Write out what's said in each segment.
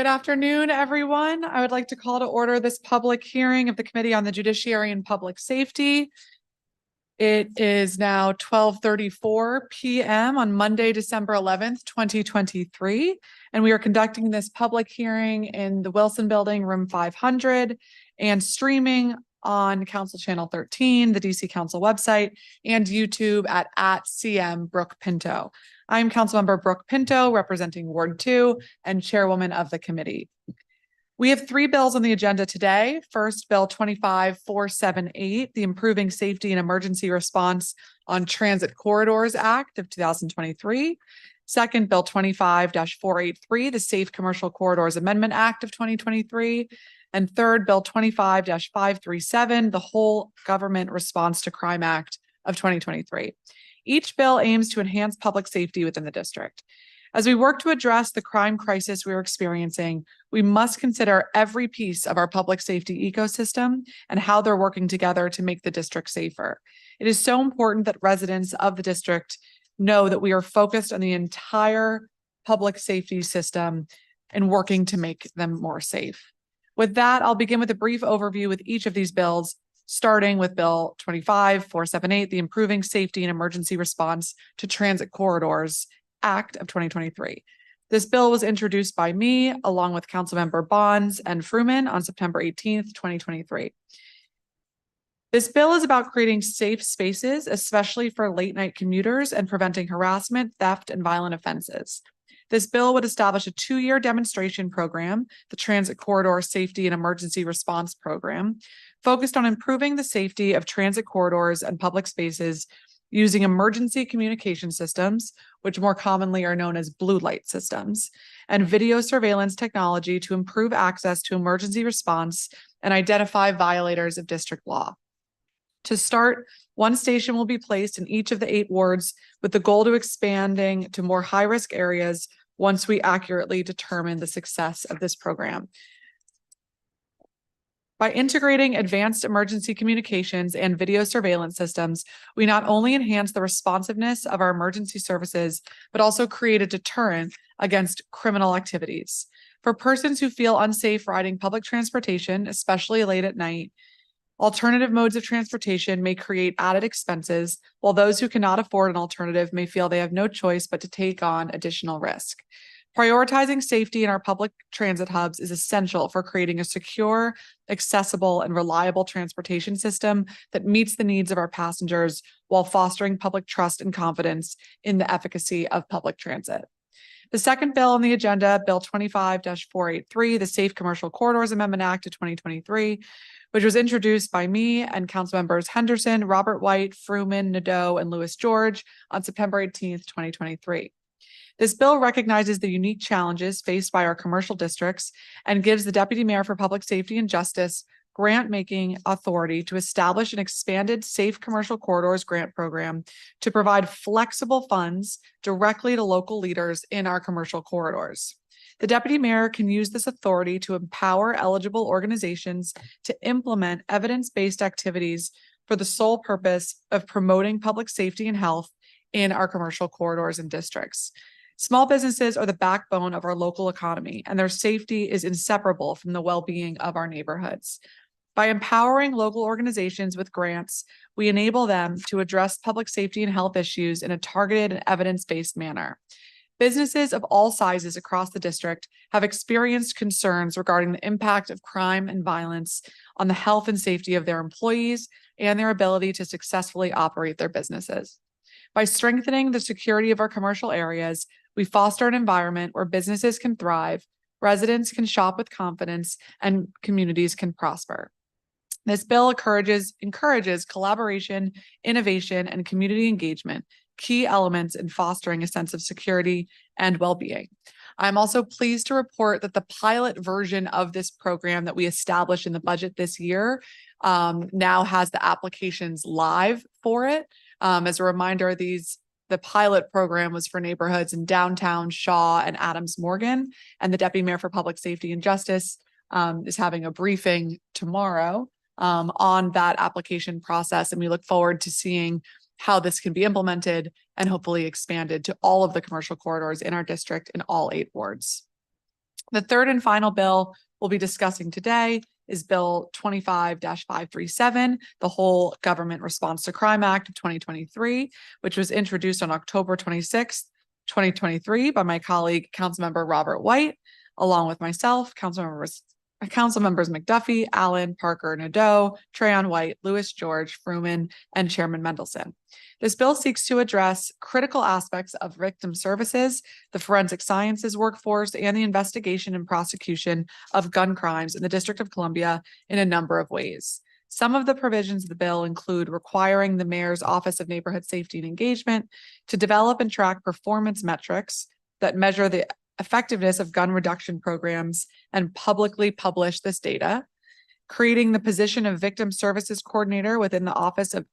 Good afternoon, everyone. I would like to call to order this public hearing of the Committee on the Judiciary and Public Safety. It is now 12:34 p.m. on Monday, December 11th, 2023, and we are conducting this public hearing in the Wilson Building, room 500, and streaming on Council Channel 13, the DC Council website, and YouTube at CM Brooke Pinto. I'm Councilmember Brooke Pinto, representing Ward 2 and chairwoman of the committee. We have three bills on the agenda today. First, Bill 25478, the Improving Safety and Emergency Response on Transit Corridors Act of 2023. Second, Bill 25-483, the Safe Commercial Corridors Amendment Act of 2023. And third, Bill 25-537, the Whole Government Response to Crime Act of 2023. Each bill aims to enhance public safety within the district. As we work to address the crime crisis we are experiencing, we must consider every piece of our public safety ecosystem and how they're working together to make the district safer. It is so important that residents of the district know that we are focused on the entire public safety system and working to make them more safe. With that, I'll begin with a brief overview with each of these bills, starting with Bill 25478, the Improving Safety and Emergency Response to Transit Corridors Act of 2023. This bill was introduced by me, along with Councilmember Bonds and Fruman on September 18th, 2023. This bill is about creating safe spaces, especially for late night commuters, and preventing harassment, theft, and violent offenses. This bill would establish a 2-year demonstration program, the Transit Corridor Safety and Emergency Response Program, focused on improving the safety of transit corridors and public spaces using emergency communication systems, which more commonly are known as blue light systems, and video surveillance technology to improve access to emergency response and identify violators of district law. To start, one station will be placed in each of the 8 wards with the goal to expanding to more high-risk areas once we accurately determine the success of this program. By integrating advanced emergency communications and video surveillance systems, we not only enhance the responsiveness of our emergency services, but also create a deterrent against criminal activities. For persons who feel unsafe riding public transportation, especially late at night, alternative modes of transportation may create added expenses, while those who cannot afford an alternative may feel they have no choice but to take on additional risk. Prioritizing safety in our public transit hubs is essential for creating a secure, accessible, and reliable transportation system that meets the needs of our passengers while fostering public trust and confidence in the efficacy of public transit. The second bill on the agenda, Bill 25-483, the Safe Commercial Corridors Amendment Act of 2023, which was introduced by me and Councilmembers Henderson, Robert White, Fruman, Nadeau, and Louis George on September 18th, 2023. This bill recognizes the unique challenges faced by our commercial districts and gives the Deputy Mayor for Public Safety and Justice grant-making authority to establish an expanded Safe Commercial Corridors grant program to provide flexible funds directly to local leaders in our commercial corridors. The Deputy Mayor can use this authority to empower eligible organizations to implement evidence-based activities for the sole purpose of promoting public safety and health in our commercial corridors and districts. Small businesses are the backbone of our local economy, and their safety is inseparable from the well-being of our neighborhoods. By empowering local organizations with grants, we enable them to address public safety and health issues in a targeted and evidence-based manner. Businesses of all sizes across the district have experienced concerns regarding the impact of crime and violence on the health and safety of their employees and their ability to successfully operate their businesses. By strengthening the security of our commercial areas, we foster an environment where businesses can thrive, residents can shop with confidence, and communities can prosper. This bill encourages collaboration, innovation, and community engagement, key elements in fostering a sense of security and well-being. I'm also pleased to report that the pilot version of this program that we established in the budget this year now has the applications live for it. As a reminder, the pilot program was for neighborhoods in downtown Shaw and Adams Morgan, and the Deputy Mayor for Public Safety and Justice is having a briefing tomorrow on that application process, and we look forward to seeing how this can be implemented and hopefully expanded to all of the commercial corridors in our district in all 8 wards. The third and final bill we'll be discussing today is Bill 25-537, the Whole Government Response to Crime Act of 2023, which was introduced on October 26th, 2023 by my colleague, Councilmember Robert White, along with myself, Councilmembers McDuffie, Allen, Parker, Nadeau, Trayon White, Lewis George, Fruman, and Chairman Mendelson. This bill seeks to address critical aspects of victim services, the forensic sciences workforce, and the investigation and prosecution of gun crimes in the District of Columbia in a number of ways. Some of the provisions of the bill include requiring the Mayor's Office of Neighborhood Safety and Engagement to develop and track performance metrics that measure the effectiveness of gun reduction programs and publicly publish this data, creating the position of Victim Services Coordinator within the Office of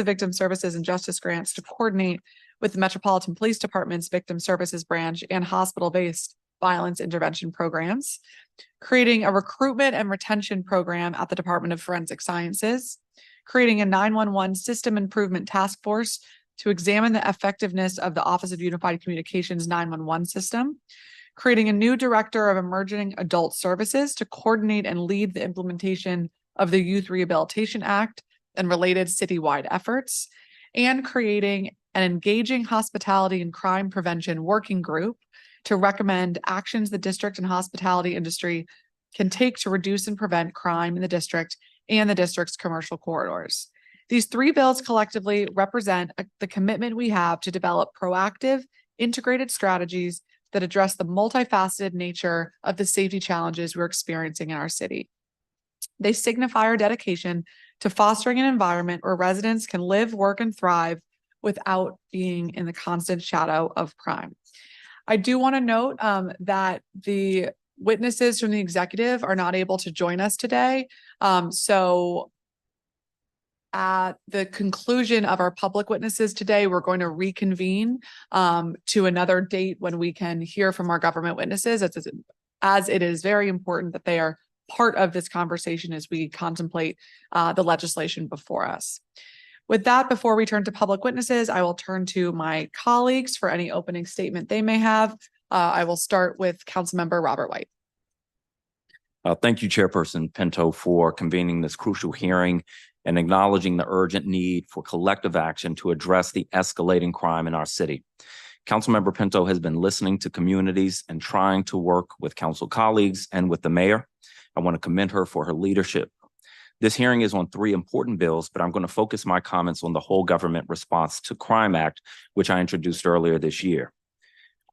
Victim Services and Justice Grants to coordinate with the Metropolitan Police Department's Victim Services Branch and hospital-based violence intervention programs, creating a recruitment and retention program at the Department of Forensic Sciences, creating a 911 system improvement task force to examine the effectiveness of the Office of Unified Communications 911 system, creating a new Director of Emerging Adult Services to coordinate and lead the implementation of the Youth Rehabilitation Act and related citywide efforts, and creating an engaging hospitality and crime prevention working group to recommend actions the district and hospitality industry can take to reduce and prevent crime in the district and the district's commercial corridors. These three bills collectively represent the commitment we have to develop proactive, integrated strategies that address the multifaceted nature of the safety challenges we're experiencing in our city. They signify our dedication to fostering an environment where residents can live, work, and thrive without being in the constant shadow of crime. I do want to note that the witnesses from the executive are not able to join us today. So at the conclusion of our public witnesses today, we're going to reconvene to another date when we can hear from our government witnesses, as it is very important that they are part of this conversation as we contemplate the legislation before us. With that, before we turn to public witnesses, I will turn to my colleagues for any opening statement they may have. I will start with Councilmember Robert White. Thank you, Chairperson Pinto, for convening this crucial hearing and acknowledging the urgent need for collective action to address the escalating crime in our city. Councilmember Pinto has been listening to communities and trying to work with council colleagues and with the mayor. I want to commend her for her leadership. This hearing is on three important bills, but I'm going to focus my comments on the Whole Government Response to Crime Act, which I introduced earlier this year.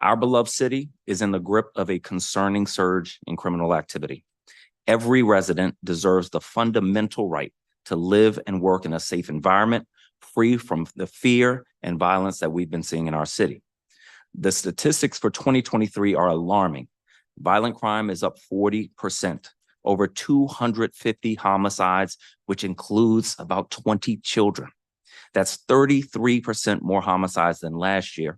Our beloved city is in the grip of a concerning surge in criminal activity. Every resident deserves the fundamental right to live and work in a safe environment, free from the fear and violence that we've been seeing in our city. The statistics for 2023 are alarming. Violent crime is up 40%, over 250 homicides, which includes about 20 children. That's 33% more homicides than last year,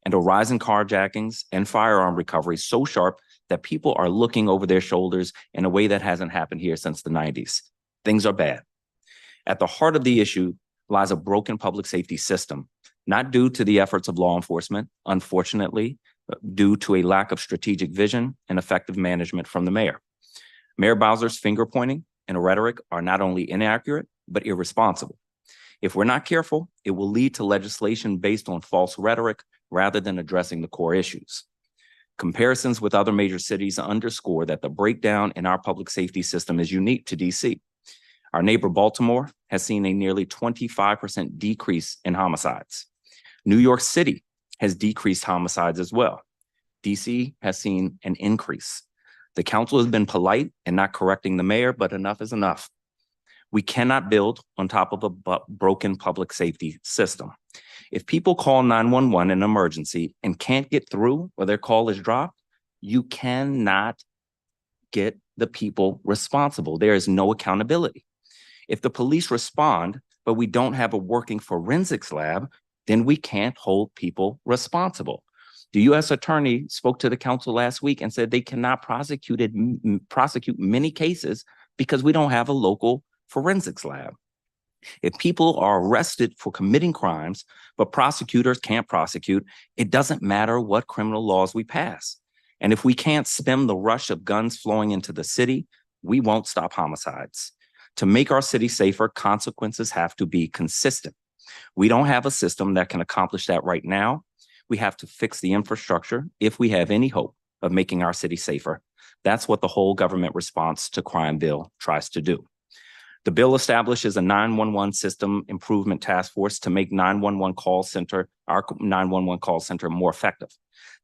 and a rise in carjackings and firearm recovery so sharp that people are looking over their shoulders in a way that hasn't happened here since the 90s. Things are bad. At the heart of the issue lies a broken public safety system, not due to the efforts of law enforcement, unfortunately, but due to a lack of strategic vision and effective management from the mayor. Mayor Bowser's finger pointing and rhetoric are not only inaccurate, but irresponsible. If we're not careful, it will lead to legislation based on false rhetoric rather than addressing the core issues. Comparisons with other major cities underscore that the breakdown in our public safety system is unique to DC. Our neighbor Baltimore has seen a nearly 25% decrease in homicides. New York City has decreased homicides as well. DC has seen an increase. The council has been polite and not correcting the mayor, but enough is enough. We cannot build on top of a broken public safety system. If people call 911 an emergency and can't get through or their call is dropped, you cannot get the people responsible. There is no accountability. If the police respond, but we don't have a working forensics lab, then we can't hold people responsible. The U.S. attorney spoke to the council last week and said they cannot prosecute many cases because we don't have a local forensics lab. If people are arrested for committing crimes, but prosecutors can't prosecute, it doesn't matter what criminal laws we pass. And if we can't stem the rush of guns flowing into the city, we won't stop homicides. To make our city safer, consequences have to be consistent. We don't have a system that can accomplish that right now. We have to fix the infrastructure if we have any hope of making our city safer. That's what the whole government response to crime bill tries to do. The bill establishes a 911 system improvement task force to make our 911 call center more effective.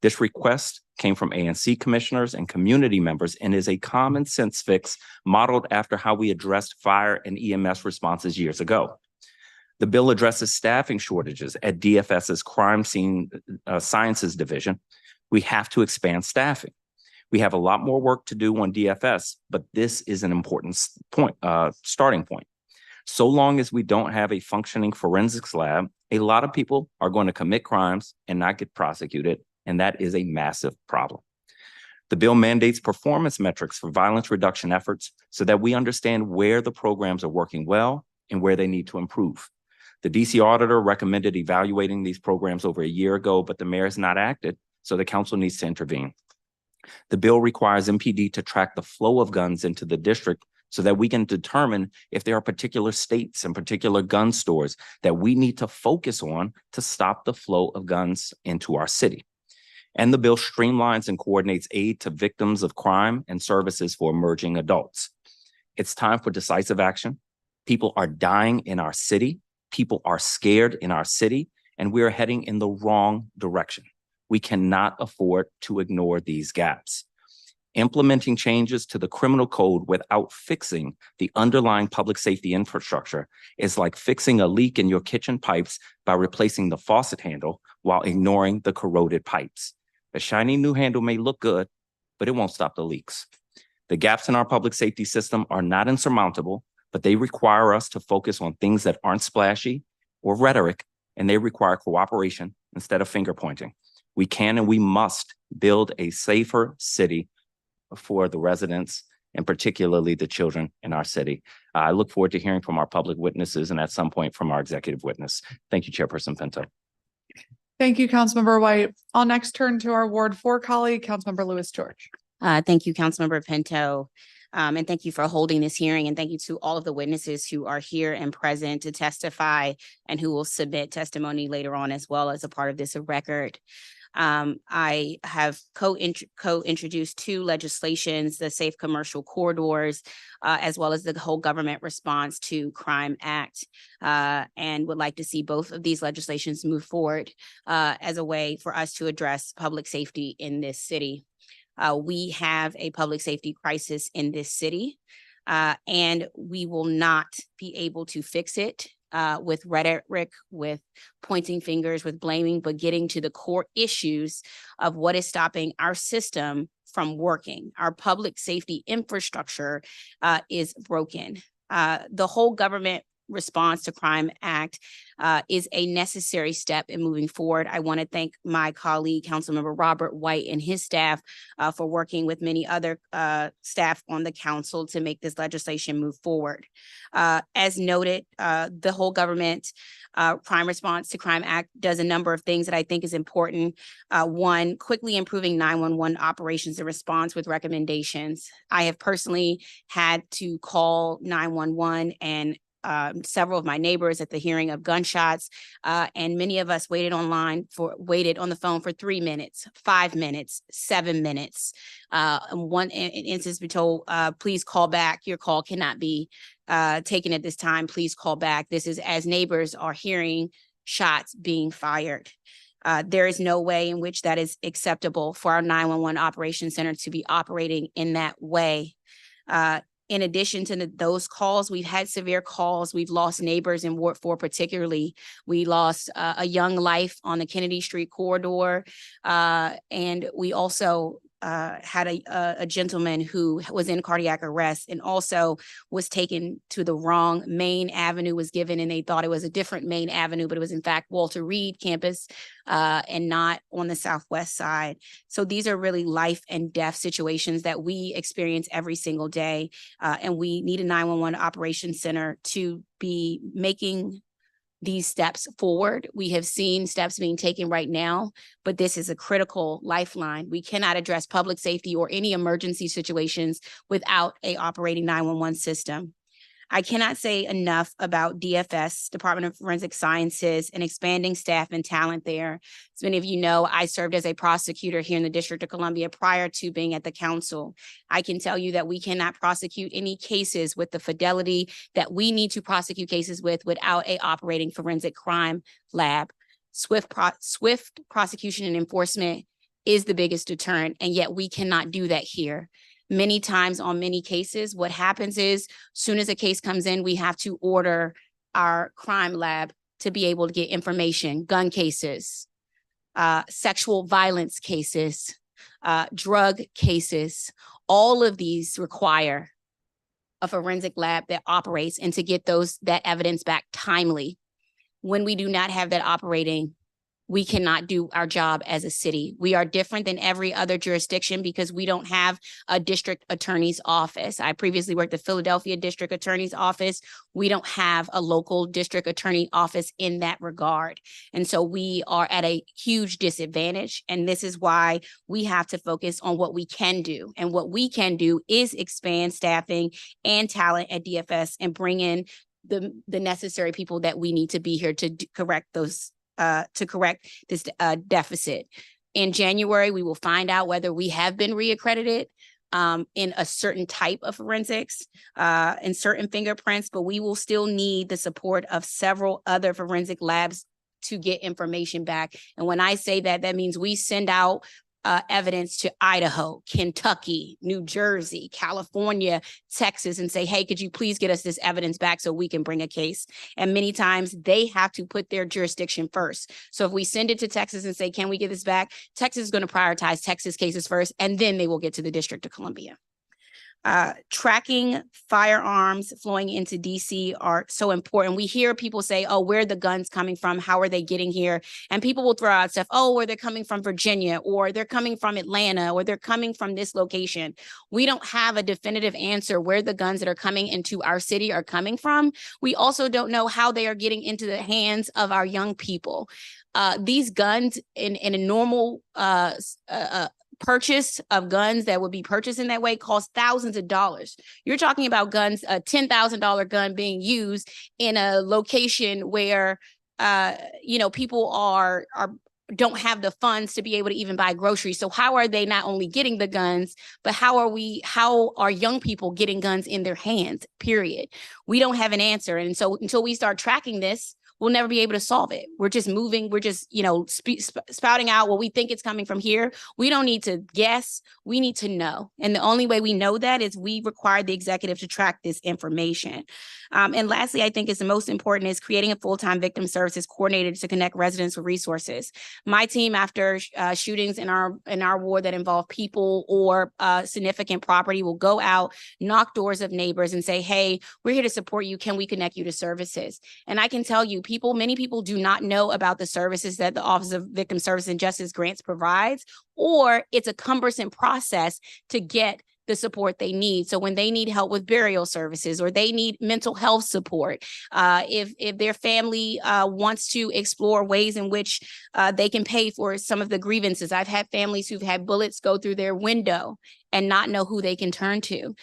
This request came from ANC commissioners and community members and is a common sense fix modeled after how we addressed fire and EMS responses years ago. The bill addresses staffing shortages at DFS's Crime Scene Sciences Division. We have to expand staffing. We have a lot more work to do on DFS, but this is an important starting point. So long as we don't have a functioning forensics lab, a lot of people are going to commit crimes and not get prosecuted, and that is a massive problem. The bill mandates performance metrics for violence reduction efforts so that we understand where the programs are working well and where they need to improve. The DC auditor recommended evaluating these programs over a year ago, but the mayor has not acted, so the council needs to intervene. The bill requires MPD to track the flow of guns into the district so that we can determine if there are particular states and particular gun stores that we need to focus on to stop the flow of guns into our city. And the bill streamlines and coordinates aid to victims of crime and services for emerging adults. It's time for decisive action. People are dying in our city. People are scared in our city, and we're heading in the wrong direction. We cannot afford to ignore these gaps. Implementing changes to the criminal code without fixing the underlying public safety infrastructure is like fixing a leak in your kitchen pipes by replacing the faucet handle while ignoring the corroded pipes. A shiny new handle may look good, but it won't stop the leaks. The gaps in our public safety system are not insurmountable, but they require us to focus on things that aren't splashy or rhetoric, and they require cooperation instead of finger pointing. We can and we must build a safer city for the residents and particularly the children in our city. I look forward to hearing from our public witnesses and at some point from our executive witness. Thank you, Chairperson Pinto. Thank you, Councilmember White. I'll next turn to our Ward 4 colleague, Councilmember Lewis George. Thank you, Councilmember Pinto. And thank you for holding this hearing, and thank you to all of the witnesses who are here and present to testify and who will submit testimony later on as well as a part of this record. I have co-introduced two legislations, the Safe Commercial Corridors, as well as the whole government response to Crime Act, and would like to see both of these legislations move forward as a way for us to address public safety in this city. We have a public safety crisis in this city, and we will not be able to fix it with rhetoric, with pointing fingers, with blaming, but getting to the core issues of what is stopping our system from working. Our public safety infrastructure is broken. The whole government response to Crime Act is a necessary step in moving forward. I want to thank my colleague, Councilmember Robert White, and his staff for working with many other staff on the council to make this legislation move forward. As noted, the whole government crime response to Crime Act does a number of things that I think is important. One, quickly improving 911 operations and response with recommendations. I have personally had to call 911 and several of my neighbors at the hearing of gunshots, and many of us waited on the phone for 3 minutes, 5 minutes, 7 minutes. One instance we told, please call back. Your call cannot be taken at this time. Please call back. This is as neighbors are hearing shots being fired. There is no way in which that is acceptable for our 911 operations center to be operating in that way. In addition to those calls, we've had severe calls. We've lost neighbors in Ward 4 particularly. We lost a young life on the Kennedy Street corridor. And we also had a gentleman who was in cardiac arrest and also was taken to the wrong Main Avenue was given, and they thought it was a different Main Avenue, but it was in fact Walter Reed campus and not on the southwest side. So these are really life and death situations that we experience every single day. And we need a 911 operations center to be making these steps forward. We have seen steps being taken right now, but this is a critical lifeline. We cannot address public safety or any emergency situations without a operating 911 system. I cannot say enough about DFS, Department of Forensic Sciences, and expanding staff and talent there. As many of you know, I served as a prosecutor here in the District of Columbia prior to being at the council. I can tell you that we cannot prosecute any cases with the fidelity that we need to prosecute cases with without a operating forensic crime lab. Swift prosecution and enforcement is the biggest deterrent, and yet we cannot do that here. Many times on many cases, what happens is soon as a case comes in, we have to order our crime lab to be able to get information, gun cases, sexual violence cases, drug cases. All of these require a forensic lab that operates and to get that evidence back timely. When we do not have that operating, we cannot do our job as a city. We are different than every other jurisdiction because we don't have a district attorney's office. I previously worked at Philadelphia District Attorney's Office. We don't have a local district attorney office in that regard. And so we are at a huge disadvantage. And this is why we have to focus on what we can do. And what we can do is expand staffing and talent at DFS and bring in the necessary people that we need to be here to correct those this deficit. In January, we will find out whether we have been reaccredited in a certain type of forensics and certain fingerprints, but we will still need the support of several other forensic labs to get information back. And when I say that, that means we send out evidence to Idaho, Kentucky, New Jersey, California, Texas, and say, hey, could you please get us this evidence back so we can bring a case? And many times they have to put their jurisdiction first. So if we send it to Texas and say, can we get this back? Texas is going to prioritize Texas cases first, and then they will get to the District of Columbia. Tracking firearms flowing into DC are so important. We hear people say, oh, where are the guns coming from? How are they getting here? And people will throw out stuff, oh, or they're coming from Virginia, or they're coming from Atlanta, or they're coming from this location. We don't have a definitive answer where the guns that are coming into our city are coming from. We also don't know how they are getting into the hands of our young people. These guns in a normal purchase of guns that would be purchased in that way cost thousands of dollars. You're talking about guns, a $10,000 gun being used in a location where, people don't have the funds to be able to even buy groceries. So how are they not only getting the guns, but how are young people getting guns in their hands, period? We don't have an answer. And so until we start tracking this, we'll never be able to solve it. We're just moving. We're just, spouting out, well, we think it's coming from here. We don't need to guess. We need to know. And the only way we know that is we require the executive to track this information. And lastly, I think is the most important is creating a full-time victim services coordinator to connect residents with resources. My team, after shootings in our ward that involve people or significant property, will go out, knock doors of neighbors and say, hey, we're here to support you. Can we connect you to services? And I can tell you, many people do not know about the services that the Office of Victim Service and Justice Grants provides, or it's a cumbersome process to get the support they need. So when they need help with burial services or they need mental health support, if their family wants to explore ways in which they can pay for some of the grievances. I've had families who've had bullets go through their window and not know who they can turn to.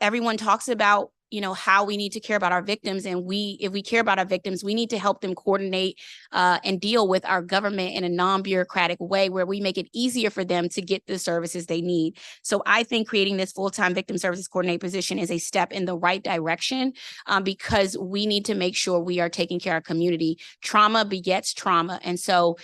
Everyone talks about how we need to care about our victims. And if we care about our victims, we need to help them coordinate and deal with our government in a non-bureaucratic way where we make it easier for them to get the services they need. So I think creating this full-time victim services coordinator position is a step in the right direction because we need to make sure we are taking care of our community. Trauma begets trauma. And so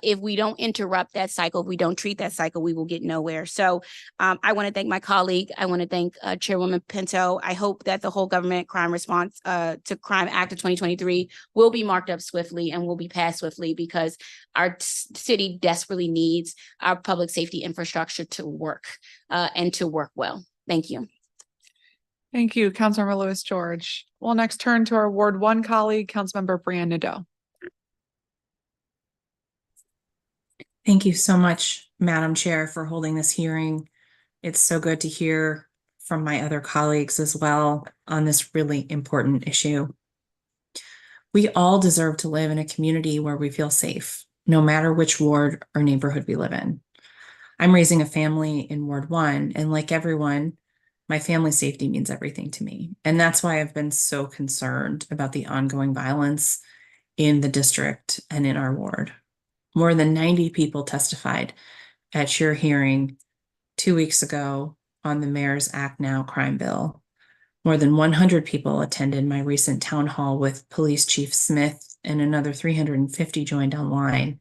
if we don't interrupt that cycle, if we don't treat that cycle, we will get nowhere. So I want to thank my colleague. I want to thank Chairwoman Pinto. I hope that the whole government crime response to Crime Act of 2023 will be marked up swiftly and will be passed swiftly because our city desperately needs our public safety infrastructure to work and to work well. Thank you. Thank you, Councilmember Lewis George. We'll next turn to our Ward 1 colleague, Councilmember Brianne Nadeau. Thank you so much, Madam Chair, for holding this hearing. It's so good to hear from my other colleagues as well on this really important issue. We all deserve to live in a community where we feel safe, no matter which ward or neighborhood we live in. I'm raising a family in Ward 1, and like everyone, my family's safety means everything to me. And that's why I've been so concerned about the ongoing violence in the district and in our ward. More than 90 people testified at your hearing 2 weeks ago on the Mayor's Act Now crime bill. More than 100 people attended my recent town hall with Police Chief Smith, and another 350 joined online.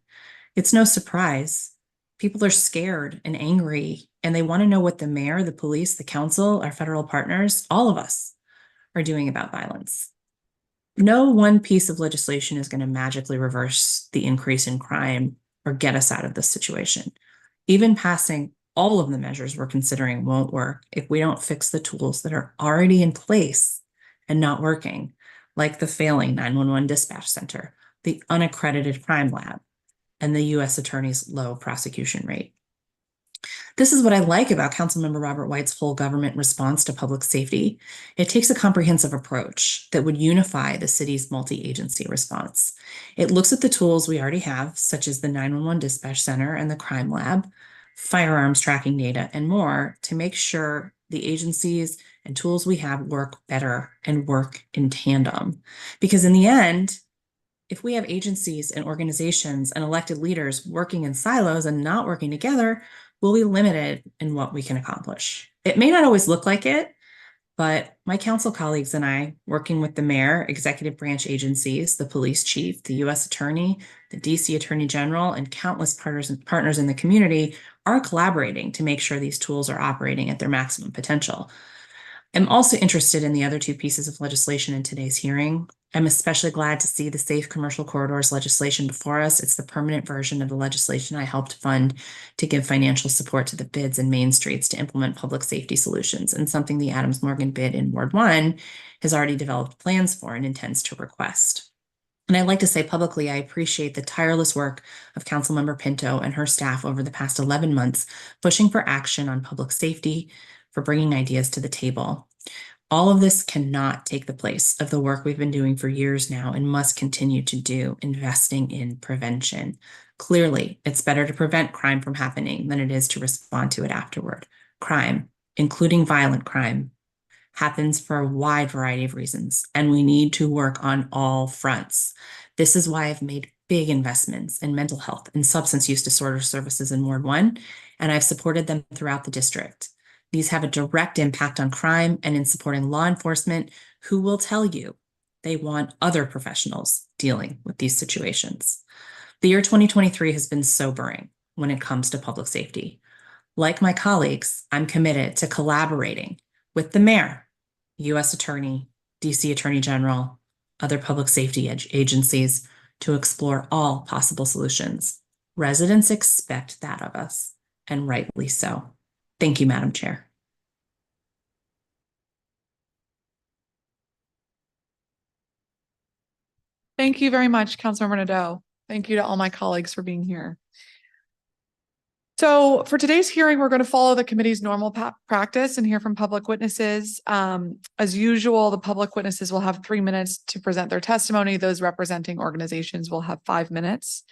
It's no surprise. People are scared and angry, and they want to know what the mayor, the police, the council, our federal partners, all of us are doing about violence. No one piece of legislation is going to magically reverse the increase in crime or get us out of this situation. Even passing all of the measures we're considering won't work if we don't fix the tools that are already in place and not working, like the failing 911 dispatch center, the unaccredited crime lab, and the U.S. Attorney's low prosecution rate. This is what I like about Councilmember Robert White's whole government response to public safety. It takes a comprehensive approach that would unify the city's multi-agency response. It looks at the tools we already have, such as the 911 dispatch center and the crime lab, firearms tracking data, and more, to make sure the agencies and tools we have work better and work in tandem. Because in the end, if we have agencies and organizations and elected leaders working in silos and not working together, we'll be limited in what we can accomplish. It may not always look like it, but my council colleagues and I, working with the mayor, executive branch agencies, the police chief, the U.S. attorney, the DC attorney general, and countless partners in the community, are collaborating to make sure these tools are operating at their maximum potential. I'm also interested in the other two pieces of legislation in today's hearing. I'm especially glad to see the Safe Commercial Corridors legislation before us. It's the permanent version of the legislation I helped fund to give financial support to the bids and main streets to implement public safety solutions, and something the Adams Morgan bid in Ward 1 has already developed plans for and intends to request. And I'd like to say publicly, I appreciate the tireless work of Councilmember Pinto and her staff over the past 11 months, pushing for action on public safety, for bringing ideas to the table. All of this cannot take the place of the work we've been doing for years now and must continue to do, investing in prevention. Clearly, it's better to prevent crime from happening than it is to respond to it afterward. Crime, including violent crime, happens for a wide variety of reasons, and we need to work on all fronts. This is why I've made big investments in mental health and substance use disorder services in Ward 1, and I've supported them throughout the district. These have a direct impact on crime and in supporting law enforcement, who will tell you they want other professionals dealing with these situations. The year 2023 has been sobering when it comes to public safety. Like my colleagues, I'm committed to collaborating with the mayor, U.S. Attorney, DC Attorney General, other public safety agencies to explore all possible solutions. Residents expect that of us, and rightly so. Thank you, Madam Chair. Thank you very much, Councilmember Nadeau. Thank you to all my colleagues for being here. So for today's hearing, we're going to follow the committee's normal practice and hear from public witnesses. As usual, the public witnesses will have 3 minutes to present their testimony. Those representing organizations will have 5 minutes.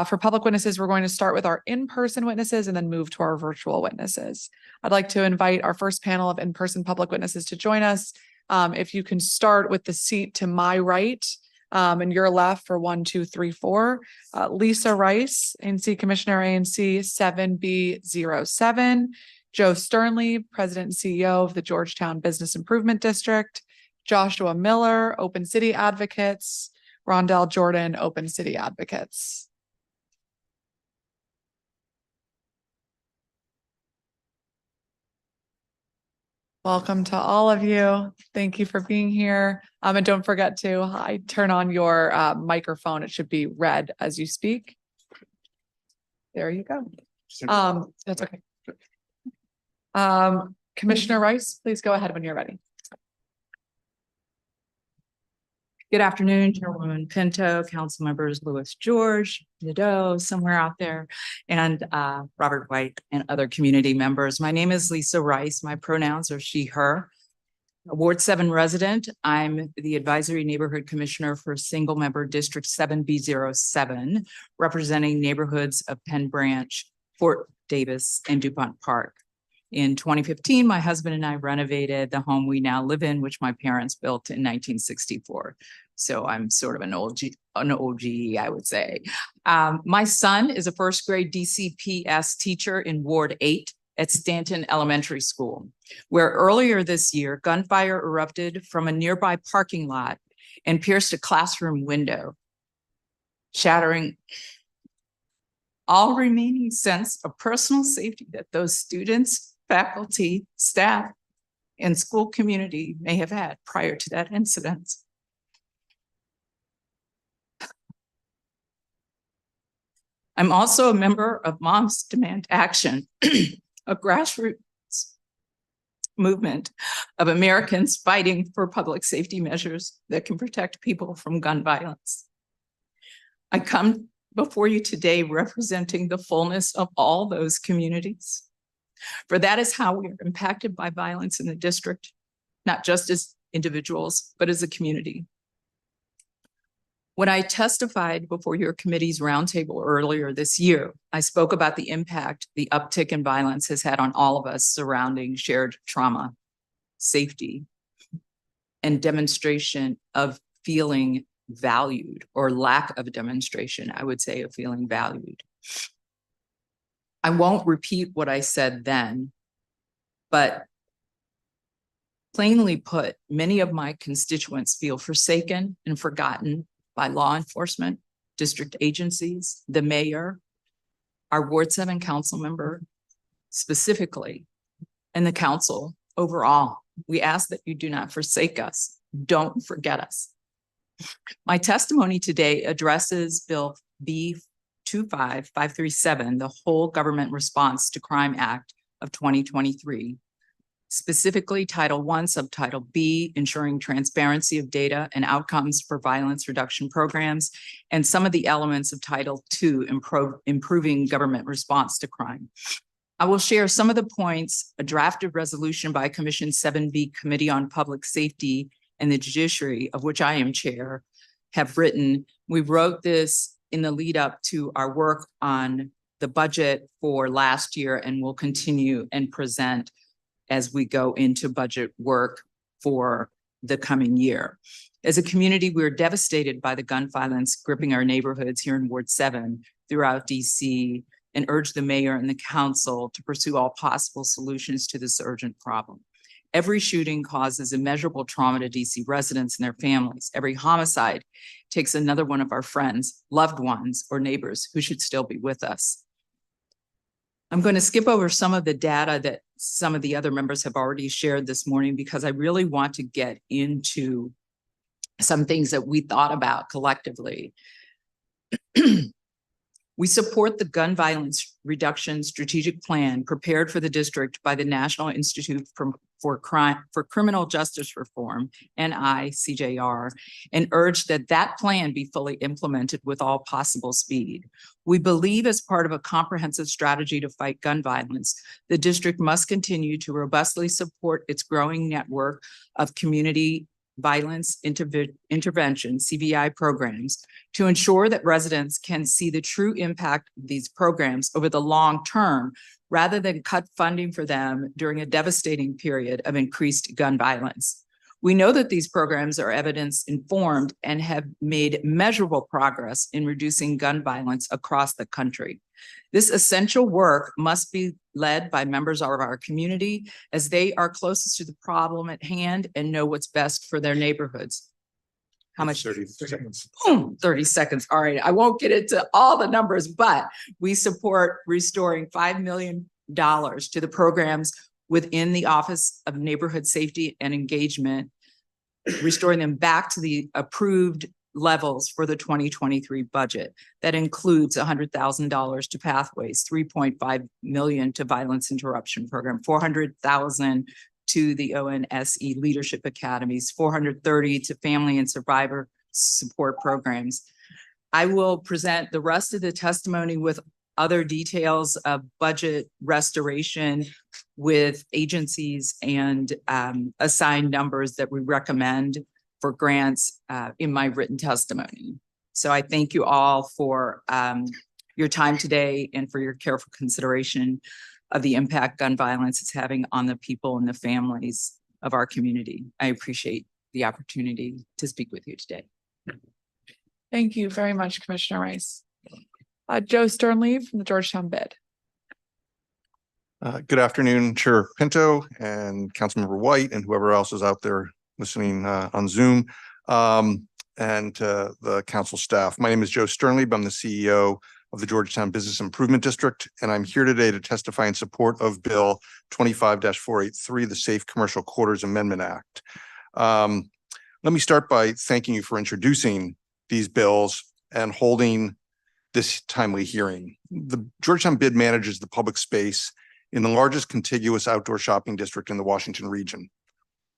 For public witnesses, we're going to start with our in-person witnesses and then move to our virtual witnesses. I'd like to invite our first panel of in-person public witnesses to join us. If you can start with the seat to my right and your left for 1, 2, 3, 4. Lisa Rice, ANC Commissioner ANC 7B07. Joe Sternley, President and CEO of the Georgetown Business Improvement District. Joshua Miller, Open City Advocates. Rondell Jordan, Open City Advocates. Welcome to all of you. Thank you for being here. And don't forget to turn on your microphone. It should be red as you speak. There you go. That's okay. Commissioner Rice, please go ahead when you're ready. Good afternoon, Chairwoman Pinto, Council members Louis George, Nadeau, somewhere out there, and Robert White and other community members. My name is Lisa Rice. My pronouns are she, her. a Ward 7 resident. I'm the Advisory Neighborhood Commissioner for Single Member District 7B07, representing neighborhoods of Penn Branch, Fort Davis, and DuPont Park. In 2015, my husband and I renovated the home we now live in, which my parents built in 1964. So I'm sort of an OG, I would say. My son is a first grade DCPS teacher in Ward 8 at Stanton Elementary School, where earlier this year, gunfire erupted from a nearby parking lot and pierced a classroom window, shattering all remaining sense of personal safety that those students, faculty, staff, and school community may have had prior to that incident. I'm also a member of Moms Demand Action, a grassroots movement of Americans fighting for public safety measures that can protect people from gun violence. I come before you today representing the fullness of all those communities. For that is how we are impacted by violence in the district, not just as individuals, but as a community. When I testified before your committee's roundtable earlier this year, I spoke about the impact the uptick in violence has had on all of us surrounding shared trauma, safety, and demonstration of feeling valued, or lack of demonstration, I would say, of feeling valued. I won't repeat what I said then, but plainly put, many of my constituents feel forsaken and forgotten by law enforcement, district agencies, the mayor, our Ward 7 council member specifically, and the council overall. We ask that you do not forsake us. Don't forget us. My testimony today addresses Bill B25537, the Whole Government Response to Crime Act of 2023, specifically Title I, Subtitle B, ensuring transparency of data and outcomes for violence reduction programs, and some of the elements of Title II, improving government response to crime. I will share some of the points a drafted resolution by Commission 7B Committee on Public Safety and the Judiciary, of which I am chair, have written. We wrote this in the lead up to our work on the budget for last year, and will continue and present as we go into budget work for the coming year. As a community, we're devastated by the gun violence gripping our neighborhoods here in Ward 7 throughout DC, and urge the mayor and the council to pursue all possible solutions to this urgent problem. Every shooting causes immeasurable trauma to DC residents and their families. Every homicide takes another one of our friends, loved ones, or neighbors who should still be with us. I'm going to skip over some of the data that some of the other members have already shared this morning, because I really want to get into some things that we thought about collectively. We support the Gun Violence Reduction Strategic Plan prepared for the district by the National Institute for Criminal Justice Reform, NICJR, and urge that that plan be fully implemented with all possible speed. We believe, as part of a comprehensive strategy to fight gun violence, the district must continue to robustly support its growing network of community violence intervention, CVI programs, to ensure that residents can see the true impact of these programs over the long term, rather than cut funding for them during a devastating period of increased gun violence. We know that these programs are evidence-informed and have made measurable progress in reducing gun violence across the country. This essential work must be led by members of our community, as they are closest to the problem at hand and know what's best for their neighborhoods. How much? 30 seconds. 30 seconds. All right. I won't get into all the numbers, but we support restoring $5 million to the programs within the Office of Neighborhood Safety and Engagement, restoring them back to the approved levels for the 2023 budget. That includes $100,000 to Pathways, $3.5 million to Violence Interruption Program, $400,000 to the ONSE Leadership Academies, $430,000 to Family and Survivor Support Programs. I will present the rest of the testimony with other details of budget restoration with agencies and assigned numbers that we recommend for grants in my written testimony. So I thank you all for your time today and for your careful consideration of the impact gun violence is having on the people and the families of our community. I appreciate the opportunity to speak with you today. Thank you very much, Commissioner Rice. Joe Sternleaf from the Georgetown Bid. Good afternoon, Chair Pinto and Councilmember White and whoever else is out there listening on Zoom, and the council staff. My name is Joe Sternleaf. I'm the CEO of the Georgetown Business Improvement District, and I'm here today to testify in support of Bill 25-483, the Safe Commercial Quarters Amendment Act. Let me start by thanking you for introducing these bills and holding this timely hearing. The Georgetown Bid manages the public space in the largest contiguous outdoor shopping district in the Washington region.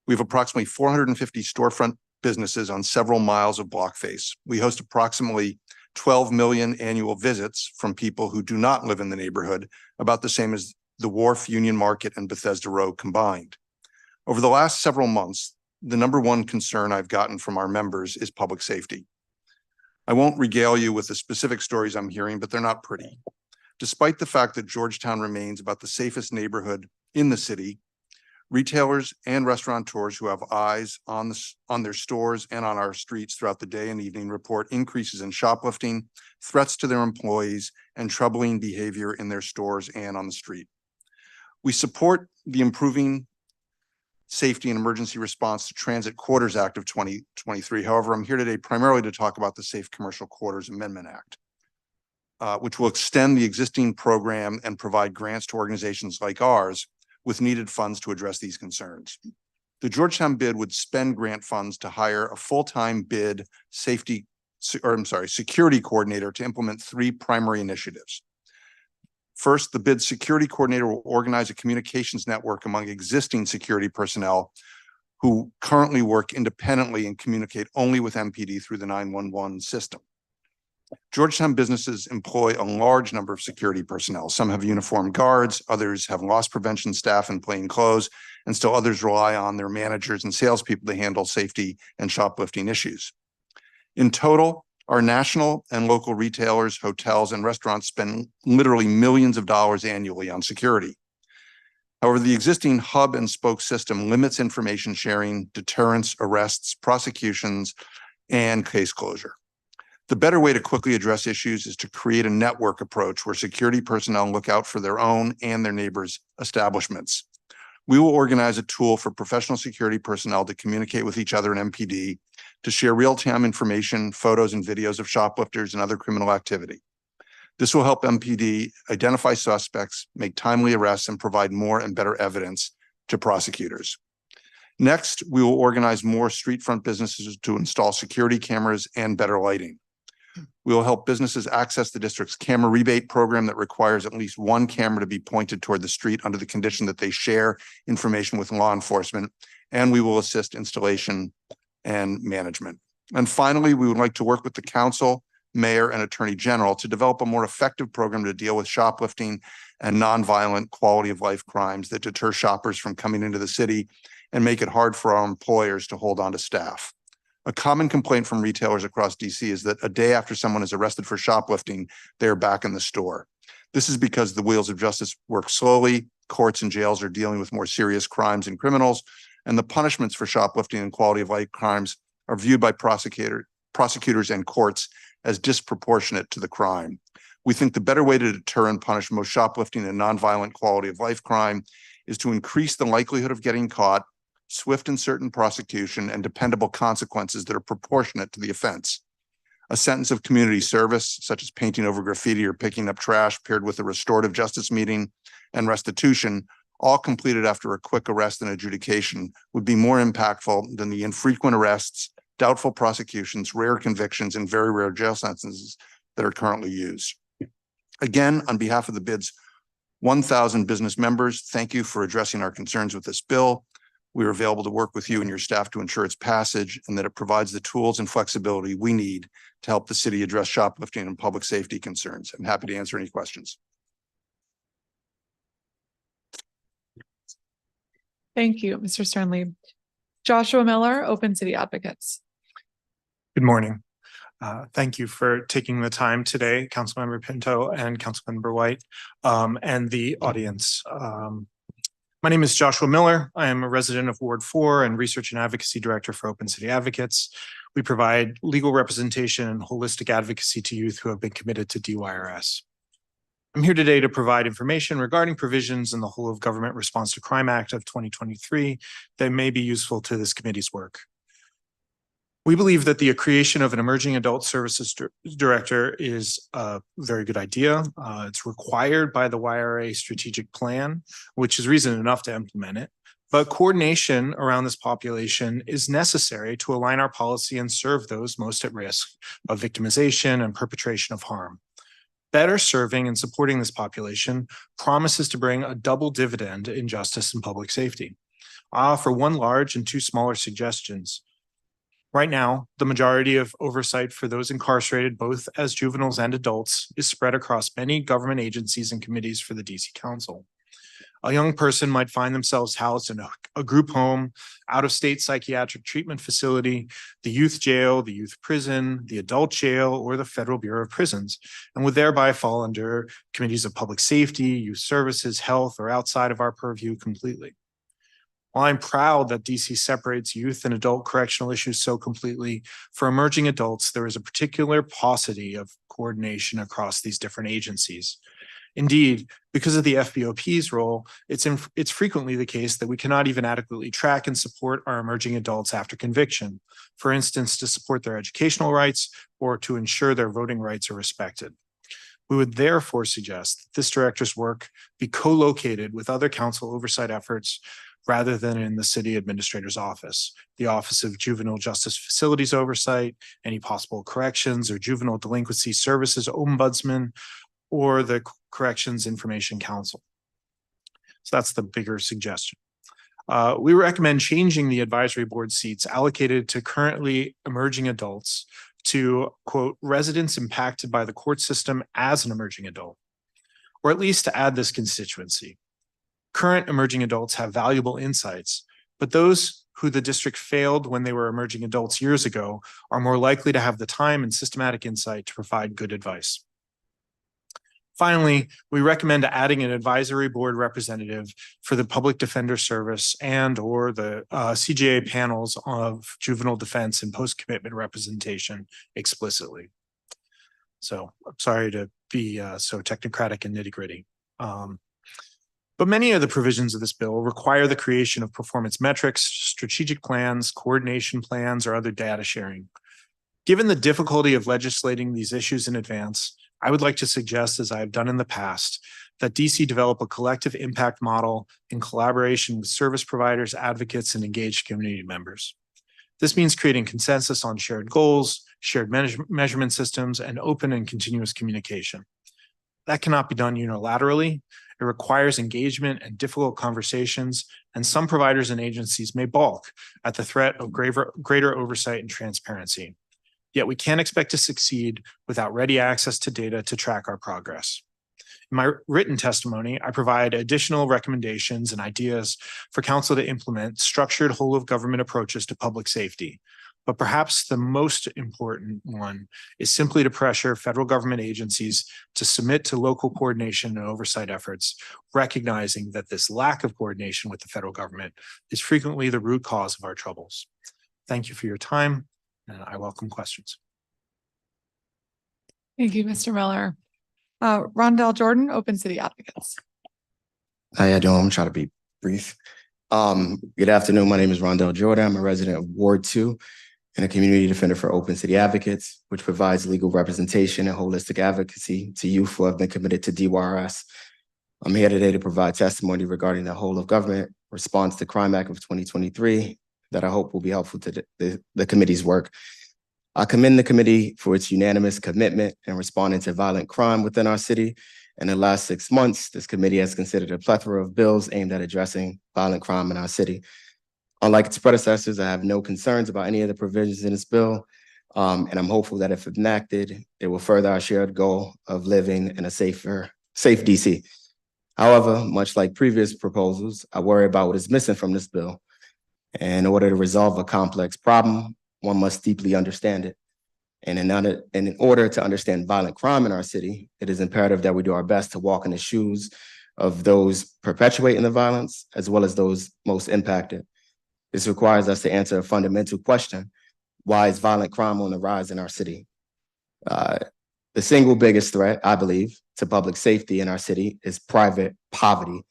We have approximately 450 storefront businesses on several miles of block face. We host approximately 12 million annual visits from people who do not live in the neighborhood, about the same as the Wharf, Union Market, and Bethesda Row combined. Over the last several months, the number one concern I've gotten from our members is public safety. I won't regale you with the specific stories I'm hearing, but they're not pretty. Despite the fact that Georgetown remains about the safest neighborhood in the city, retailers and restaurateurs who have eyes on their stores and on our streets throughout the day and evening report increases in shoplifting, threats to their employees, and troubling behavior in their stores and on the street. We support the Improving Safety and Emergency Response to Transit Quarters Act of 2023. However, I'm here today primarily to talk about the Safe Commercial Quarters Amendment Act, which will extend the existing program and provide grants to organizations like ours with needed funds to address these concerns. The Georgetown Bid would spend grant funds to hire a full-time bid security coordinator to implement three primary initiatives. First, the bid security coordinator will organize a communications network among existing security personnel who currently work independently and communicate only with MPD through the 911 system. Georgetown businesses employ a large number of security personnel. Some have uniformed guards, others have loss prevention staff in plain clothes, and still others rely on their managers and salespeople to handle safety and shoplifting issues. In total, our national and local retailers, hotels, and restaurants spend literally millions of dollars annually on security. However, the existing hub and spoke system limits information sharing, deterrence, arrests, prosecutions, and case closure. The better way to quickly address issues is to create a network approach where security personnel look out for their own and their neighbors' establishments. We will organize a tool for professional security personnel to communicate with each other in MPD, to share real-time information, photos, and videos of shoplifters and other criminal activity. This will help MPD identify suspects, make timely arrests, and provide more and better evidence to prosecutors. Next, we will organize more street front businesses to install security cameras and better lighting. We will help businesses access the district's camera rebate program that requires at least one camera to be pointed toward the street under the condition that they share information with law enforcement, and we will assist installation and management. And finally, we would like to work with the council, mayor, and attorney general to develop a more effective program to deal with shoplifting and nonviolent quality of life crimes that deter shoppers from coming into the city and make it hard for our employers to hold on to staff. A common complaint from retailers across DC is that a day after someone is arrested for shoplifting, they are back in the store. This is because the wheels of justice work slowly, courts and jails are dealing with more serious crimes and criminals, and the punishments for shoplifting and quality of life crimes are viewed by prosecutors and courts as disproportionate to the crime. We think the better way to deter and punish most shoplifting and nonviolent quality of life crime is to increase the likelihood of getting caught, swift and certain prosecution, and dependable consequences that are proportionate to the offense. A sentence of community service, such as painting over graffiti or picking up trash, paired with a restorative justice meeting and restitution, all completed after a quick arrest and adjudication, would be more impactful than the infrequent arrests, doubtful prosecutions, rare convictions, and very rare jail sentences that are currently used. Again, on behalf of the BID's 1,000 business members, thank you for addressing our concerns with this bill. We are available to work with you and your staff to ensure its passage and that it provides the tools and flexibility we need to help the city address shoplifting and public safety concerns. I'm happy to answer any questions. Thank you, Mr. Sternly. Joshua Miller, Open City Advocates. Good morning. Thank you for taking the time today, Councilmember Pinto and Councilmember White, and the audience. My name is Joshua Miller. I am a resident of Ward 4 and Research and Advocacy Director for Open City Advocates. We provide legal representation and holistic advocacy to youth who have been committed to DYRS. I'm here today to provide information regarding provisions in the Whole of Government Response to Crime Act of 2023 that may be useful to this committee's work. We believe that the creation of an emerging adult services director is a very good idea. It's required by the YRA strategic plan, which is reason enough to implement it. But coordination around this population is necessary to align our policy and serve those most at risk of victimization and perpetration of harm. Better serving and supporting this population promises to bring a double dividend in justice and public safety. I offer one large and two smaller suggestions. Right now, the majority of oversight for those incarcerated, both as juveniles and adults, is spread across many government agencies and committees for the DC Council. A young person might find themselves housed in a group home, out-of-state psychiatric treatment facility, the youth jail, the youth prison, the adult jail, or the Federal Bureau of Prisons, and would thereby fall under committees of public safety, youth services, health, or outside of our purview completely. While I'm proud that DC separates youth and adult correctional issues so completely, for emerging adults, there is a particular paucity of coordination across these different agencies. Indeed, because of the FBOP's role, it's frequently the case that we cannot even adequately track and support our emerging adults after conviction, for instance, to support their educational rights or to ensure their voting rights are respected. We would therefore suggest that this director's work be co-located with other council oversight efforts rather than in the city administrator's office, the Office of Juvenile Justice Facilities Oversight, any possible corrections or juvenile delinquency services ombudsman, or the Corrections Information Council. So that's the bigger suggestion. We recommend changing the advisory board seats allocated to currently emerging adults to, quote, residents impacted by the court system as an emerging adult, or at least to add this constituency. Current emerging adults have valuable insights, but those who the district failed when they were emerging adults years ago are more likely to have the time and systematic insight to provide good advice. Finally, we recommend adding an advisory board representative for the Public Defender Service and or the CJA panels of juvenile defense and post-commitment representation explicitly. So I'm sorry to be so technocratic and nitty-gritty. But many of the provisions of this bill require the creation of performance metrics, strategic plans, coordination plans, or other data sharing. Given the difficulty of legislating these issues in advance, I would like to suggest, as I have done in the past, that DC develop a collective impact model in collaboration with service providers, advocates, and engaged community members. This means creating consensus on shared goals, shared measurement systems, and open and continuous communication. That cannot be done unilaterally. It requires engagement and difficult conversations, and some providers and agencies may balk at the threat of greater oversight and transparency. Yet we can't expect to succeed without ready access to data to track our progress. In my written testimony, I provide additional recommendations and ideas for council to implement structured whole of government approaches to public safety. But perhaps the most important one is simply to pressure federal government agencies to submit to local coordination and oversight efforts, recognizing that this lack of coordination with the federal government is frequently the root cause of our troubles. Thank you for your time, and I welcome questions. Thank you, Mr. Miller. Rondell Jordan, Open City Advocates. How you doing? I'm trying to be brief. Good afternoon. My name is Rondell Jordan. I'm a resident of Ward 2 and a community defender for Open City Advocates, which provides legal representation and holistic advocacy to youth who have been committed to DYRS. I'm here today to provide testimony regarding the whole of government response to Crime Act of 2023 that I hope will be helpful to the committee's work. I commend the committee for its unanimous commitment in responding to violent crime within our city. In the last 6 months, this committee has considered a plethora of bills aimed at addressing violent crime in our city. Unlike its predecessors, I have no concerns about any of the provisions in this bill, and I'm hopeful that if enacted, it will further our shared goal of living in a safe DC. However, much like previous proposals, I worry about what is missing from this bill. And in order to resolve a complex problem, one must deeply understand it. And in order to understand violent crime in our city, it is imperative that we do our best to walk in the shoes of those perpetuating the violence, as well as those most impacted. This requires us to answer a fundamental question: why is violent crime on the rise in our city? The single biggest threat, I believe, to public safety in our city is private poverty.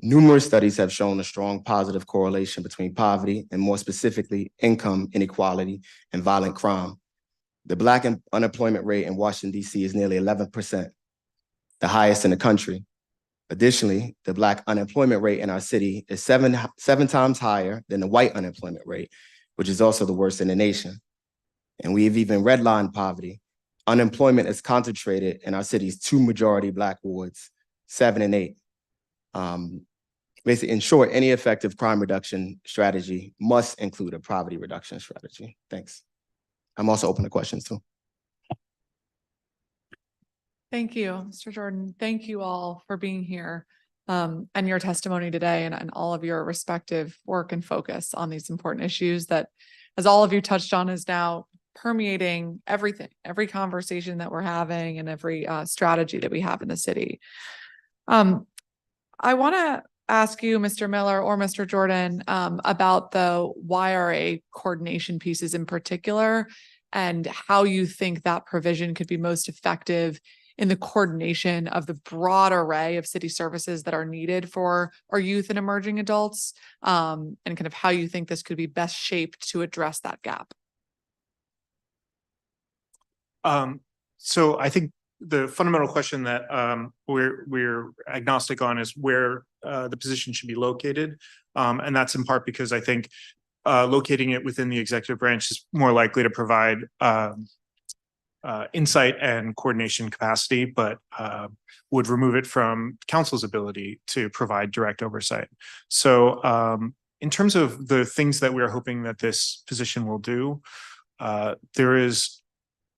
Numerous studies have shown a strong positive correlation between poverty and, more specifically, income inequality and violent crime. The Black unemployment rate in Washington, D.C. is nearly 11%, the highest in the country. Additionally, the Black unemployment rate in our city is seven times higher than the white unemployment rate, which is also the worst in the nation. And we have even redlined poverty. Unemployment is concentrated in our city's 2 majority Black wards, 7 and 8. Basically, in short, any effective crime reduction strategy must include a poverty reduction strategy. Thanks. I'm also open to questions too. Thank you, Mr. Jordan. Thank you all for being here and your testimony today and all of your respective work and focus on these important issues that, as all of you touched on, is now permeating everything, every conversation that we're having and every strategy that we have in the city. I want to ask you, Mr. Miller or Mr. Jordan, about the YRA coordination pieces in particular, and how you think that provision could be most effective in the coordination of the broad array of city services that are needed for our youth and emerging adults, and kind of how you think this could be best shaped to address that gap. So I think the fundamental question that we're agnostic on is where the position should be located. And that's in part because I think locating it within the executive branch is more likely to provide insight and coordination capacity, but would remove it from council's ability to provide direct oversight. So in terms of the things that we're hoping that this position will do, there is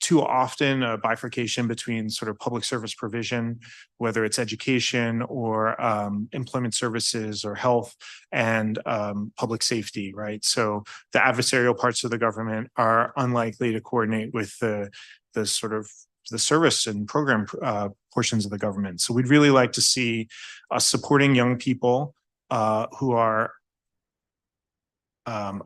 too often a bifurcation between sort of public service provision, whether it's education or employment services or health, and public safety, right? So the adversarial parts of the government are unlikely to coordinate with the sort of the service and program portions of the government. So we'd really like to see us supporting young people who are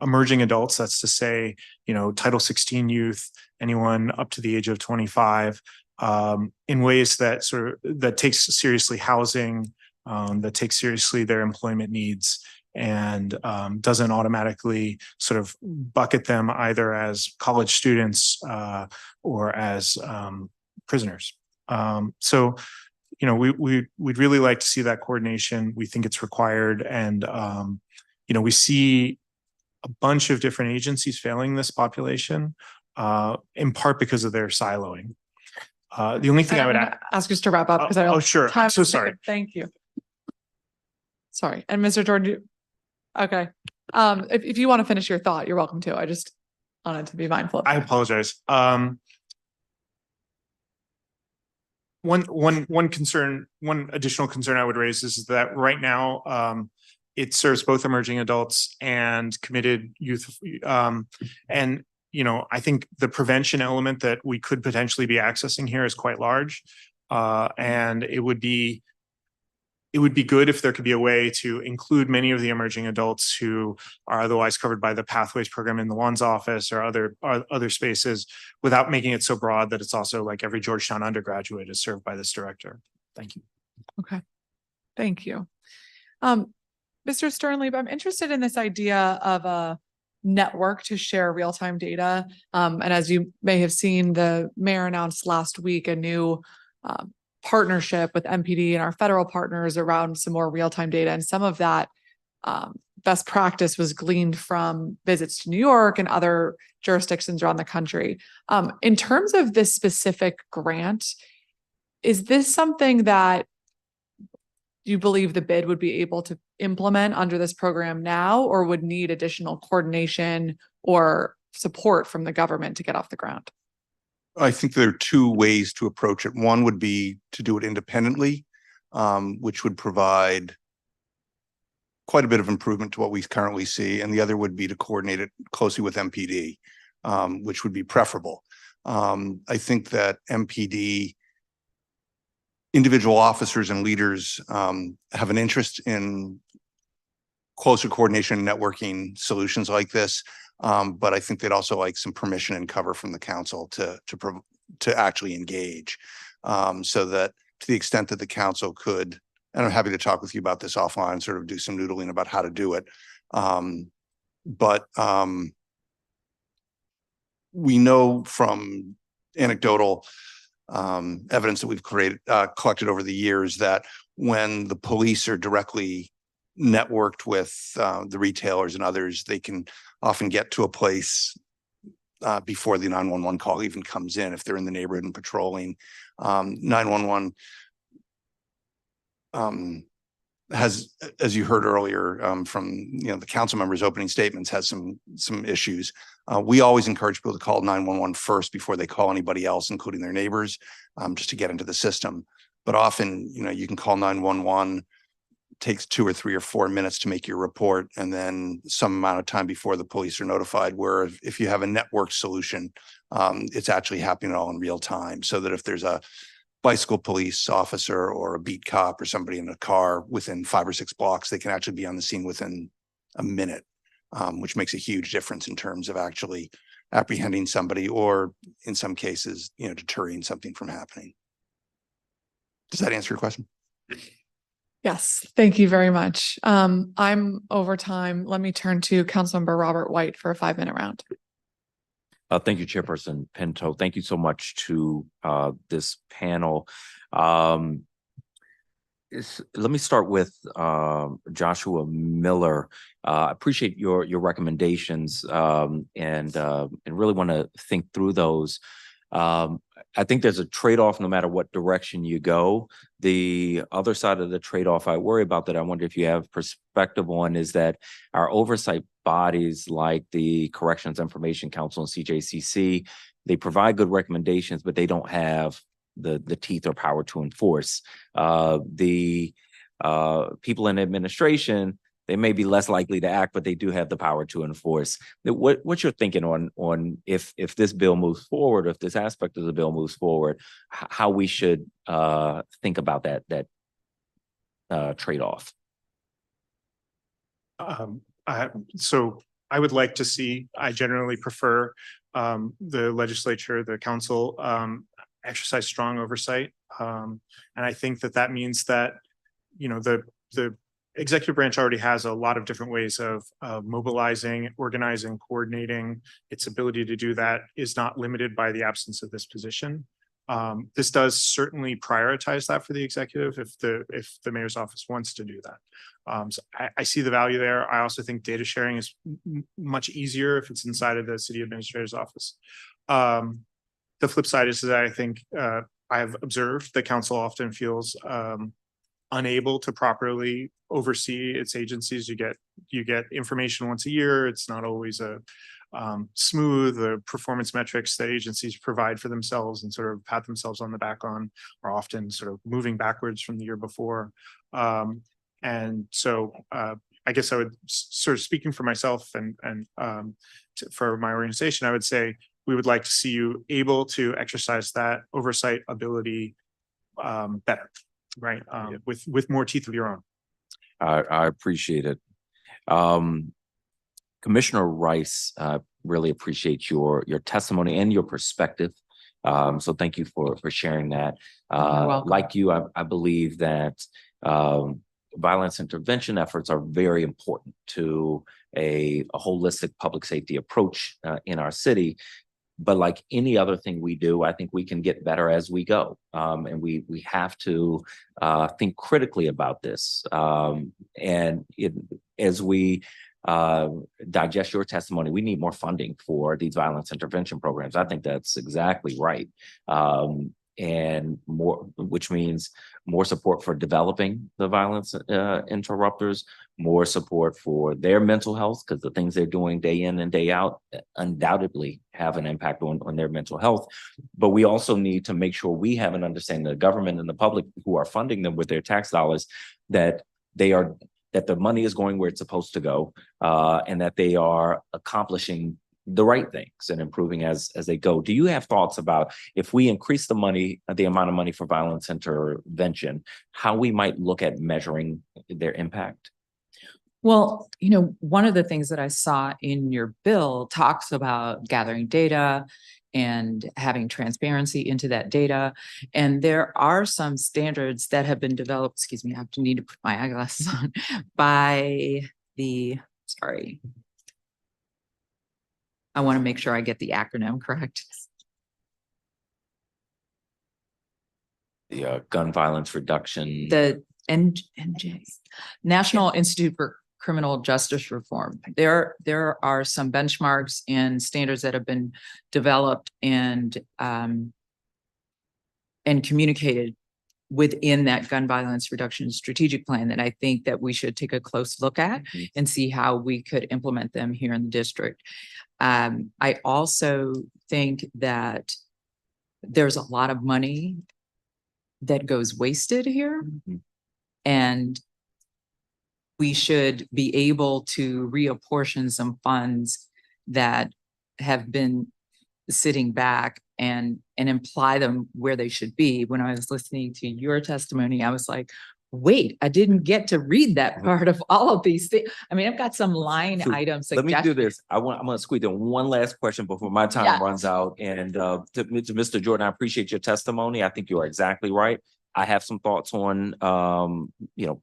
emerging adults. That's to say, you know, Title 16 youth, anyone up to the age of 25, in ways that that takes seriously housing, that takes seriously their employment needs, and doesn't automatically sort of bucket them either as college students or as prisoners. So, you know, we'd really like to see that coordination. We think it's required, and you know, we see a bunch of different agencies failing this population, in part because of their siloing. The only thing I would ask you to wrap up because I don't. Oh, sure. I'm so sorry. Thank you. Sorry. And Mr. Jordan, okay. If you want to finish your thought, you're welcome to. I just wanted to be mindful of that. I apologize. One concern, one additional concern I would raise is that right now, it serves both emerging adults and committed youth. And, you know, I think the prevention element that we could potentially be accessing here is quite large. And it would be good if there could be a way to include many of the emerging adults who are otherwise covered by the Pathways program in the One's office or other spaces, without making it so broad that it's also like every Georgetown undergraduate is served by this director. Thank you. Okay. Thank you. Mr. Sternlieb, I'm interested in this idea of a network to share real-time data. And as you may have seen, the mayor announced last week a new partnership with MPD and our federal partners around some more real-time data. And some of that best practice was gleaned from visits to New York and other jurisdictions around the country. In terms of this specific grant, is this something that you believe the bid would be able to implement under this program now, or would need additional coordination or support from the government to get off the ground? I think there are two ways to approach it. One would be to do it independently. which would provide quite a bit of improvement to what we currently see. And the other would be to coordinate it closely with MPD, which would be preferable. I think that MPD individual officers and leaders have an interest in closer coordination and networking solutions like this. But I think they'd also like some permission and cover from the council to actually engage, so that to the extent that the council could, and I'm happy to talk with you about this offline, sort of do some noodling about how to do it. But we know from anecdotal evidence that we've collected over the years that when the police are directly networked with the retailers and others, they can often get to a place before the 911 call even comes in if they're in the neighborhood and patrolling. 911 has, as you heard earlier from the council members' opening statements, has some issues. We always encourage people to call 911 first before they call anybody else, including their neighbors, just to get into the system. But often, you can call 911, takes 2 or 3 or 4 minutes to make your report, and then some amount of time before the police are notified. Where if you have a network solution, it's actually happening all in real time, so that if there's a bicycle police officer or a beat cop or somebody in a car within 5 or 6 blocks, they can actually be on the scene within a minute, which makes a huge difference in terms of actually apprehending somebody, or in some cases, deterring something from happening. Does that answer your question? Yes, thank you very much. I'm over time. Let me turn to Councilmember Robert White for a 5-minute round. Thank you, Chairperson Pinto. Thank you so much to this panel. Let me start with Joshua Miller. I appreciate your recommendations and really want to think through those. I think there's a trade-off no matter what direction you go. The other side of the trade-off I worry about, that I wonder if you have perspective on, is that our oversight bodies like the Corrections Information Council and CJCC, they provide good recommendations, but they don't have the teeth or power to enforce. The people in administration, they may be less likely to act, but they do have the power to enforce. What's your thinking on if this bill moves forward, or if this aspect of the bill moves forward, how we should think about that trade-off? So I would like to see, I generally prefer the legislature, the council exercise strong oversight. And I think that means that, the executive branch already has a lot of different ways of mobilizing, organizing, coordinating. Its ability to do that is not limited by the absence of this position. This does certainly prioritize that for the executive if the mayor's office wants to do that. So I see the value there. I also think data sharing is much easier if it's inside of the city administrator's office. The flip side is that I think I have observed the council often feels unable to properly oversee its agencies. You get information once a year. It's not always a smooth. The performance metrics that agencies provide for themselves and sort of pat themselves on the back on are often sort of moving backwards from the year before. And so I guess I would sort of, speaking for myself and for my organization, I would say we would like to see you able to exercise that oversight ability better, right? With more teeth of your own. I appreciate it. Commissioner Rice, really appreciate your testimony and your perspective. So thank you for sharing that. Like you, I believe that violence intervention efforts are very important to a holistic public safety approach in our city. But like any other thing we do, I think we can get better as we go. And we have to think critically about this. As we digest your testimony, we need more funding for these violence intervention programs. I think that's exactly right. and more, which means more support for developing the violence interrupters, more support for their mental health, because the things they're doing day in and day out undoubtedly have an impact on their mental health. But we also need to make sure we have an understanding, the government and the public who are funding them with their tax dollars, that the money is going where it's supposed to go, and that they are accomplishing the right things and improving as they go. Do you have thoughts about, if we increase the amount of money for violence intervention, how we might look at measuring their impact? Well, one of the things that I saw in your bill talks about gathering data and having transparency into that data. And there are some standards that have been developed, excuse me, I need to put my eyeglasses on, by I want to make sure I get the acronym correct. The gun violence reduction. The NJ, National Institute for Criminal Justice Reform. There are some benchmarks and standards that have been developed and communicated within that gun violence reduction strategic plan that I think that we should take a close look at and see how we could implement them here in the district. I also think that there's a lot of money that goes wasted here, and we should be able to reapportion some funds that have been sitting back and apply them where they should be. When I was listening to your testimony, I was like, wait, I didn't get to read that part of all of these things. I mean, I've got some line items. Let me do this. I'm going to squeeze in one last question before my time runs out. And to Mr. Jordan, I appreciate your testimony. I think you are exactly right. I have some thoughts on,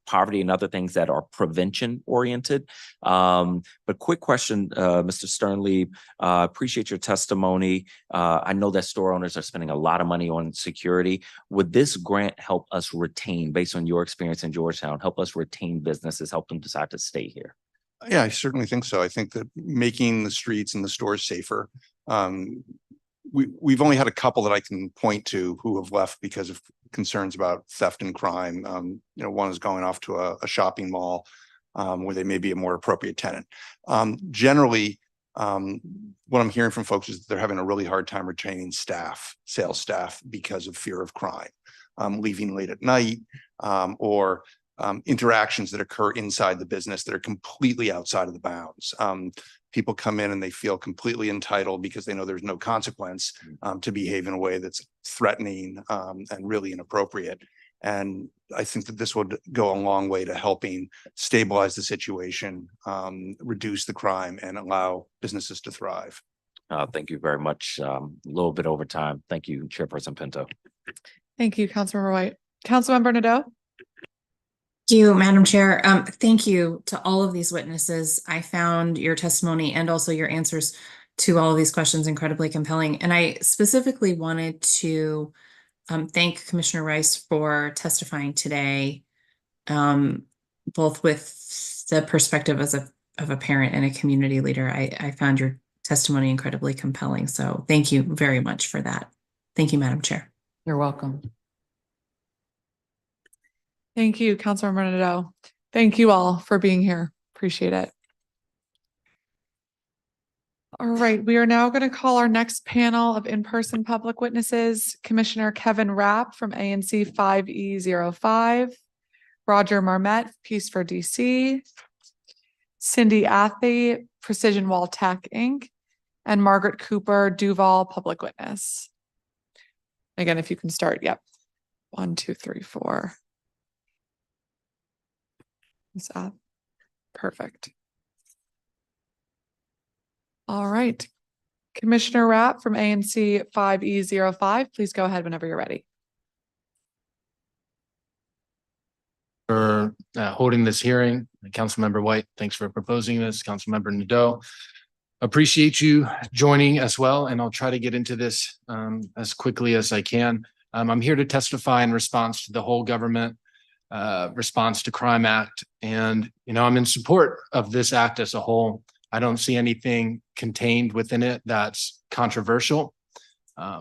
poverty and other things that are prevention oriented. But quick question, Mr. Sternlieb, appreciate your testimony. I know that store owners are spending a lot of money on security. Would this grant help us retain, based on your experience in Georgetown, help us retain businesses, help them decide to stay here? Yeah, I certainly think so. I think that making the streets and the stores safer, we've only had a couple that I can point to who have left because of concerns about theft and crime. One is going off to a shopping mall where they may be a more appropriate tenant. Generally, what I'm hearing from folks is that they're having a really hard time retaining sales staff, because of fear of crime, leaving late at night, or interactions that occur inside the business that are completely outside of the bounds. People come in and they feel completely entitled because they know there's no consequence to behave in a way that's threatening and really inappropriate. And I think that this would go a long way to helping stabilize the situation, reduce the crime, and allow businesses to thrive. Thank you very much. A little bit over time. Thank you, Chairperson Pinto. Thank you, Councilmember White. Councilmember Nadeau? Thank you, Madam Chair. Thank you to all of these witnesses. I found your testimony and also your answers to all of these questions incredibly compelling. And I specifically wanted to thank Commissioner Rice for testifying today, both with the perspective of a parent and a community leader. I found your testimony incredibly compelling. So thank you very much for that. Thank you, Madam Chair. You're welcome. Thank you, Councilmember Nadeau. Thank you all for being here. Appreciate it. All right, we are now going to call our next panel of in-person public witnesses. Commissioner Kevin Rapp from ANC 5E05, Roger Marmette, Peace for DC, Cindy Athy, Precision Wall Tech, Inc., and Margaret Cooper, Duval, Public Witness. Again, if you can start, yep. 1, 2, 3, 4. Is that perfect? All right. Commissioner Rapp from ANC 5E05, please go ahead whenever you're ready. For holding this hearing. Councilmember White, thanks for proposing this. Councilmember Nadeau, appreciate you joining as well, and I'll try to get into this as quickly as I can. I'm here to testify in response to the whole government response to crime act, and I'm in support of this act as a whole. I don't see anything contained within it that's controversial.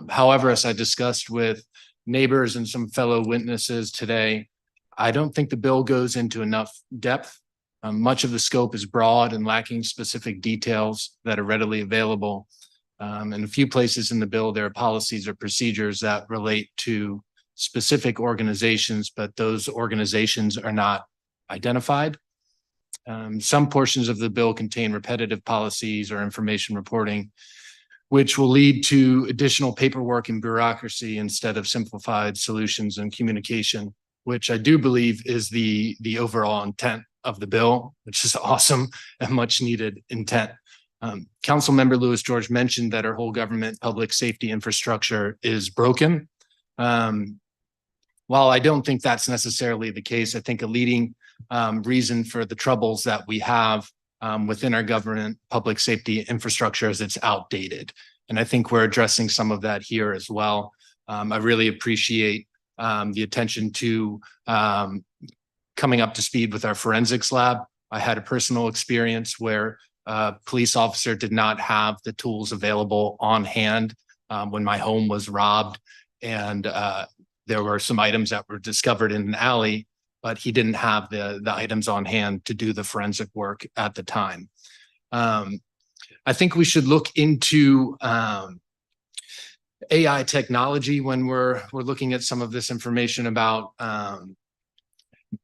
However, as I discussed with neighbors and some fellow witnesses today, I don't think the bill goes into enough depth. Much of the scope is broad and lacking specific details that are readily available. In a few places in the bill, there are policies or procedures that relate to specific organizations, but those organizations are not identified. Some portions of the bill contain repetitive policies or information reporting, which will lead to additional paperwork and bureaucracy instead of simplified solutions and communication, which I do believe is the overall intent of the bill, which is awesome and much needed intent. Councilmember Lewis George mentioned that our whole government public safety infrastructure is broken. While I don't think that's necessarily the case, I think a leading reason for the troubles that we have within our government public safety infrastructure is it's outdated. And I think we're addressing some of that here as well. I really appreciate the attention to coming up to speed with our forensics lab. I had a personal experience where a police officer did not have the tools available on hand when my home was robbed. And there were some items that were discovered in an alley, but he didn't have the items on hand to do the forensic work at the time. I think we should look into AI technology when we're looking at some of this information about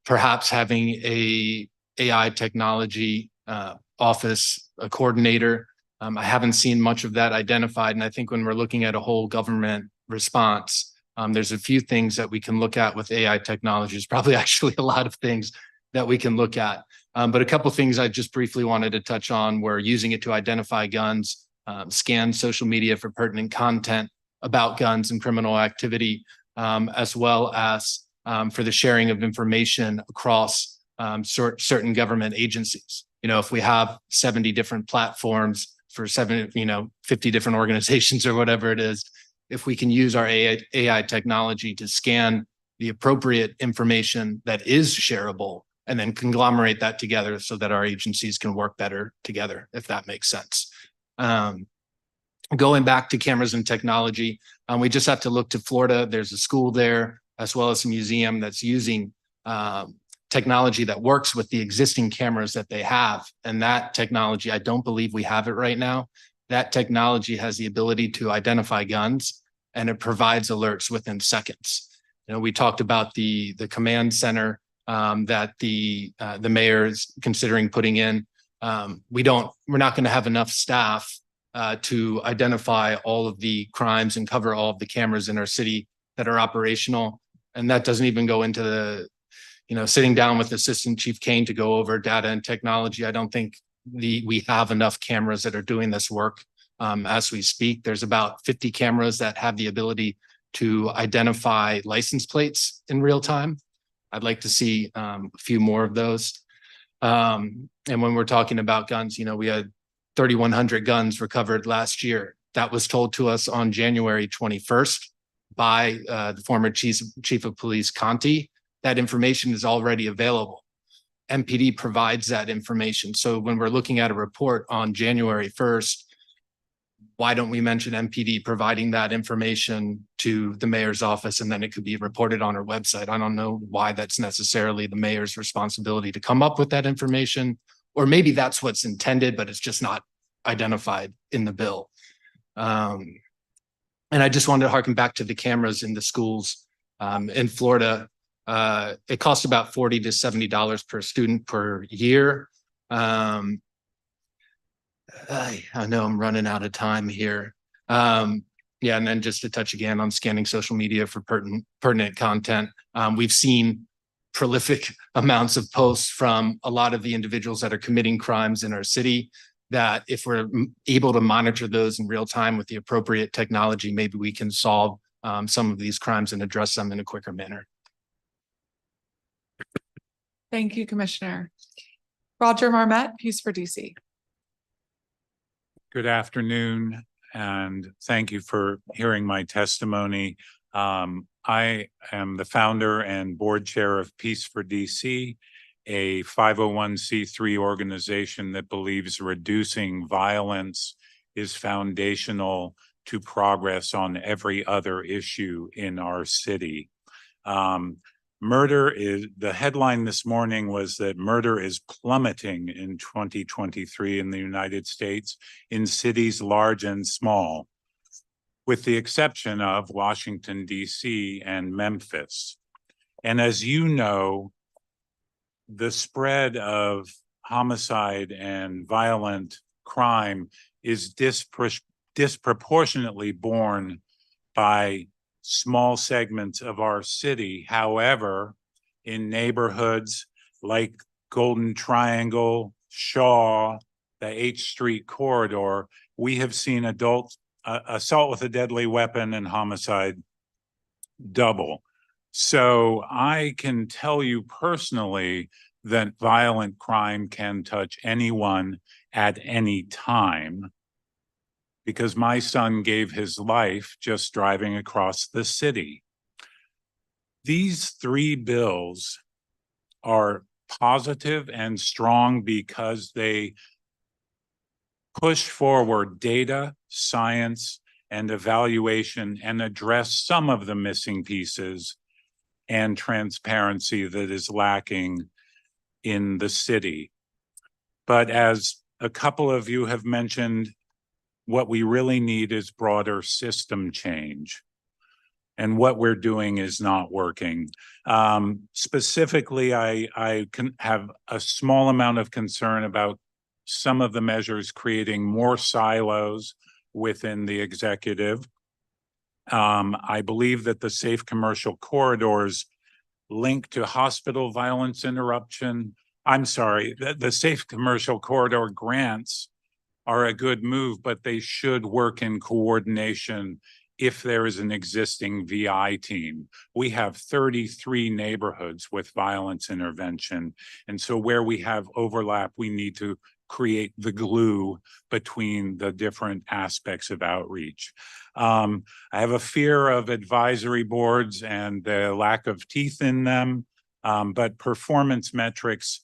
perhaps having a AI technology office, a coordinator. I haven't seen much of that identified. And I think when we're looking at a whole government response, there's a few things that we can look at with AI technology. There's probably actually a lot of things that we can look at. But a couple of things I just briefly wanted to touch on were using it to identify guns, scan social media for pertinent content about guns and criminal activity, as well as for the sharing of information across certain government agencies. You know, if we have 70 different platforms for 50 different organizations or whatever it is, if we can use our AI technology to scan the appropriate information that is shareable and then conglomerate that together so that our agencies can work better together, if that makes sense. Going back to cameras and technology, we just have to look to Florida. There's a school there, as well as a museum that's using technology that works with the existing cameras that they have. And that technology, I don't believe we have it right now. That technology has the ability to identify guns, and it provides alerts within seconds. You know, we talked about the command center that the mayor is considering putting in. We're not going to have enough staff to identify all of the crimes and cover all of the cameras in our city that are operational. And that doesn't even go into the, sitting down with Assistant Chief Kane to go over data and technology. I don't think we have enough cameras that are doing this work as we speak. There's about 50 cameras that have the ability to identify license plates in real time. I'd like to see a few more of those. And when we're talking about guns, we had 3,100 guns recovered last year. That was told to us on January 21st by the former chief of police, Conti. That information is already available. MPD provides that information. So when we're looking at a report on January 1st, why don't we mention MPD providing that information to the mayor's office, and then it could be reported on our website? I don't know why that's necessarily the mayor's responsibility to come up with that information, or maybe that's what's intended, but it's just not identified in the bill. And I just wanted to harken back to the cameras in the schools in Florida. It costs about $40 to $70 per student per year. I know I'm running out of time here. And then just to touch again on scanning social media for pertinent content. We've seen prolific amounts of posts from a lot of the individuals that are committing crimes in our city, that if we're able to monitor those in real time with the appropriate technology, maybe we can solve some of these crimes and address them in a quicker manner. Thank you, Commissioner. Roger Marmette, Peace for DC. Good afternoon, and thank you for hearing my testimony. I am the founder and board chair of Peace for DC, a 501c3 organization that believes reducing violence is foundational to progress on every other issue in our city. The headline this morning was that murder is plummeting in 2023 in the United States in cities large and small, with the exception of Washington, D.C. and Memphis. And as you know, the spread of homicide and violent crime is disproportionately borne by small segments of our city. However, in neighborhoods like Golden Triangle, Shaw, the H Street corridor, we have seen assault with a deadly weapon and homicide double. So I can tell you personally that violent crime can touch anyone at any time, because my son gave his life just driving across the city. These three bills are positive and strong because they push forward data, science, and evaluation and address some of the missing pieces and transparency that is lacking in the city. But as a couple of you have mentioned, what we really need is broader system change. And what we're doing is not working. Specifically, I can have a small amount of concern about some of the measures creating more silos within the executive. I believe that the safe commercial corridors link to hospital violence interruption. I'm sorry, the safe commercial corridor grants are a good move, but they should work in coordination if there is an existing VI team. We have 33 neighborhoods with violence intervention. And so where we have overlap, we need to create the glue between the different aspects of outreach. I have a fear of advisory boards and the lack of teeth in them, but performance metrics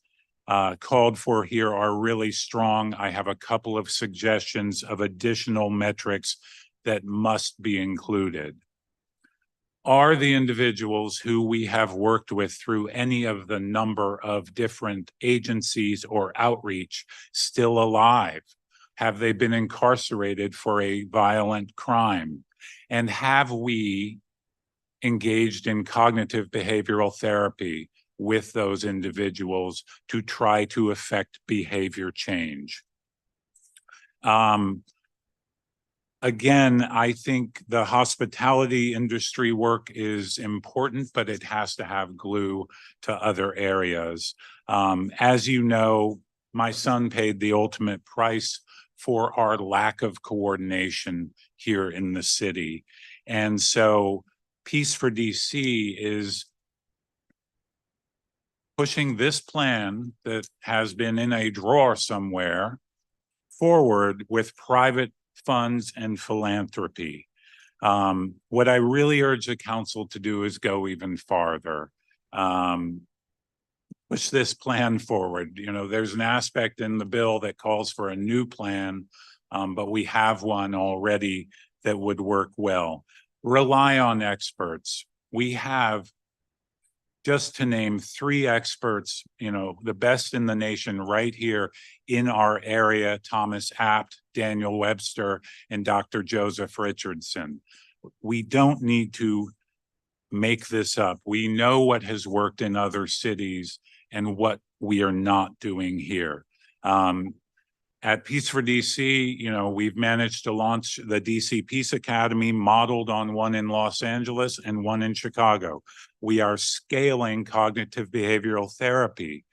called for here are really strong. I have a couple of suggestions of additional metrics that must be included. Are the individuals who we have worked with through any of the number of different agencies or outreach still alive? Have they been incarcerated for a violent crime? And have we engaged in cognitive behavioral therapy with those individuals to try to affect behavior change? Again, I think the hospitality industry work is important, but it has to have glue to other areas. As you know, my son paid the ultimate price for our lack of coordination here in the city. And so Peace for DC is pushing this plan that has been in a drawer somewhere forward with private funds and philanthropy. What I really urge the council to do is go even farther. Push this plan forward. You know, there's an aspect in the bill that calls for a new plan, but we have one already that would work well. Rely on experts. We have, just to name 3 experts, you know, the best in the nation right here in our area: Thomas Apt, Daniel Webster, and Dr. Joseph Richardson. We don't need to make this up. We know what has worked in other cities and what we are not doing here. At Peace for DC, you know, we've managed to launch the DC Peace Academy, modeled on one in Los Angeles and one in Chicago. We are scaling cognitive behavioral therapy.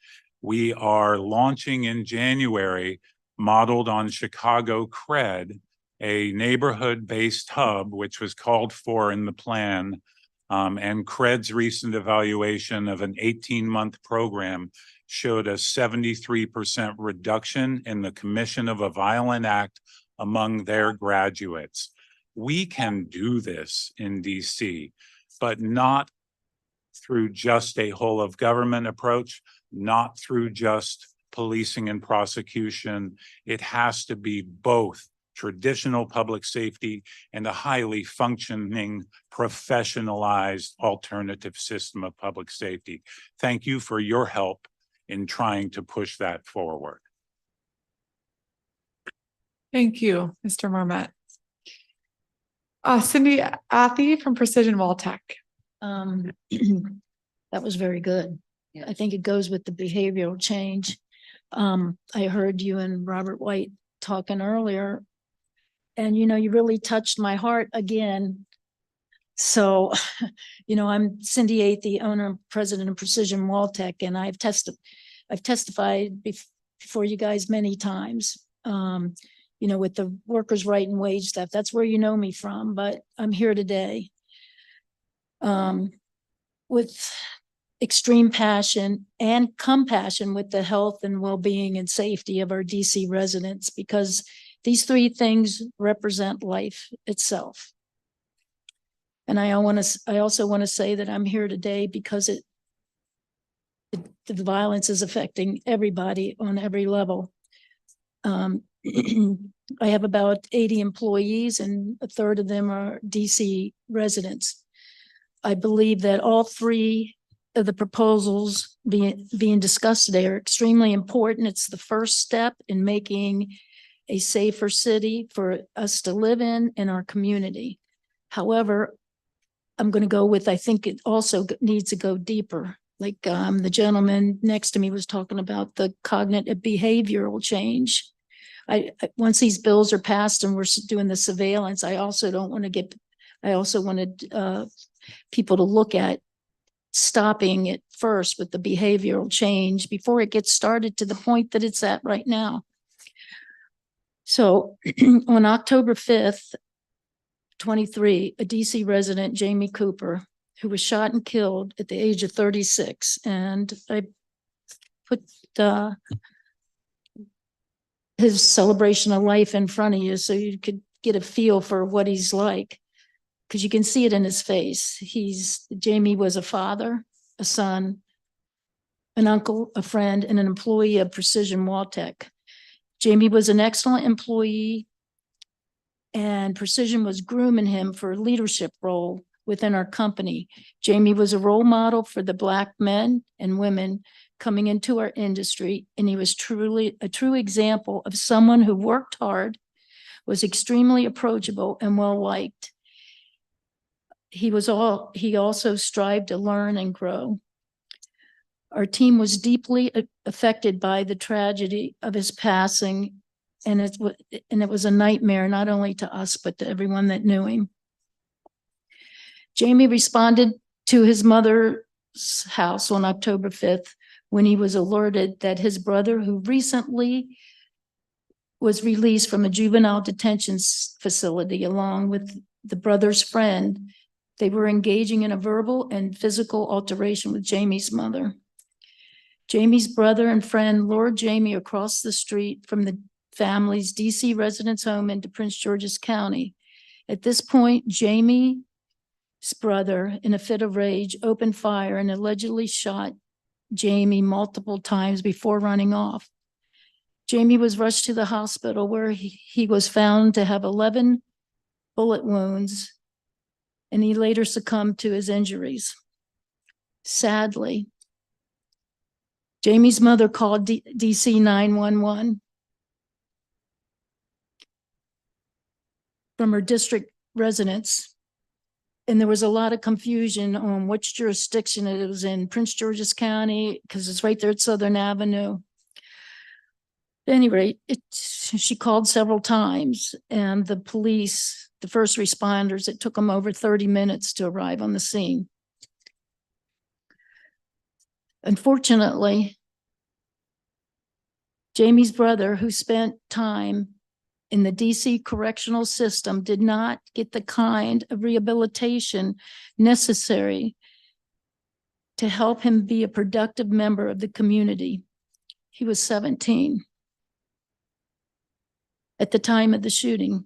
We are launching in January, modeled on Chicago CRED, a neighborhood-based hub, which was called for in the plan. And CRED's recent evaluation of an 18-month program showed a 73% reduction in the commission of a violent act among their graduates. We can do this in DC, but not through just a whole of government approach, not through just policing and prosecution. It has to be both traditional public safety, and a highly functioning, professionalized alternative system of public safety. Thank you for your help in trying to push that forward. Thank you, Mr. Marmet. Cindy Athy from Precision Wall Tech. That was very good. I think it goes with the behavioral change. I heard you and Robert White talking earlier, and you really touched my heart again. So, I'm Cindy Athy, owner and president of Precision Wall Tech, and I've testified before you guys many times. With the workers' right and wage stuff, that's where you know me from, but I'm here today. With extreme passion and compassion with the health and well-being and safety of our DC residents, because these three things represent life itself. And I also want to say that I'm here today because the violence is affecting everybody on every level. I have about 80 employees, and a third of them are DC residents. I believe that all three of the proposals being discussed today are extremely important. It's the first step in making a safer city for us to live in our community. However, I'm going to go with, I think it also needs to go deeper. Like the gentleman next to me was talking about the cognitive behavioral change. Once these bills are passed and we're doing the surveillance, I also wanted people to look at stopping it first with the behavioral change before it gets started to the point that it's at right now. So on October 5th, 23, a DC resident, Jamie Cooper, who was shot and killed at the age of 36. And I put his celebration of life in front of you so you could get a feel for what he's like, because you can see it in his face. Jamie was a father, a son, an uncle, a friend, and an employee of Precision Wall Tech. Jamie was an excellent employee, and Precision was grooming him for a leadership role within our company. Jamie was a role model for the Black men and women coming into our industry, and he was truly a true example of someone who worked hard, was extremely approachable and well-liked. He also strived to learn and grow. Our team was deeply affected by the tragedy of his passing, and it was a nightmare, not only to us, but to everyone that knew him. Jamie responded to his mother's house on October 5th when he was alerted that his brother, who recently was released from a juvenile detention facility along with the brother's friend, they were engaging in a verbal and physical alteration with Jamie's mother. Jamie's brother and friend lured Jamie across the street from the family's DC residence home into Prince George's County. At this point, Jamie's brother, in a fit of rage, opened fire and allegedly shot Jamie multiple times before running off. Jamie was rushed to the hospital where he was found to have 11 bullet wounds, and he later succumbed to his injuries. Sadly, Jamie's mother called DC 911 from her district residence, and there was a lot of confusion on which jurisdiction it was in, Prince George's County, because it's right there at Southern Avenue. At any rate, she called several times, and the police, the first responders, it took them over 30 minutes to arrive on the scene. Unfortunately, Jamie's brother, who spent time in the DC correctional system, did not get the kind of rehabilitation necessary to help him be a productive member of the community. He was 17 at the time of the shooting.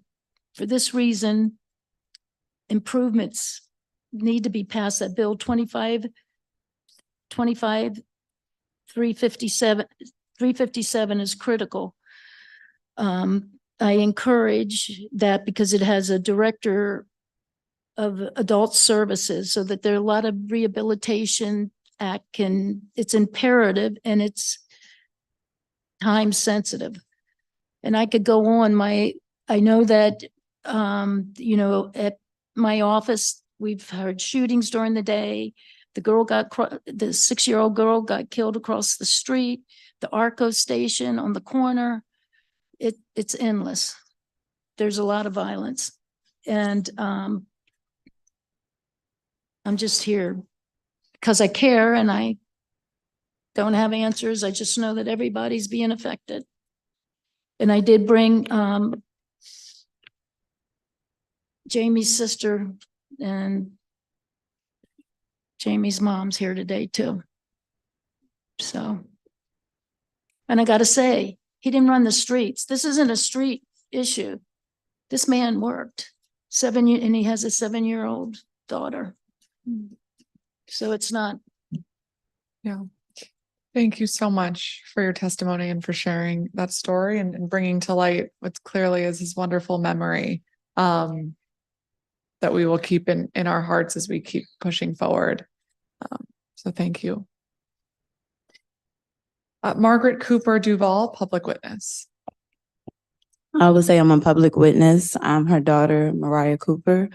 For this reason, improvements need to be passed. That bill 357 is critical. I encourage that because it has a director of adult services, so that there are a lot of rehabilitation it's imperative and it's time sensitive. And I could go on. I know that, at my office, we've heard shootings during the day. The 6-year-old girl got killed across the street, the Arco station on the corner. It's endless. There's a lot of violence. And I'm just here because I care and I don't have answers. I just know that everybody's being affected. And I did bring Jamie's sister and Jamie's mom's here today too. So, and I gotta say, he didn't run the streets. This isn't a street issue. This man worked 7 years, and he has a 7-year-old daughter. So it's not. Yeah. Thank you so much for your testimony and for sharing that story and bringing to light what clearly is his wonderful memory that we will keep in our hearts as we keep pushing forward. So thank you. Margaret Cooper Duval, public witness. I would say I'm a public witness. I'm her daughter, Mariah Cooper.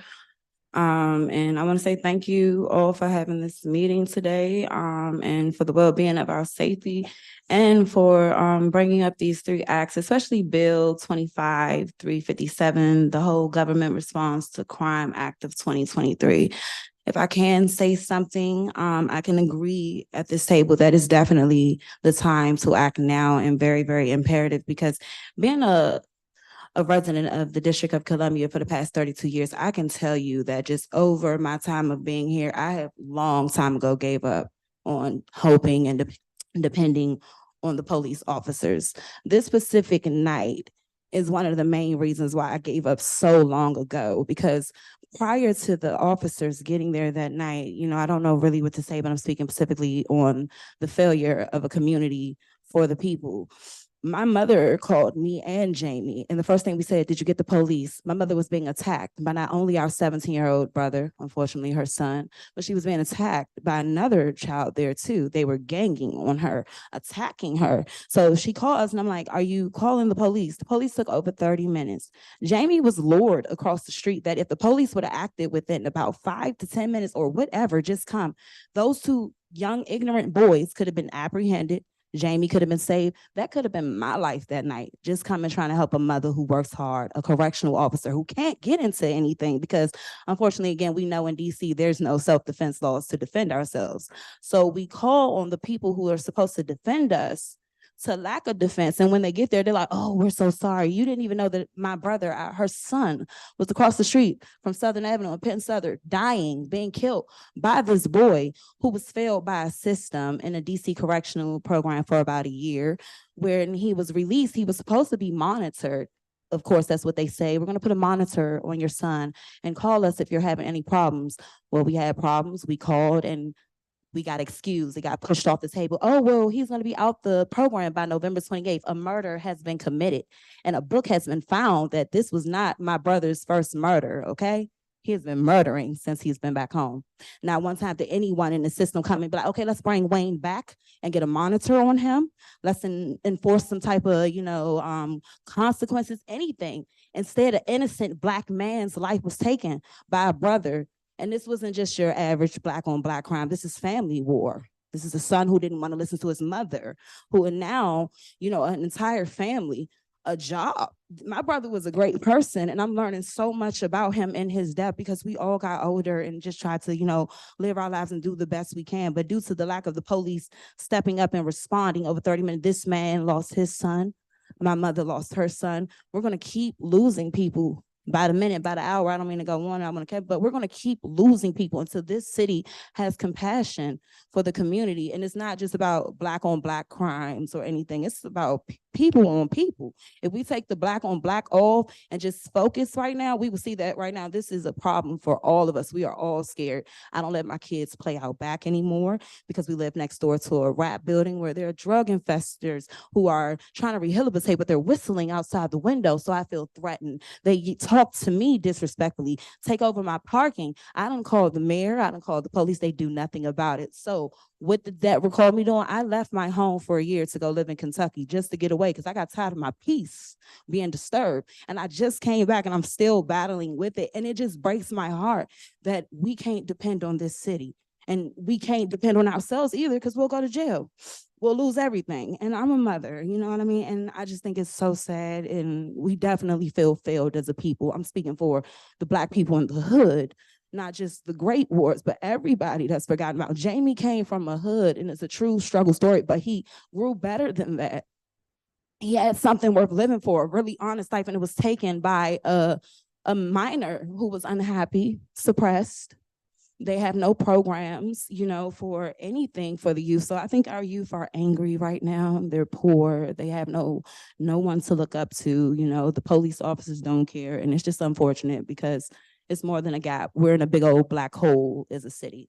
And I want to say thank you all for having this meeting today, and for the well-being of our safety, and for bringing up these 3 acts, especially Bill 25-357, the whole Government Response to Crime Act of 2023. If I can say something, I can agree at this table that is definitely the time to act now, and very, very imperative, because being a resident of the District of Columbia for the past 32 years, I can tell you that just over my time of being here, I have long time ago gave up on hoping and depending on the police officers. This specific night is one of the main reasons why I gave up so long ago, because prior to the officers getting there that night, I don't know really what to say, but I'm speaking specifically on the failure of a community for the people. My mother called me and Jamie, and the first thing we said, did you get the police? My mother was being attacked by not only our 17-year-old brother, unfortunately her son, but she was being attacked by another child there too. They were ganging on her, attacking her. So she calls and I'm like, are you calling the police? The police took over 30 minutes. Jamie was lured across the street that if the police would have acted within about 5 to 10 minutes or whatever, just come, those 2 young, ignorant boys could have been apprehended. Jamie could have been saved. That could have been my life that night, just coming trying to help a mother who works hard, a correctional officer who can't get into anything because, unfortunately, again, we know in DC, there's no self-defense laws to defend ourselves. So we call on the people who are supposed to defend us to lack of defense. And when they get there, they're like, oh, we're so sorry. You didn't even know that my brother, her son, was across the street from Southern Avenue and Penn Southern, dying, being killed by this boy who was failed by a system in a DC correctional program for about a year. When he was released, he was supposed to be monitored. Of course, that's what they say. We're going to put a monitor on your son and call us if you're having any problems. Well, we had problems. We called and we got excused. It got pushed off the table. Oh, well, he's going to be out the program by November 28th. A murder has been committed and a book has been found that this was not my brother's first murder, okay? He has been murdering since he's been back home. Now, one time did anyone in the system come and be like, okay, let's bring Wayne back and get a monitor on him. Let's enforce some type of, consequences, anything. Instead, an innocent Black man's life was taken by a brother. And this wasn't just your average Black on Black crime. This is family war. This is a son who didn't want to listen to his mother, who are now, an entire family, a job. My brother was a great person, and I'm learning so much about him in his death because we all got older and just tried to, live our lives and do the best we can. But due to the lack of the police stepping up and responding over 30 minutes, this man lost his son. My mother lost her son. We're going to keep losing people by the minute, by the hour. I don't mean to go on, I want to, but we're going to keep losing people until this city has compassion for the community. And it's not just about Black on Black crimes or anything. It's about people on people. If we take the black on black off and just focus right now, we will see that right now, this is a problem for all of us. We are all scared. I don't let my kids play out back anymore because we live next door to a rap building where there are drug infestors who are trying to rehabilitate, but they're whistling outside the window. So I feel threatened. They talk to me disrespectfully, take over my parking. I don't call the mayor. I don't call the police. They do nothing about it. So what did that recall me doing? I left my home for a year to go live in Kentucky just to get away because I got tired of my peace being disturbed. And I just came back and I'm still battling with it. And it just breaks my heart that we can't depend on this city. And we can't depend on ourselves either because we'll go to jail. We'll lose everything. And I'm a mother, you know what I mean? And I just think it's so sad. And we definitely feel failed as a people. I'm speaking for the Black people in the hood, not just the great wards, but everybody that's forgotten about. Jamie came from a hood and it's a true struggle story, but he grew better than that. He had something worth living for, a really honest life, and it was taken by a minor who was unhappy, suppressed. They have no programs, you know, for anything for the youth. So I think our youth are angry right now. They're poor. They have no one to look up to. You know, the police officers don't care. And it's just unfortunate because it's more than a gap. We're in a big old black hole as a city.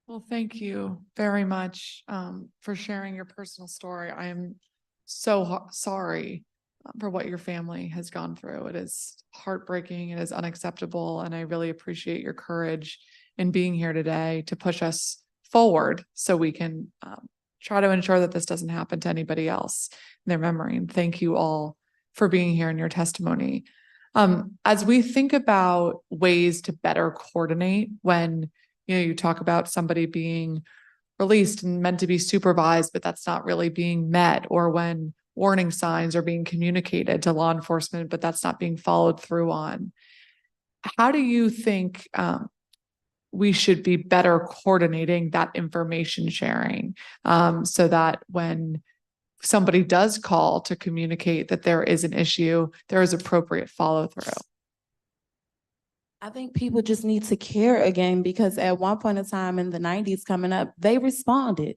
Well, thank you very much for sharing your personal story. I am so sorry for what your family has gone through. It is heartbreaking. It is unacceptable. And I really appreciate your courage in being here today to push us forward so we can try to ensure that this doesn't happen to anybody else in their memory. And thank you all for being here in your testimony. As we think about ways to better coordinate when, you know, you talk about somebody being released and meant to be supervised, but that's not really being met, or when warning signs are being communicated to law enforcement, but that's not being followed through on. How do you think we should be better coordinating that information sharing so that when somebody does call to communicate that there is an issue, there is appropriate follow through? I think people just need to care again, because at one point in time in the 90s coming up, they responded.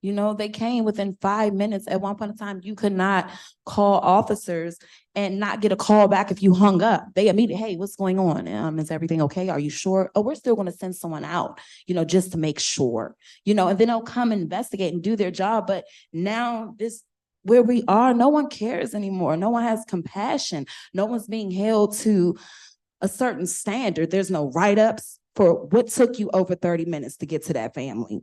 You know, they came within 5 minutes. At one point in time, you could not call officers and not get a call back if you hung up. They immediately, hey, what's going on? Is everything okay? Are you sure? Oh, we're still going to send someone out, you know, just to make sure, you know, and then they'll come investigate and do their job. But now where we are, no one cares anymore. No one has compassion. No one's being held to a certain standard. There's no write-ups for what took you over 30 minutes to get to that family.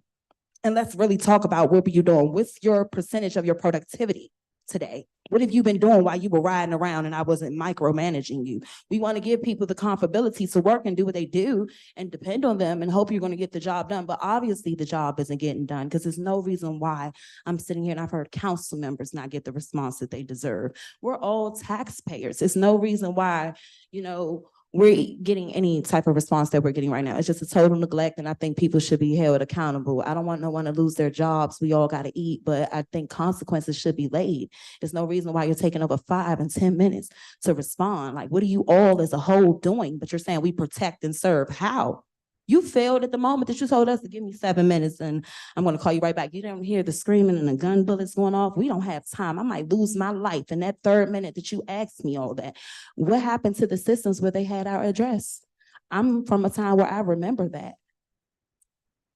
And let's really talk about what were you doing? What's your percentage of your productivity today? What have you been doing while you were riding around and I wasn't micromanaging you? We want to give people the comfortability to work and do what they do and depend on them and hope you're going to get the job done. But obviously the job isn't getting done because there's no reason why I'm sitting here and I've heard council members not get the response that they deserve. We're all taxpayers. There's no reason why, you know, we're getting any type of response that we're getting right now. It's just a total neglect, and I think people should be held accountable. I don't want no one to lose their jobs. We all got to eat, but I think consequences should be laid. There's no reason why you're taking over 5 and 10 minutes to respond. Like, what are you all as a whole doing? But you're saying we protect and serve. How? You failed at the moment that you told us to give me 7 minutes and I'm going to call you right back. You didn't hear the screaming and the gun bullets going off. We don't have time. I might lose my life in that 3rd minute that you asked me all that. What happened to the systems where they had our address? I'm from a time where I remember that.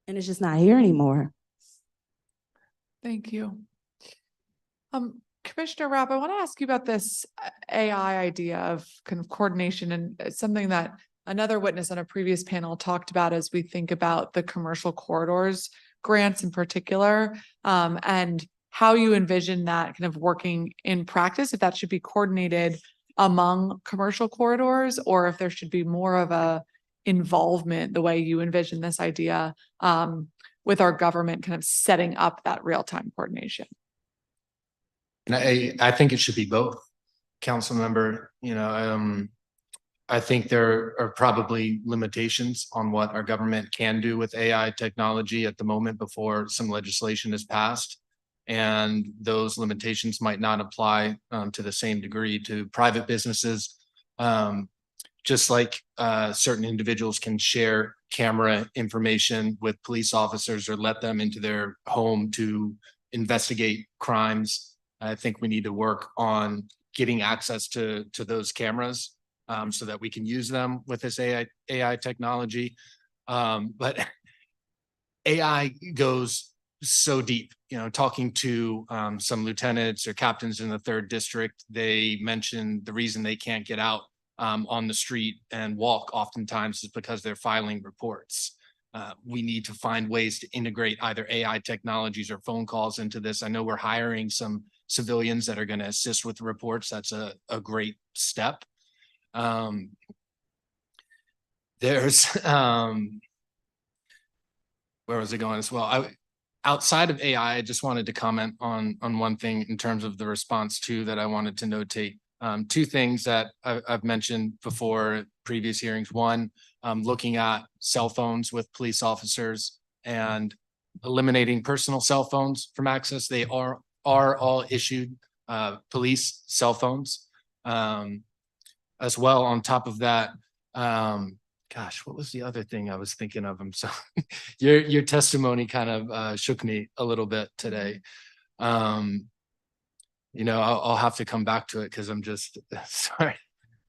And it's just not here anymore. Thank you. Commissioner Rapp, I want to ask you about this AI idea of kind of coordination, and it's something that another witness on a previous panel talked about as we think about the commercial corridors grants in particular, and how you envision that kind of working in practice, if that should be coordinated among commercial corridors, or if there should be more of a involvement, the way you envision this idea, with our government kind of setting up that real-time coordination. And I think it should be both, council member. You know, I think there are probably limitations on what our government can do with AI technology at the moment before some legislation is passed. And those limitations might not apply to the same degree to private businesses. Just like certain individuals can share camera information with police officers or let them into their home to investigate crimes. I think we need to work on getting access to those cameras so that we can use them with this AI technology. But AI goes so deep, talking to some lieutenants or captains in the 3rd district, they mentioned the reason they can't get out on the street and walk oftentimes is because they're filing reports. We need to find ways to integrate either AI technologies or phone calls into this. I know we're hiring some civilians that are going to assist with the reports. That's a great step. There's where was it going as well? Outside of AI, I just wanted to comment on one thing in terms of the response to that I wanted to notate. 2 things that I've mentioned before previous hearings. One, looking at cell phones with police officers and eliminating personal cell phones from access. They are all issued police cell phones. As well, on top of that, gosh, what was the other thing I was thinking of? I'm sorry. Your testimony kind of shook me a little bit today. I'll have to come back to it because I'm just sorry.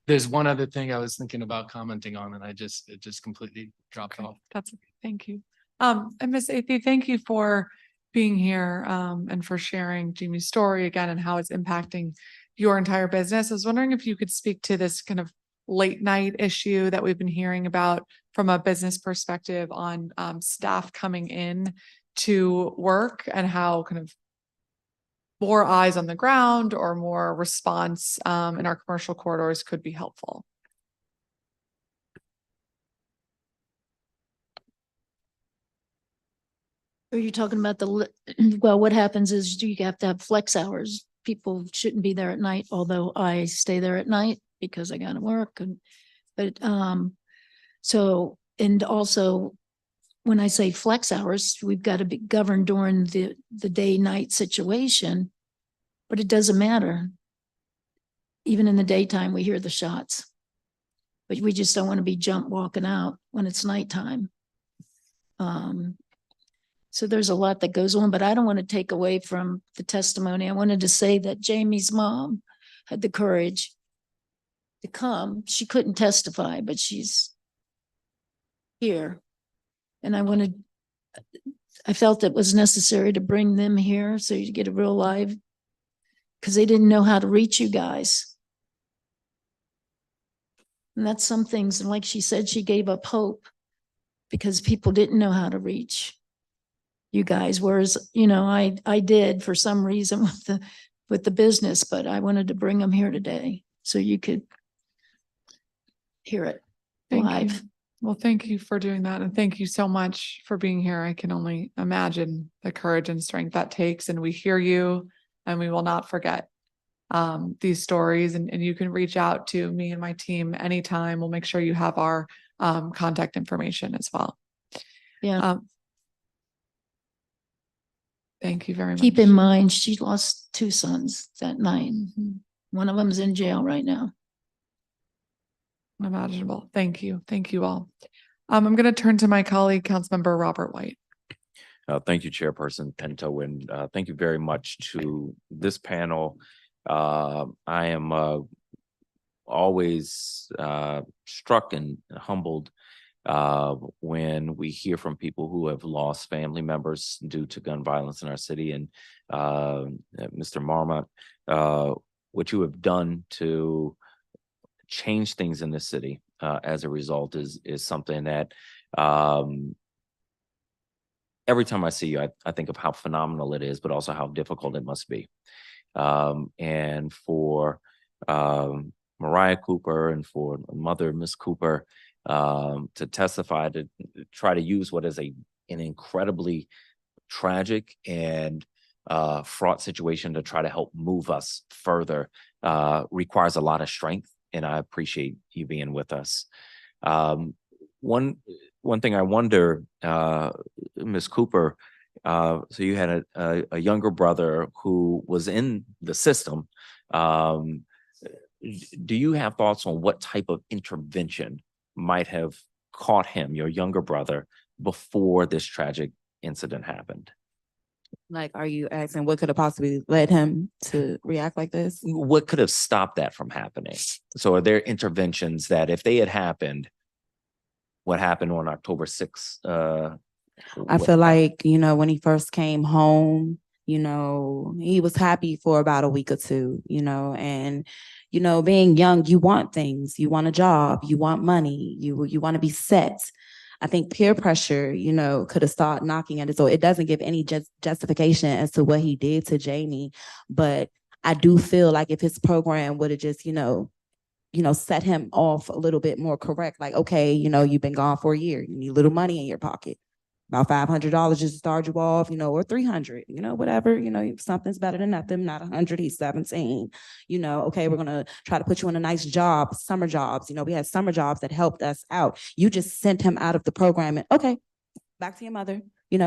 There's one other thing I was thinking about commenting on, and it just completely dropped off. That's okay. Thank you. And Ms. Athey, thank you for being here and for sharing Jamie's story again and how it's impacting your entire business. I was wondering if you could speak to this kind of late night issue that we've been hearing about from a business perspective on staff coming in to work and how kind of more eyes on the ground or more response in our commercial corridors could be helpful. Are you talking about well, what happens is you have to have flex hours. People shouldn't be there at night, although I stay there at night because I gotta work. And also when I say flex hours, we've got to be governed during the day-night situation, but it doesn't matter. Even in the daytime, we hear the shots, but we just don't want to be walking out when it's nighttime. So there's a lot that goes on, but I don't want to take away from the testimony. I wanted to say that Jamie's mom had the courage to come. She couldn't testify, but she's here. And I felt it was necessary to bring them here so you get a real live, because they didn't know how to reach you guys. And that's some things, and like she said, she gave up hope because people didn't know how to reach you guys. Whereas, I did for some reason with the business, but I wanted to bring them here today so you could hear it live. Well, thank you for doing that. And thank you so much for being here. I can only imagine the courage and strength that takes. And we hear you and we will not forget these stories. And you can reach out to me and my team anytime. We'll make sure you have our contact information as well. Yeah. Thank you very much. Keep in mind, she lost 2 sons that night. One of them is in jail right now. Unimaginable. Thank you. Thank you all. I'm going to turn to my colleague, Councilmember Robert White. Thank you, Chairperson Pinto, and thank you very much to this panel. I am always struck and humbled when we hear from people who have lost family members due to gun violence in our city. And Mr. Marmot, what you have done to change things in this city as a result is something that every time I see you, I think of how phenomenal it is, but also how difficult it must be. And for Mariah Cooper and for Mother Miss Cooper to testify, to try to use what is an incredibly tragic and fraught situation to try to help move us further requires a lot of strength. And I appreciate you being with us. One thing I wonder, Ms. Cooper, so you had a younger brother who was in the system. Do you have thoughts on what type of intervention might have caught him, your younger brother, before this tragic incident happened? Like, are you asking what could have possibly led him to react like this? What could have stopped that from happening? So are there interventions that if they had happened, what happened on October 6th? I feel like, when he first came home, he was happy for about a week or two, and, being young, you want things, you want a job, you want money, you want to be set. I think peer pressure, could have started knocking at his door. It doesn't give any justification as to what he did to Jamie, but I do feel like if his program would have just, set him off a little bit more correct, like, okay, you've been gone for a year, you need a little money in your pocket. About $500 just to start you off, or 300, whatever, something's better than nothing, not 100, he's 17, okay, we're going to try to put you in a nice job, summer jobs, we had summer jobs that helped us out. You just sent him out of the program and okay, back to your mother,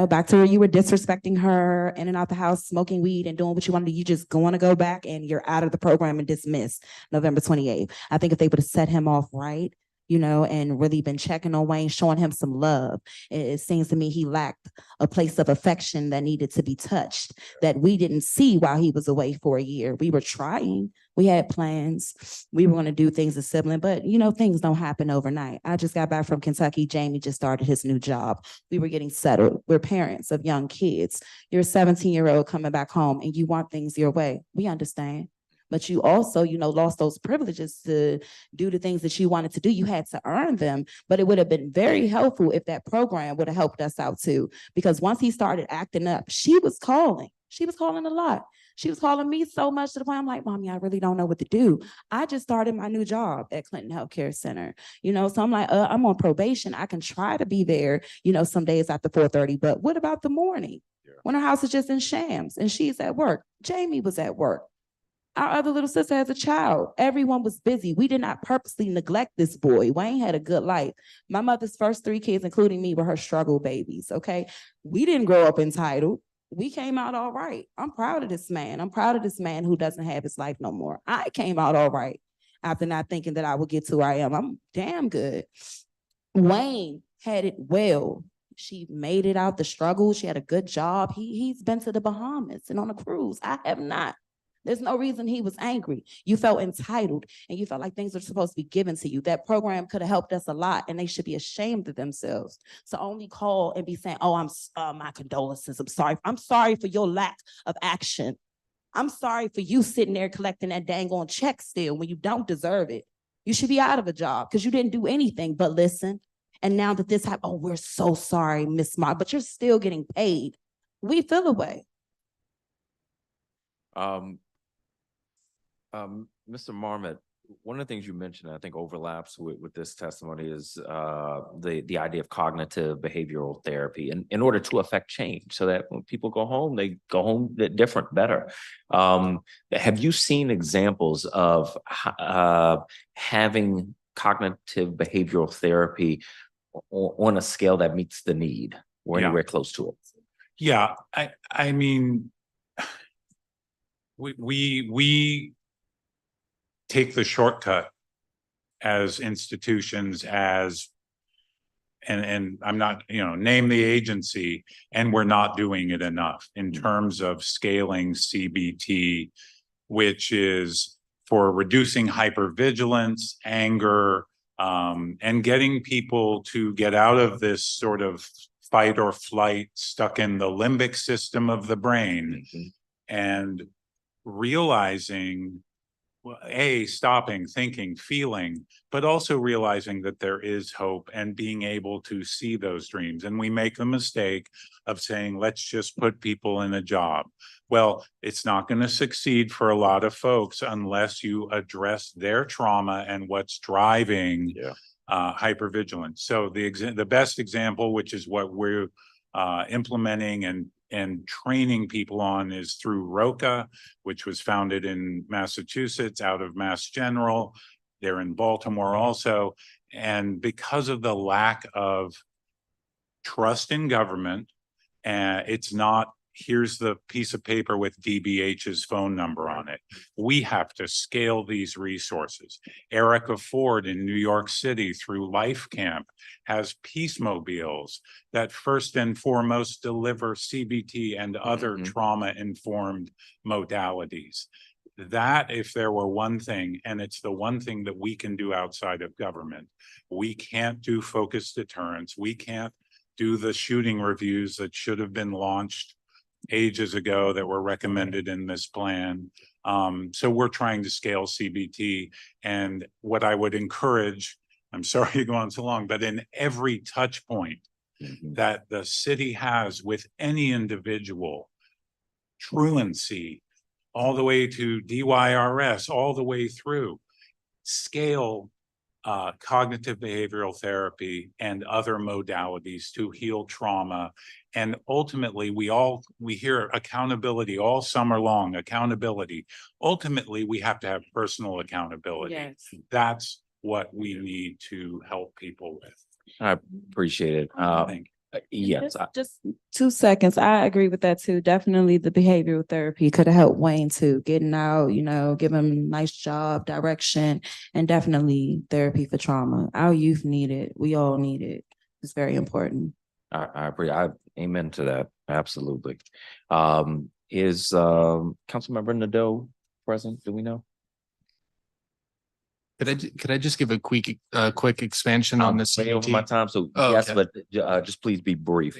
back to where you were disrespecting her, in and out the house, smoking weed and doing what you want to do. You just want to go back and you're out of the program and dismissed November 28th. I think if they would have set him off right, and really been checking on Wayne, showing him some love. It seems to me he lacked a place of affection that needed to be touched, that we didn't see while he was away for a year. We were trying. We had plans. We were going to do things as sibling, but things don't happen overnight. I just got back from Kentucky. Jamie just started his new job. We were getting settled. We're parents of young kids. You're a 17-year-old coming back home and you want things your way. We understand. But you also, lost those privileges to do the things that you wanted to do. You had to earn them, but it would have been very helpful if that program would have helped us out too. Because once he started acting up, she was calling. She was calling a lot. She was calling me so much to the point I'm like, Mommy, I really don't know what to do. I just started my new job at Clinton Healthcare Center, so I'm like, I'm on probation. I can try to be there, some days after 4:30, but what about the morning? Yeah. When her house is just in shams and she's at work? Jamie was at work. Our other little sister has a child. Everyone was busy. We did not purposely neglect this boy. Wayne had a good life. My mother's first 3 kids, including me, were her struggle babies, okay? We didn't grow up entitled. We came out all right. I'm proud of this man. I'm proud of this man who doesn't have his life no more. I came out all right after not thinking that I would get to where I am. I'm damn good. Wayne had it well. She made it out the struggle. She had a good job. He's been to the Bahamas and on a cruise. I have not. There's no reason he was angry. You felt entitled and you felt like things were supposed to be given to you. That program could have helped us a lot and they should be ashamed of themselves. So only call and be saying, oh, my condolences. I'm sorry for your lack of action. I'm sorry for you sitting there collecting that dang on check still when you don't deserve it. You should be out of a job because you didn't do anything but listen. And now that this happened, oh, we're so sorry, Miss Mark, but you're still getting paid. We feel away. Mr. Marmot, one of the things you mentioned, I think overlaps with this testimony is the idea of cognitive behavioral therapy in order to affect change so that when people go home, they go home different, better. Have you seen examples of having cognitive behavioral therapy on a scale that meets the need or anywhere close to it? Yeah, I mean, we take the shortcut as institutions and I'm not, name the agency, and we're not doing it enough in terms of scaling CBT, which is for reducing hypervigilance, anger, and getting people to get out of this sort of fight or flight stuck in the limbic system of the brain and realizing, stopping, thinking, feeling, but also realizing that there is hope and being able to see those dreams. And we make the mistake of saying, let's just put people in a job. Well, it's not going to succeed for a lot of folks unless you address their trauma and what's driving hypervigilance. So the best example, which is what we're implementing and training people on, is through ROCA, which was founded in Massachusetts out of Mass General. They're in Baltimore also. And because of the lack of trust in government, it's not here's the piece of paper with DBH's phone number on it. We have to scale these resources. Erica Ford in New York City through Life Camp has peace mobiles that first and foremost deliver CBT and other trauma-informed modalities. That, if there were one thing, and it's the one thing that we can do outside of government, we can't do focused deterrence. We can't do the shooting reviews that should have been launched ages ago that were recommended in this plan. So we're trying to scale CBT, and what I would encourage, I'm sorry to go on so long, but in every touch point that the city has with any individual, truancy, all the way to DYRS, all the way through, scale cognitive behavioral therapy and other modalities to heal trauma. And ultimately, we hear accountability all summer long, accountability. Ultimately, we have to have personal accountability. Yes. That's what we need to help people with. I appreciate it. Thank Yes, Just 2 seconds. I agree with that too. Definitely the behavioral therapy could have helped Wayne too, getting out, give him a nice job, direction, and definitely therapy for trauma. Our youth need it. We all need it. It's very important. I agree. I amen to that. Absolutely. Is Councilmember Nadeau present? Do we know? Could I just give a quick expansion on this? Way over my time, so Oh, yes, okay. but just please be brief.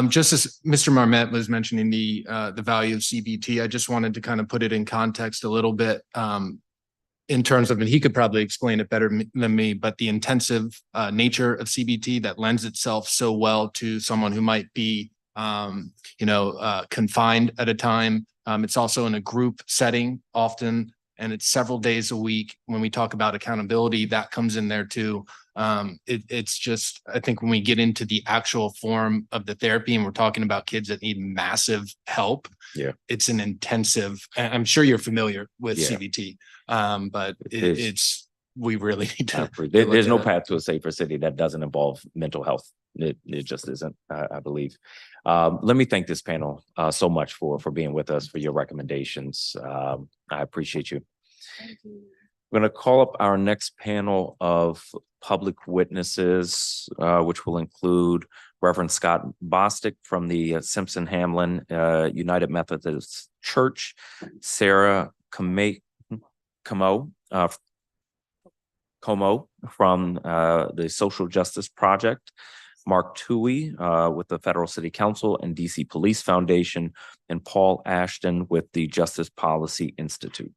Just as Mr. Marmet was mentioning the value of CBT, I just wanted to kind of put it in context a little bit in terms of, and he could probably explain it better than me, but the intensive nature of CBT that lends itself so well to someone who might be, confined at a time. It's also in a group setting often, and it's several days a week. When we talk about accountability, that comes in there too. It's just, I think when we get into the actual form of the therapy and we're talking about kids that need massive help, it's an intensive, I'm sure you're familiar with CBT, but we really need to. There's no path to a safer city that doesn't involve mental health. It just isn't, I believe. Let me thank this panel so much for being with us, for your recommendations. I appreciate you. We're going to call up our next panel of public witnesses, which will include Reverend Scott Bostic from the Simpson Hamlin United Methodist Church, Sarah Como from the Social Justice Project, Mark Toohey with the Federal City Council and DC Police Foundation, and Paul Ashton with the Justice Policy Institute.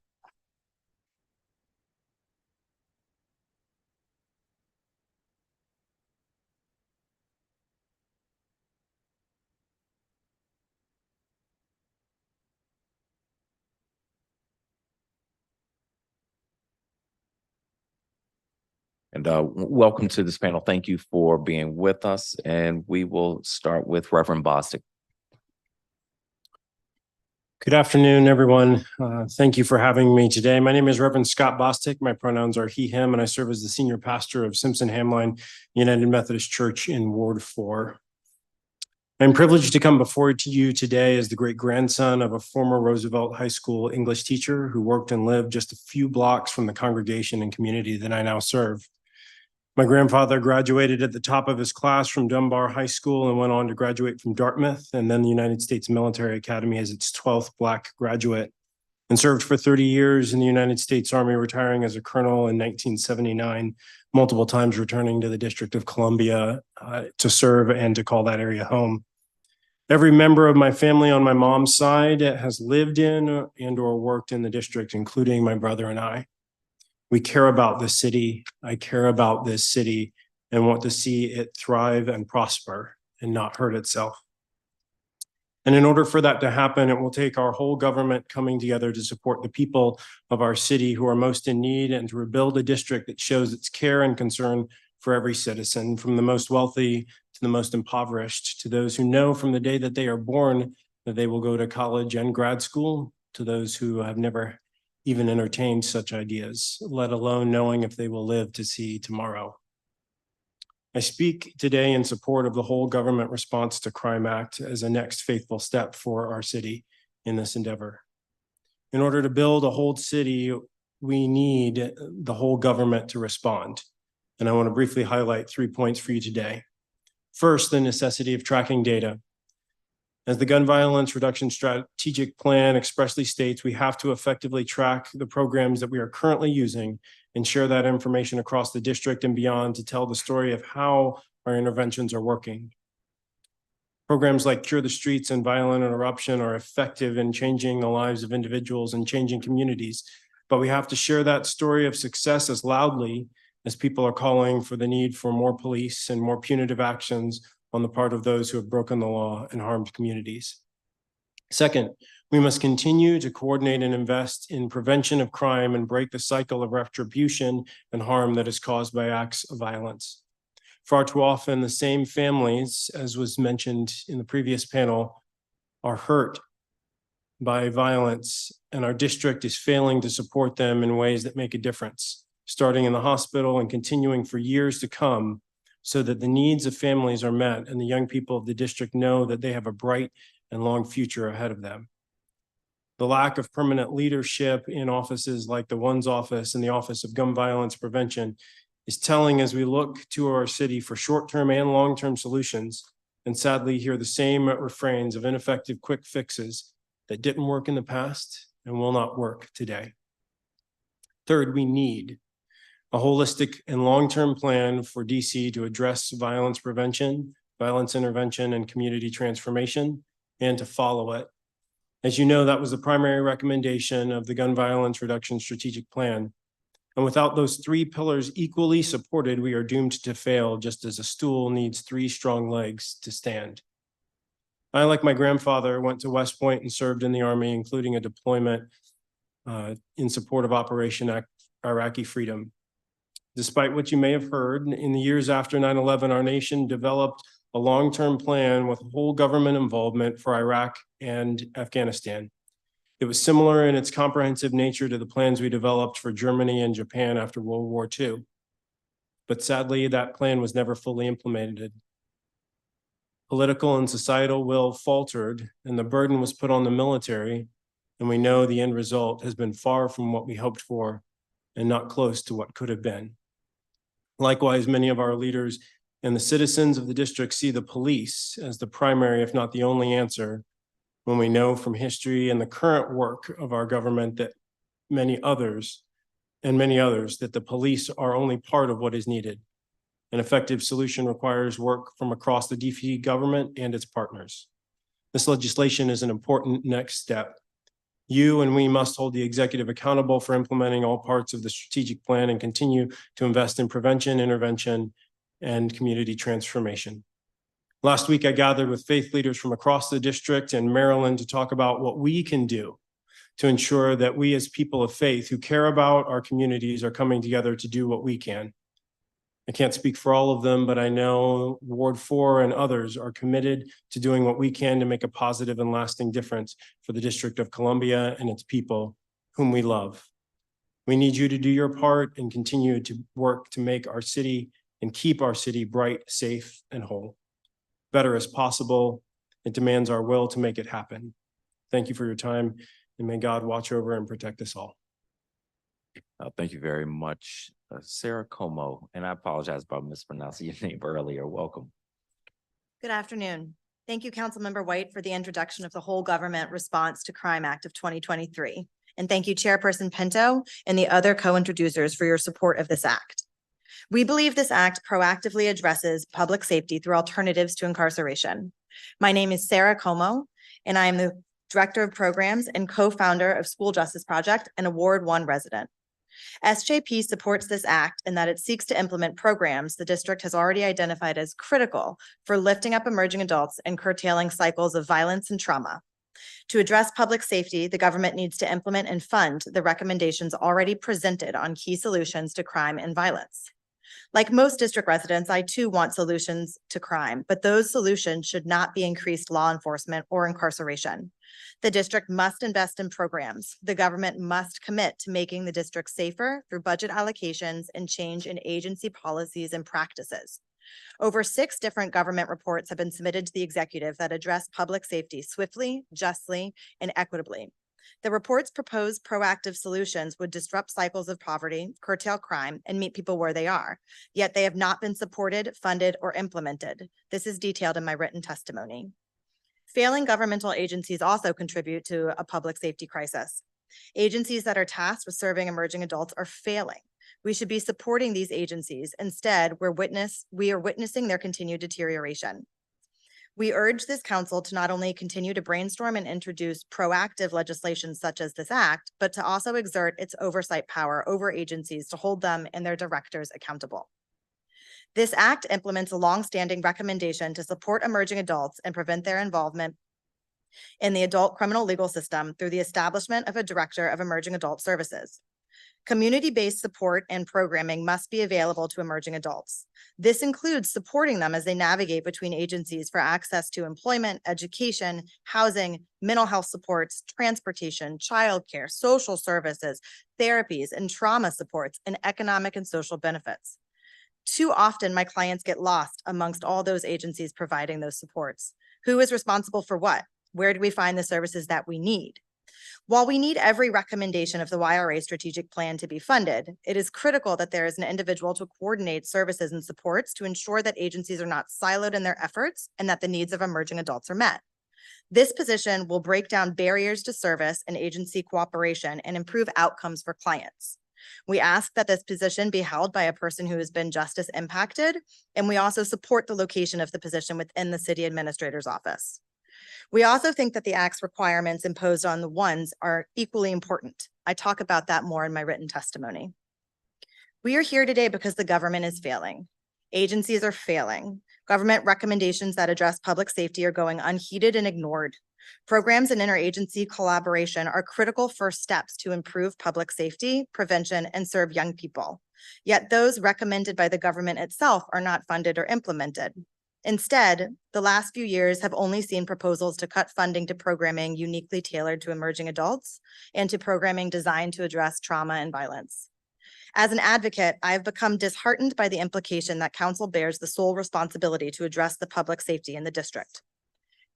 And welcome to this panel. Thank you for being with us. And we will start with Reverend Bostic. Good afternoon, everyone. Thank you for having me today. My name is Reverend Scott Bostic. My pronouns are he, him, and I serve as the senior pastor of Simpson Hamline United Methodist Church in Ward 4. I'm privileged to come before you today as the great grandson of a former Roosevelt High School English teacher who worked and lived just a few blocks from the congregation and community that I now serve. My grandfather graduated at the top of his class from Dunbar High School and went on to graduate from Dartmouth and then the United States Military Academy as its 12th Black graduate, and served for 30 years in the United States Army, retiring as a colonel in 1979, multiple times returning to the District of Columbia to serve and to call that area home. Every member of my family on my mom's side has lived in and or worked in the district, including my brother and I. We care about this city. I care about this city and want to see it thrive and prosper and not hurt itself. And in order for that to happen, it will take our whole government coming together to support the people of our city who are most in need and to rebuild a district that shows its care and concern for every citizen, from the most wealthy to the most impoverished, to those who know from the day that they are born that they will go to college and grad school, to those who have never even entertained such ideas, let alone knowing if they will live to see tomorrow. I speak today in support of the Whole Government Response to Crime Act as a next faithful step for our city in this endeavor. In order to build a whole city, we need the whole government to respond. And I want to briefly highlight 3 points for you today. First, the necessity of tracking data. As the Gun Violence Reduction Strategic Plan expressly states, we have to effectively track the programs that we are currently using and share that information across the district and beyond to tell the story of how our interventions are working. Programs like Cure the Streets and Violent Interruption are effective in changing the lives of individuals and changing communities, but we have to share that story of success as loudly as people are calling for the need for more police and more punitive actions on the part of those who have broken the law and harmed communities. Second, we must continue to coordinate and invest in prevention of crime and break the cycle of retribution and harm that is caused by acts of violence. Far too often, the same families, as was mentioned in the previous panel, are hurt by violence, and our district is failing to support them in ways that make a difference, starting in the hospital and continuing for years to come, so that the needs of families are met and the young people of the district know that they have a bright and long future ahead of them. The lack of permanent leadership in offices like the ONE's office and the Office of Gun Violence Prevention is telling as we look to our city for short-term and long-term solutions, and sadly hear the same refrains of ineffective quick fixes that didn't work in the past and will not work today. Third, we need a holistic and long-term plan for DC to address violence prevention, violence intervention, and community transformation, and to follow it. As you know, that was the primary recommendation of the Gun Violence Reduction Strategic Plan. And without those 3 pillars equally supported, we are doomed to fail, just as a stool needs 3 strong legs to stand. I, like my grandfather, went to West Point and served in the Army, including a deployment in support of Operation Iraqi Freedom. Despite what you may have heard, in the years after 9/11, our nation developed a long-term plan with whole government involvement for Iraq and Afghanistan. It was similar in its comprehensive nature to the plans we developed for Germany and Japan after World War II. But sadly, that plan was never fully implemented. Political and societal will faltered, and the burden was put on the military, and we know the end result has been far from what we hoped for and not close to what could have been. Likewise, many of our leaders and the citizens of the district see the police as the primary, if not the only answer, when we know from history and the current work of our government that many others, that the police are only part of what is needed. An effective solution requires work from across the DC government and its partners. This legislation is an important next step. You and we must hold the executive accountable for implementing all parts of the strategic plan and continue to invest in prevention, intervention, and community transformation. Last week, I gathered with faith leaders from across the district and Maryland to talk about what we can do to ensure that we as people of faith who care about our communities are coming together to do what we can. I can't speak for all of them, but I know Ward 4 and others are committed to doing what we can to make a positive and lasting difference for the District of Columbia and its people, whom we love. We need you to do your part and continue to work to make our city and keep our city bright, safe, and whole. Better as possible, it demands our will to make it happen. Thank you for your time, and may God watch over and protect us all. Thank you very much, Sarah Como, and I apologize about mispronouncing your name earlier. Welcome. Good afternoon. Thank you, Councilmember White, for the introduction of the Whole Government Response to Crime Act of 2023. And thank you, Chairperson Pinto and the other co-introducers for your support of this act. We believe this act proactively addresses public safety through alternatives to incarceration. My name is Sarah Como, and I am the Director of Programs and co-founder of School Justice Project and a Ward 1 resident. SJP supports this act in that it seeks to implement programs the district has already identified as critical for lifting up emerging adults and curtailing cycles of violence and trauma. To address public safety, the government needs to implement and fund the recommendations already presented on key solutions to crime and violence. Like most district residents, I too want solutions to crime, but those solutions should not be increased law enforcement or incarceration. The district must invest in programs. The government must commit to making the district safer through budget allocations and change in agency policies and practices. Over 6 different government reports have been submitted to the executive that address public safety swiftly, justly, and equitably. The report's proposed proactive solutions would disrupt cycles of poverty, curtail crime, and meet people where they are, yet they have not been supported, funded, or implemented. This is detailed in my written testimony. Failing governmental agencies also contribute to a public safety crisis. Agencies that are tasked with serving emerging adults are failing. We should be supporting these agencies. Instead, we are witnessing their continued deterioration. We urge this council to not only continue to brainstorm and introduce proactive legislation such as this act, but to also exert its oversight power over agencies to hold them and their directors accountable. This act implements a longstanding recommendation to support emerging adults and prevent their involvement in the adult criminal legal system through the establishment of a director of emerging adult services. Community-based support and programming must be available to emerging adults. This includes supporting them as they navigate between agencies for access to employment, education, housing, mental health supports, transportation, childcare, social services, therapies, and trauma supports, and economic and social benefits. Too often, my clients get lost amongst all those agencies providing those supports. Who is responsible for what? Where do we find the services that we need? While we need every recommendation of the YRA strategic plan to be funded, it is critical that there is an individual to coordinate services and supports to ensure that agencies are not siloed in their efforts and that the needs of emerging adults are met. This position will break down barriers to service and agency cooperation and improve outcomes for clients. We ask that this position be held by a person who has been justice impacted, and we also support the location of the position within the city administrator's office. We also think that the Act's requirements imposed on the ones are equally important. I talk about that more in my written testimony. We are here today because the government is failing. Agencies are failing. Government recommendations that address public safety are going unheeded and ignored. Programs and interagency collaboration are critical first steps to improve public safety, prevention, and serve young people. Yet those recommended by the government itself are not funded or implemented. Instead, the last few years have only seen proposals to cut funding to programming uniquely tailored to emerging adults and to programming designed to address trauma and violence. As an advocate, I have become disheartened by the implication that council bears the sole responsibility to address the public safety in the district.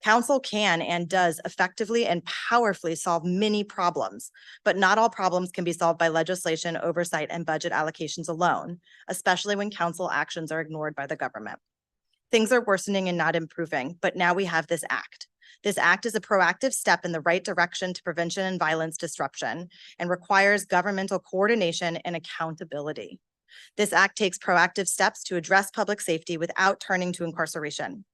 Council can and does effectively and powerfully solve many problems, but not all problems can be solved by legislation, oversight, and budget allocations alone, especially when council actions are ignored by the government. Things are worsening and not improving, but now we have this act. This act is a proactive step in the right direction to prevention and violence disruption and requires governmental coordination and accountability. This act takes proactive steps to address public safety without turning to incarceration.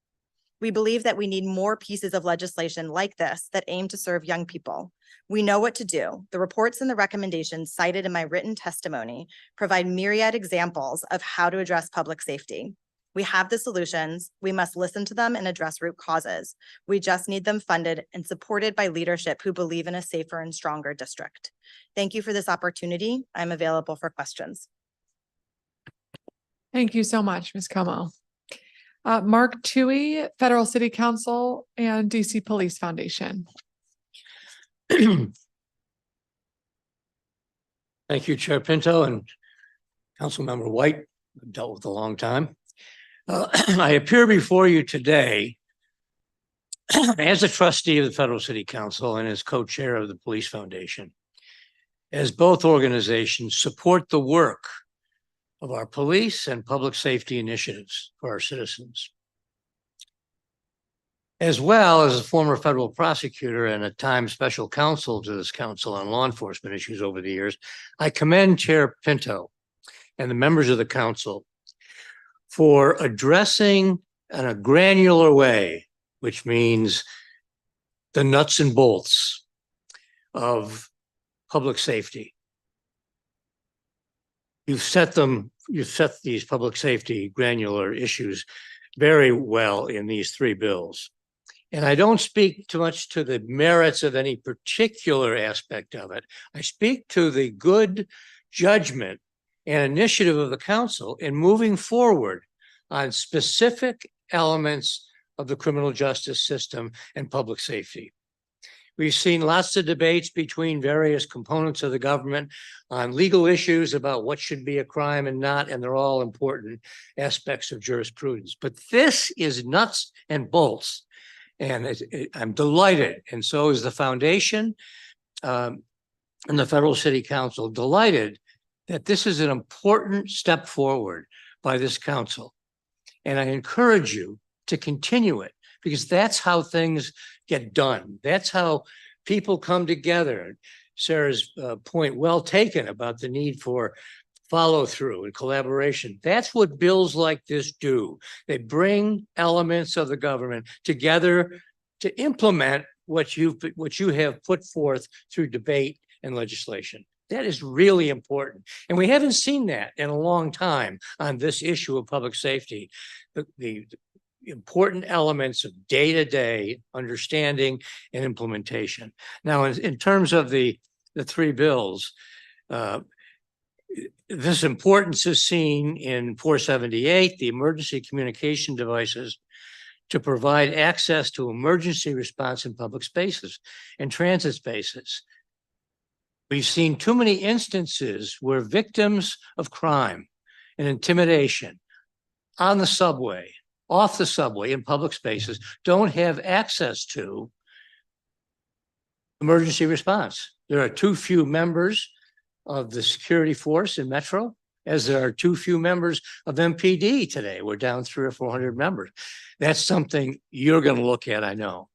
We believe that we need more pieces of legislation like this that aim to serve young people. We know what to do. The reports and the recommendations cited in my written testimony provide myriad examples of how to address public safety. We have the solutions. We must listen to them and address root causes. We just need them funded and supported by leadership who believe in a safer and stronger district. Thank you for this opportunity. I'm available for questions. Thank you so much, Ms. Como. Mark Toohey, Federal City Council and DC Police Foundation. Thank you, Chair Pinto and Councilmember White. I've dealt with a long time. I appear before you today as a trustee of the Federal City Council and as co-chair of the Police Foundation, as both organizations support the work of our police and public safety initiatives for our citizens. As well as a former federal prosecutor and at times special counsel to this council on law enforcement issues over the years, I commend Chair Pinto and the members of the council for addressing in a granular way, which means the nuts and bolts of public safety. You've set these public safety granular issues very well in these 3 bills. And I don't speak too much to the merits of any particular aspect of it. I speak to the good judgment and initiative of the council in moving forward on specific elements of the criminal justice system and public safety. We've seen lots of debates between various components of the government on legal issues about what should be a crime and not, and they're all important aspects of jurisprudence. But this is nuts and bolts, and I'm delighted, and so is the foundation and the Federal City Council, delighted that this is an important step forward by this council. And I encourage you to continue it, because that's how things get done. That's how people come together. Sarah's point well taken about the need for follow through and collaboration. That's what bills like this do. They bring elements of the government together to implement what you have put forth through debate and legislation. That is really important. And we haven't seen that in a long time on this issue of public safety. The important elements of day-to-day understanding and implementation. Now, in terms of the three bills, this importance is seen in 478, the emergency communication devices to provide access to emergency response in public spaces and transit spaces. We've seen too many instances where victims of crime and intimidation on the subway, off the subway, in public spaces, don't have access to emergency response. There are too few members of the security force in Metro, as there are too few members of MPD today. We're down 300 or 400 members. That's something you're going to look at, I know.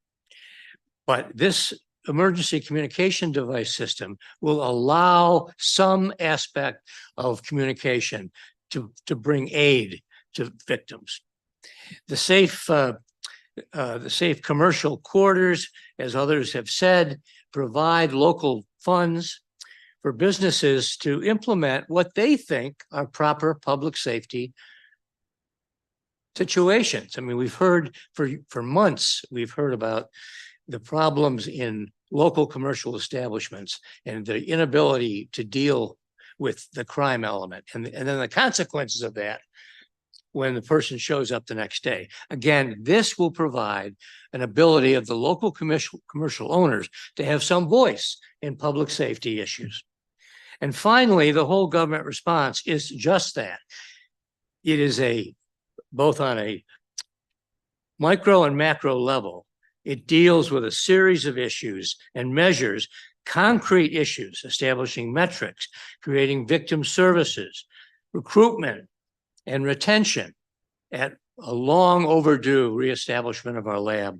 But this emergency communication device system will allow some aspect of communication to bring aid to victims. The safe commercial quarters, as others have said, provide local funds for businesses to implement what they think are proper public safety situations. I mean, we've heard for months, we've heard about the problems in local commercial establishments and the inability to deal with the crime element and then the consequences of that when the person shows up the next day. Again, this will provide an ability of the local commercial owners to have some voice in public safety issues. And finally, the whole government response is just that. It is both on a micro and macro level. It deals with a series of issues and measures, concrete issues, establishing metrics, creating victim services, recruitment, and retention at a long overdue reestablishment of our lab,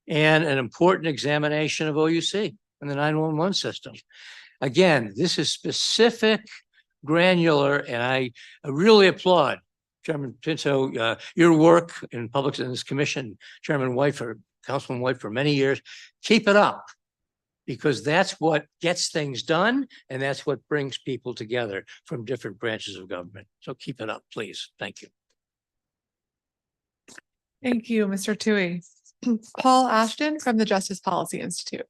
and an important examination of OUC and the 911 system. Again, this is specific, granular, and I really applaud Chairman Pinto, your work in public in this commission, Chairman White, Councilman White, for many years. Keep it up, because that's what gets things done, and that's what brings people together from different branches of government. So keep it up, please. Thank you. Thank you, Mr. Tui. Paul Ashton from the Justice Policy Institute.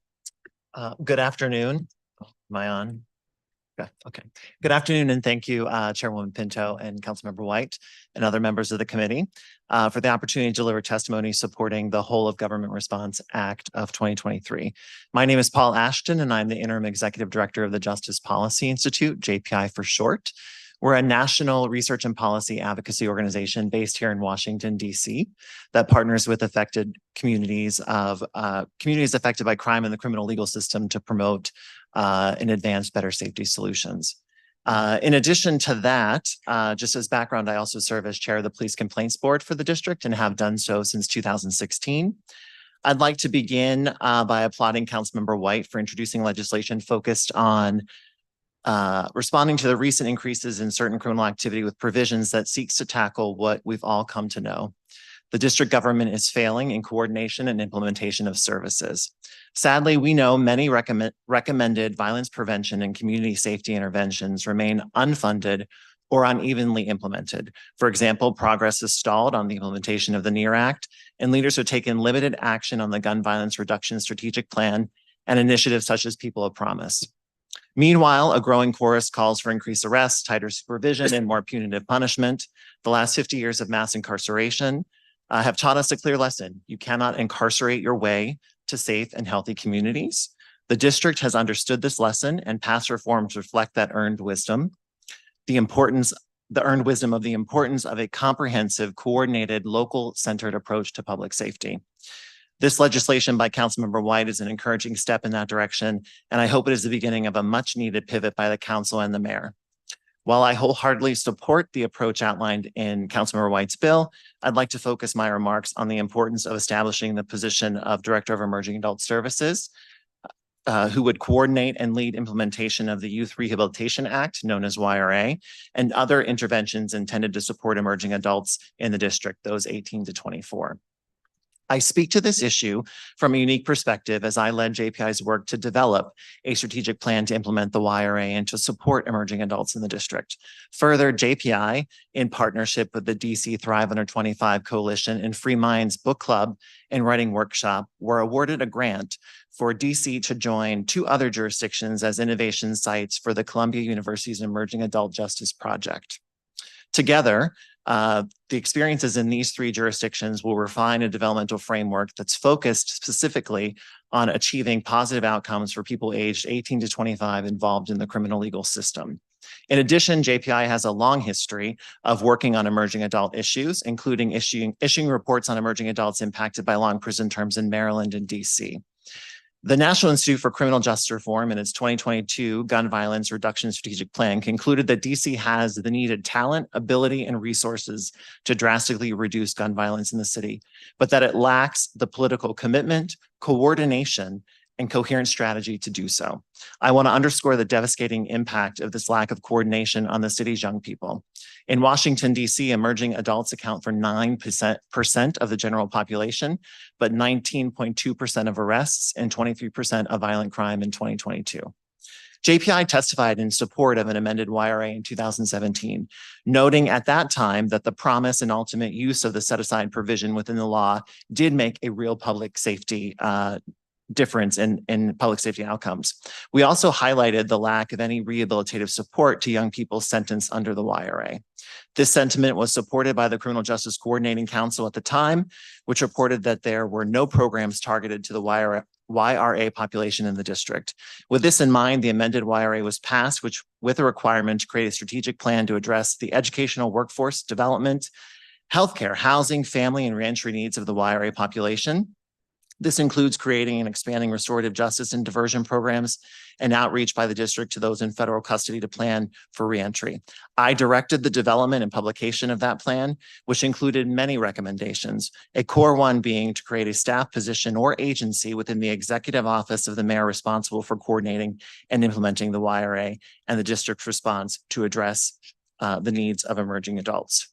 Good afternoon. Am I on? Okay. Good afternoon, and thank you, Chairwoman Pinto and Councilmember White and other members of the committee for the opportunity to deliver testimony supporting the Whole of Government Response Act of 2023. My name is Paul Ashton, and I'm the Interim Executive Director of the Justice Policy Institute, JPI for short. We're a national research and policy advocacy organization based here in Washington, D.C. that partners with affected communities affected by crime in the criminal legal system to promote and advance better safety solutions. In addition to that, just as background, I also serve as chair of the Police Complaints Board for the district and have done so since 2016. I'd like to begin by applauding Councilmember White for introducing legislation focused on responding to the recent increases in certain criminal activity with provisions that seeks to tackle what we've all come to know. The district government is failing in coordination and implementation of services. Sadly, we know many recommended violence prevention and community safety interventions remain unfunded or unevenly implemented. For example, progress is stalled on the implementation of the NEAR Act, and leaders have taken limited action on the Gun Violence Reduction Strategic Plan and initiatives such as People of Promise. Meanwhile, a growing chorus calls for increased arrests, tighter supervision, and more punitive punishment. The last 50 years of mass incarceration have taught us a clear lesson. You cannot incarcerate your way to safe and healthy communities. The district has understood this lesson, and past reforms reflect that earned wisdom. The earned wisdom of the importance of a comprehensive, coordinated, local-centered approach to public safety. This legislation by Councilmember White is an encouraging step in that direction, and I hope it is the beginning of a much-needed pivot by the council and the mayor. While I wholeheartedly support the approach outlined in Councilmember White's bill, I'd like to focus my remarks on the importance of establishing the position of Director of Emerging Adult Services, who would coordinate and lead implementation of the Youth Rehabilitation Act, known as YRA, and other interventions intended to support emerging adults in the district, those 18 to 24. I speak to this issue from a unique perspective as I led JPI's work to develop a strategic plan to implement the YRA and to support emerging adults in the district. Further, JPI, in partnership with the DC Thrive Under 25 Coalition and Free Minds Book Club and Writing Workshop, were awarded a grant for DC to join 2 other jurisdictions as innovation sites for the Columbia University's Emerging Adult Justice Project. Together, the experiences in these 3 jurisdictions will refine a developmental framework that's focused specifically on achieving positive outcomes for people aged 18 to 25 involved in the criminal legal system. In addition, JPI has a long history of working on emerging adult issues, including issuing reports on emerging adults impacted by long prison terms in Maryland and DC. The National Institute for Criminal Justice Reform in its 2022 Gun Violence Reduction Strategic Plan concluded that DC has the needed talent, ability, and resources to drastically reduce gun violence in the city, but that it lacks the political commitment, coordination, and coherent strategy to do so. I want to underscore the devastating impact of this lack of coordination on the city's young people. In Washington, D.C., emerging adults account for 9% of the general population, but 19.2% of arrests and 23% of violent crime in 2022. JPI testified in support of an amended YRA in 2017, noting at that time that the promise and ultimate use of the set-aside provision within the law did make a real public safety difference in public safety outcomes. We also highlighted the lack of any rehabilitative support to young people sentenced under the YRA. This sentiment was supported by the Criminal Justice Coordinating Council at the time, which reported that there were no programs targeted to the YRA population in the district. With this in mind, the amended YRA was passed, which with a requirement to create a strategic plan to address the educational workforce development, healthcare, housing, family, and reentry needs of the YRA population. This includes creating and expanding restorative justice and diversion programs and outreach by the district to those in federal custody to plan for reentry. I directed the development and publication of that plan, which included many recommendations, a core one being to create a staff position or agency within the executive office of the mayor responsible for coordinating and implementing the YRA and the district's response to address the needs of emerging adults.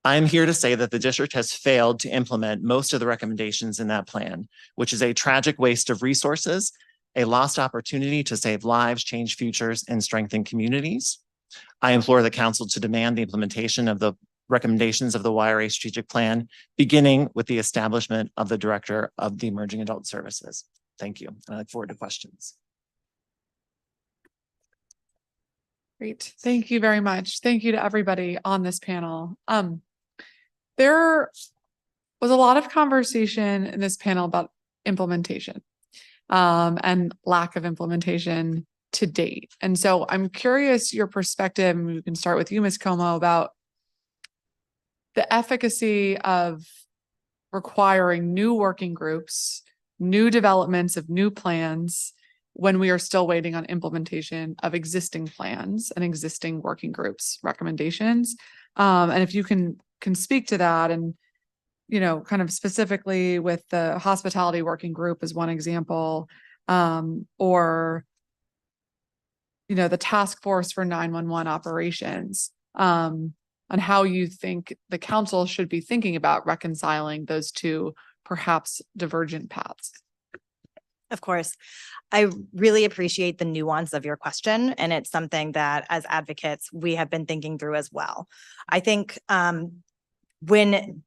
I am here to say that the district has failed to implement most of the recommendations in that plan, which is a tragic waste of resources, a lost opportunity to save lives, change futures, and strengthen communities. I implore the council to demand the implementation of the recommendations of the YRA strategic plan, beginning with the establishment of the Director of the Emerging Adult Services. Thank you. I look forward to questions. Great. Thank you very much. Thank you to everybody on this panel. There was a lot of conversation in this panel about implementation and lack of implementation to date. And so I'm curious your perspective, and we can start with you, Ms. Como, about the efficacy of requiring new working groups, new developments of new plans when we are still waiting on implementation of existing plans and existing working groups recommendations. And if you can speak to that, and kind of specifically with the hospitality working group as one example, or the task force for 911 operations, on how you think the council should be thinking about reconciling those two perhaps divergent paths. Of course. I really appreciate the nuance of your question, and it's something that as advocates, we have been thinking through as well. I think when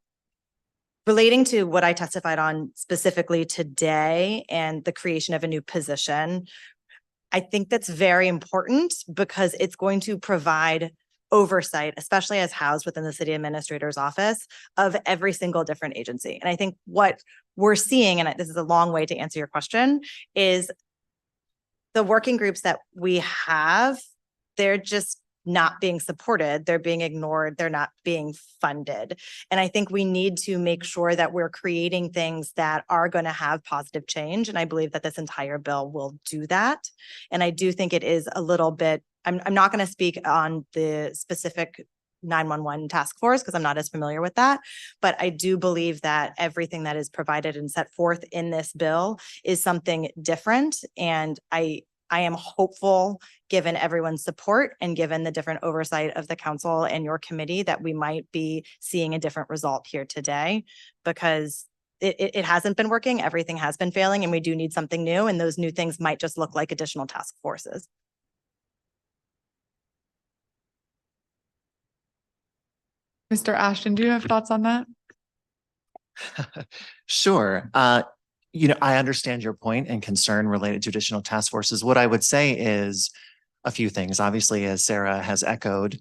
relating to what I testified on specifically today and the creation of a new position, I think that's very important because it's going to provide oversight, especially as housed within the city administrator's office, of every single different agency. And I think what we're seeing, and this is a long way to answer your question, is the working groups that we have, they're just not being supported, they're being ignored, they're not being funded. And I think we need to make sure that we're creating things that are going to have positive change. And I believe that this entire bill will do that. And I do think it is a little bit, I'm not going to speak on the specific 911 task force because I'm not as familiar with that, but I do believe that everything that is provided and set forth in this bill is something different. And I am hopeful, given everyone's support and given the different oversight of the council and your committee, that we might be seeing a different result here today, because it hasn't been working. Everything has been failing, and we do need something new. And those new things might just look like additional task forces. Mr. Ashton, do you have thoughts on that? Sure. I understand your point and concern related to additional task forces. What I would say is a few things. Obviously, as Sarah has echoed,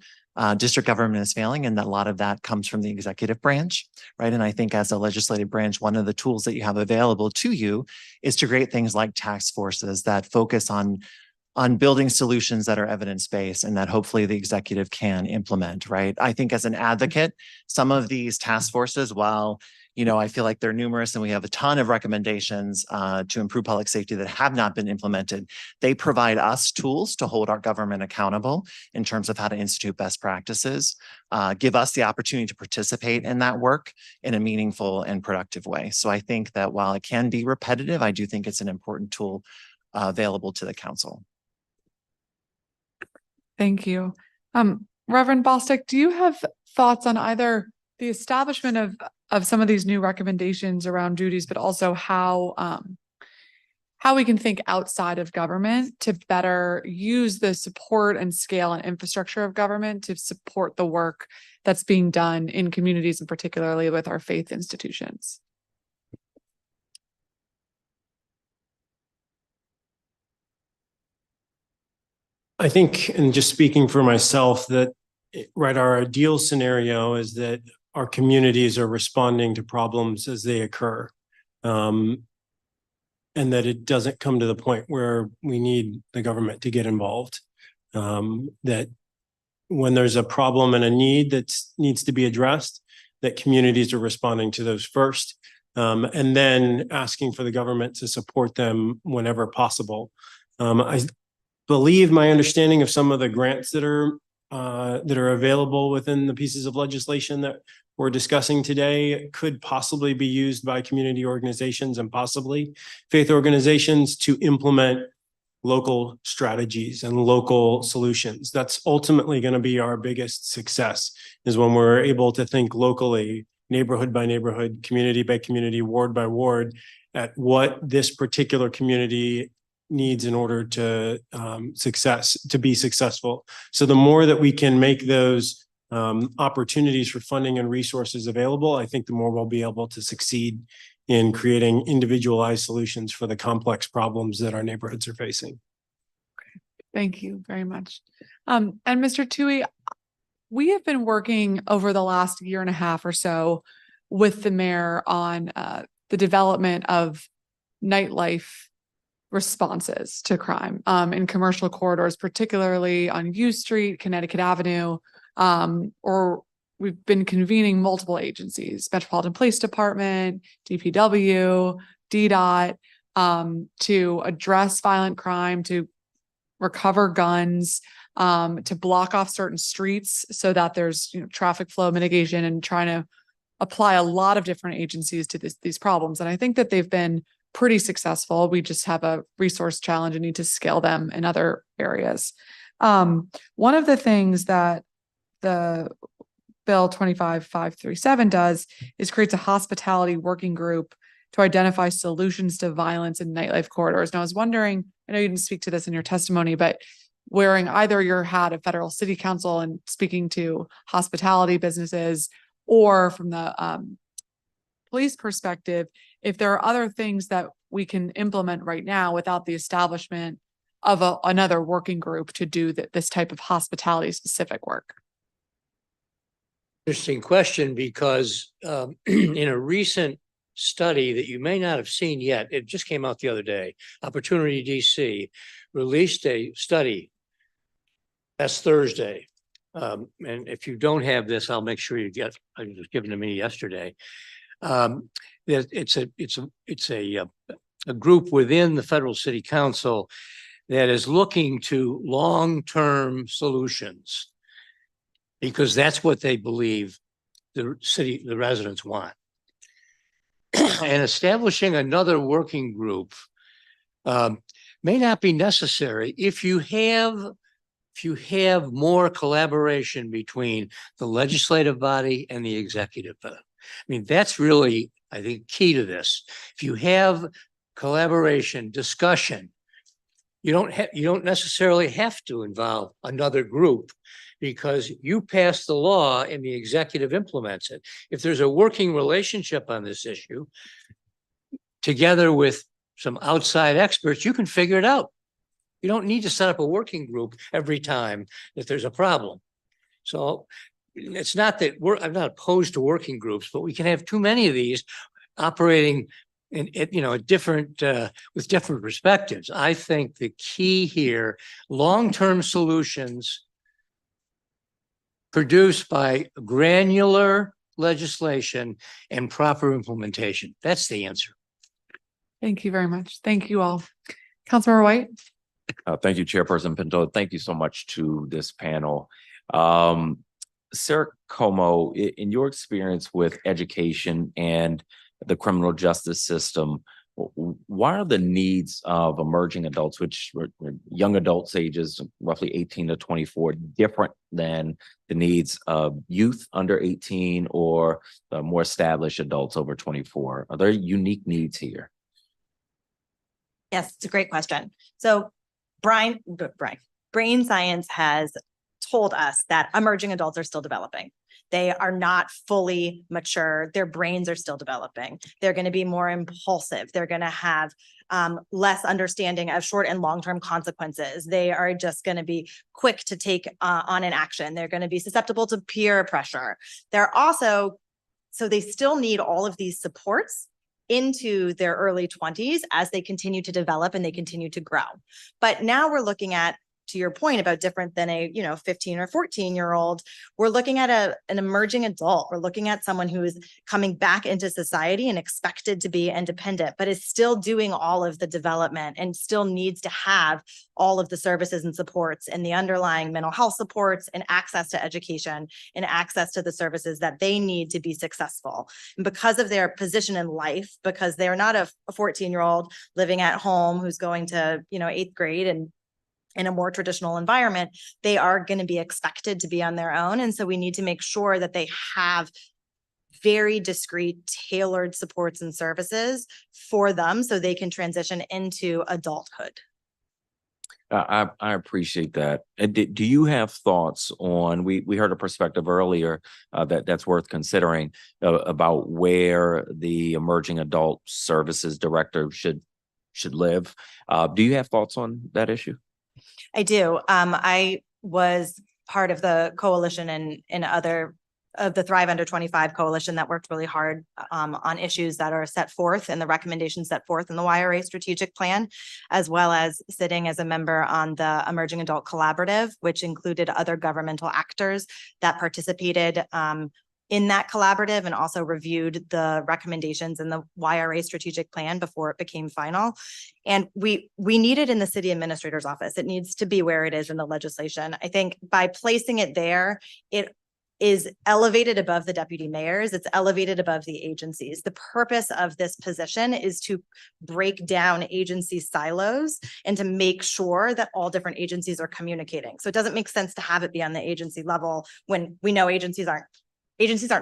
district government is failing, and that a lot of that comes from the executive branch, right? And I think as a legislative branch, one of the tools that you have available to you is to create things like task forces that focus on building solutions that are evidence-based and that hopefully the executive can implement, right? I think as an advocate, some of these task forces, while I feel like they're numerous and we have a ton of recommendations to improve public safety that have not been implemented, they provide us tools to hold our government accountable in terms of how to institute best practices, give us the opportunity to participate in that work in a meaningful and productive way. So I think that while it can be repetitive, I do think it's an important tool available to the council. Thank you. Reverend Bostic, do you have thoughts on either the establishment of some of these new recommendations around duties, but also how we can think outside of government to better use the support and scale and infrastructure of government to support the work that's being done in communities, and particularly with our faith institutions? I think, and just speaking for myself, that our ideal scenario is that our communities are responding to problems as they occur, and that it doesn't come to the point where we need the government to get involved. That when there's a problem and a need that needs to be addressed, that communities are responding to those first, and then asking for the government to support them whenever possible. I believe my understanding of some of the grants that are available within the pieces of legislation that we're discussing today could possibly be used by community organizations and possibly faith organizations to implement local strategies and local solutions. That's ultimately going to be our biggest success, is when we're able to think locally, neighborhood by neighborhood, community by community, ward by ward, at what this particular community needs in order to be successful. So the more that we can make those opportunities for funding and resources available, I think the more we'll be able to succeed in creating individualized solutions for the complex problems that our neighborhoods are facing. Okay. Thank you very much. And Mr. Toohey, we have been working over the last year and a half or so with the mayor on the development of nightlife responses to crime in commercial corridors, particularly on U Street, Connecticut Avenue, or we've been convening multiple agencies, Metropolitan Police Department, DPW, DDOT, to address violent crime, to recover guns, to block off certain streets so that there's traffic flow mitigation, and trying to apply a lot of different agencies to these problems. And I think that they've been pretty successful. We just have a resource challenge and need to scale them in other areas. One of the things that the Bill 25537 does is creates a hospitality working group to identify solutions to violence in nightlife corridors. And I was wondering, I know you didn't speak to this in your testimony, but wearing either your hat of federal city council and speaking to hospitality businesses, or from the police perspective, if there are other things that we can implement right now without the establishment of another working group to do this type of hospitality specific work. Interesting question because in a recent study that you may not have seen yet, it just came out the other day, Opportunity DC released a study. That's Thursday. And if you don't have this, I'll make sure you get, it was given to me yesterday. It's a group within the Federal City Council that is looking to long-term solutions because that's what they believe the residents want. And establishing another working group may not be necessary if you have more collaboration between the legislative body and the executive. I mean, that's really, I think, key to this. If you have collaboration, discussion, you don't necessarily have to involve another group because you pass the law and the executive implements it. If there's a working relationship on this issue, together with some outside experts, you can figure it out. You don't need to set up a working group every time that there's a problem. So it's not that I'm not opposed to working groups, but we can have too many of these operating in different with different perspectives. I think the key here, long-term solutions produced by granular legislation and proper implementation. That's the answer. Thank you very much. Thank you all. Councilmember White? Thank you, Chairperson Pinto. Thank you so much to this panel. Sarah Como, in your experience with education and the criminal justice system, why are the needs of emerging adults, which were young adults ages roughly 18 to 24, different than the needs of youth under 18 or more established adults over 24? Are there unique needs here? Yes, it's a great question. So brain science has told us that emerging adults are still developing. They are not fully mature. Their brains are still developing. They're going to be more impulsive. They're going to have less understanding of short and long-term consequences. They are just going to be quick to take on an action. They're going to be susceptible to peer pressure. So they still need all of these supports into their early 20s as they continue to develop and they continue to grow. But now we're looking at, to your point about different than a 15 or 14-year-old, we're looking at an emerging adult. We're looking at someone who is coming back into society and expected to be independent, but is still doing all of the development and still needs to have all of the services and supports and the underlying mental health supports and access to education and access to the services that they need to be successful. And because of their position in life, because they're not a 14-year-old living at home who's going to 8th grade and in a more traditional environment, they are going to be expected to be on their own. And so we need to make sure that they have very discrete, tailored supports and services for them so they can transition into adulthood. I appreciate that. Do you have thoughts on, we heard a perspective earlier that's worth considering about where the emerging adult services director should live. Do you have thoughts on that issue? I do. I was part of the coalition and other of the Thrive Under 25 coalition that worked really hard on issues that are set forth and the recommendations set forth in the YRA strategic plan, as well as sitting as a member on the Emerging Adult Collaborative, which included other governmental actors that participated in that collaborative and also reviewed the recommendations in the YRA strategic plan before it became final. And we need it in the city administrator's office. It needs to be where it is in the legislation. I think by placing it there, it is elevated above the deputy mayors. It's elevated above the agencies. The purpose of this position is to break down agency silos and to make sure that all different agencies are communicating. So it doesn't make sense to have it be on the agency level when we know agencies aren't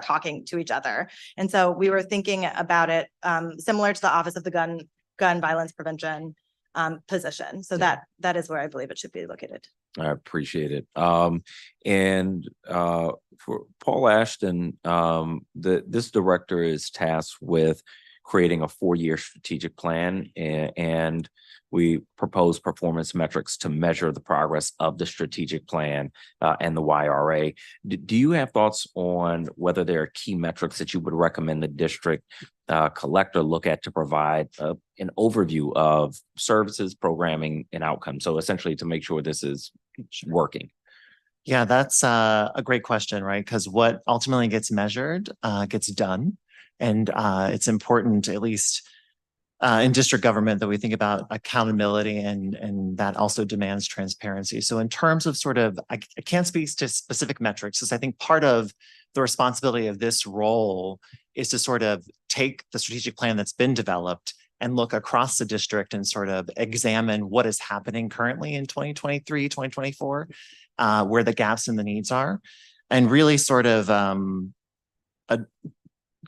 talking to each other. And so we were thinking about it similar to the Office of the Gun Violence Prevention position. So that is where I believe it should be located. I appreciate it. And for Paul Ashton, this director is tasked with creating a 4-year strategic plan, and we propose performance metrics to measure the progress of the strategic plan and the YRA. Do you have thoughts on whether there are key metrics that you would recommend the district collect or look at to provide an overview of services, programming, and outcomes? So essentially to make sure this is working. Yeah, that's a great question, right? Because what ultimately gets measured gets done. And it's important, at least in district government, that we think about accountability, and that also demands transparency. So in terms of sort of, I can't speak to specific metrics, because I think part of the responsibility of this role is to sort of take the strategic plan that's been developed and look across the district and sort of examine what is happening currently in 2023, 2024, where the gaps and the needs are, and really sort of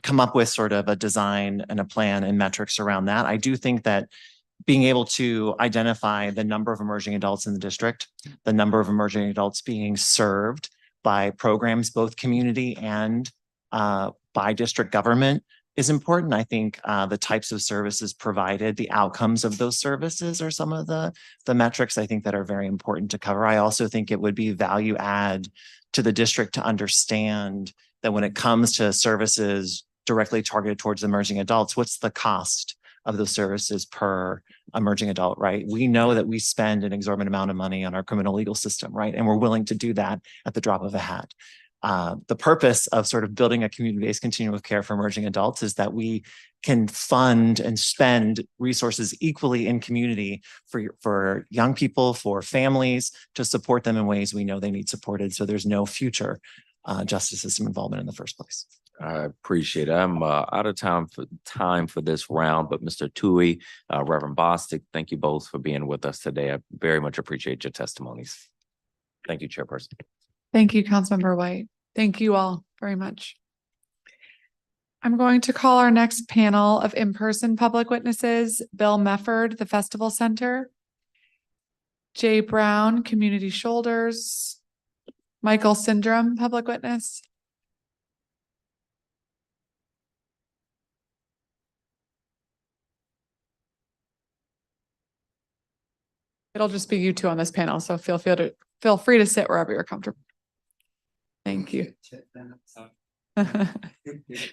come up with sort of a design and a plan and metrics around that. I do think that being able to identify the number of emerging adults in the district, the number of emerging adults being served by programs, both community and by district government, is important. I think the types of services provided, the outcomes of those services are some of the metrics I think that are very important to cover. I also think it would be value add to the district to understand that when it comes to services directly targeted towards emerging adults, what's the cost of those services per emerging adult, right? We know that we spend an exorbitant amount of money on our criminal legal system, right? And we're willing to do that at the drop of a hat. The purpose of sort of building a community-based continuum of care for emerging adults is that we can fund and spend resources equally in community for young people, for families, to support them in ways we know they need supported, so there's no future justice system involvement in the first place. I appreciate it. I'm out of time for this round, but Mr. Tui, Reverend Bostic, thank you both for being with us today. I very much appreciate your testimonies. Thank you, Chairperson. Thank you, Councilmember White. Thank you all very much. I'm going to call our next panel of in-person public witnesses: Bill Mefford, the Festival Center; Jay Brown, Community Shoulders; Michael Syndrome, public witness; it'll just be you two on this panel, so feel free to sit wherever you're comfortable. Thank you.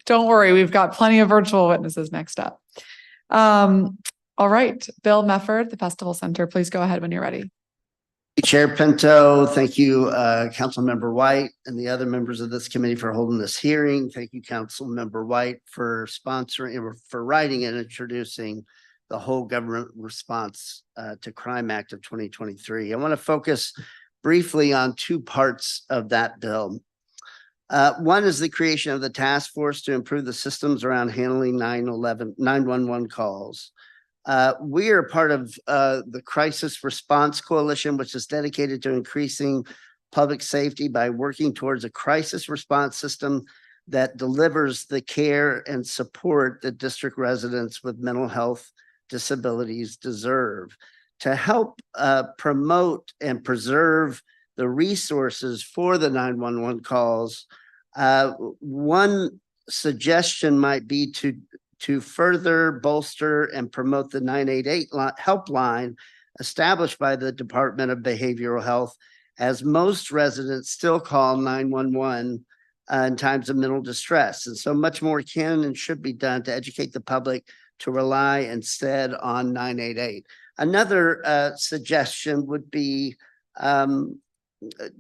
Don't worry, we've got plenty of virtual witnesses next up. All right, Bill Mefford, the Festival Center, please go ahead when you're ready. Chair Pinto, thank you, Councilmember White and the other members of this committee for holding this hearing. Thank you, Councilmember White, for sponsoring or for writing and introducing the whole government response to Crime Act of 2023. I want to focus briefly on two parts of that bill. One is the creation of the task force to improve the systems around handling 911 calls. We are part of the Crisis Response Coalition, which is dedicated to increasing public safety by working towards a crisis response system that delivers the care and support that district residents with mental health disabilities deserve. To help promote and preserve the resources for the 911 calls, one suggestion might be to further bolster and promote the 988 helpline established by the Department of Behavioral Health, as most residents still call 911 in times of mental distress. And so much more can and should be done to educate the public to rely instead on 988. Another suggestion would be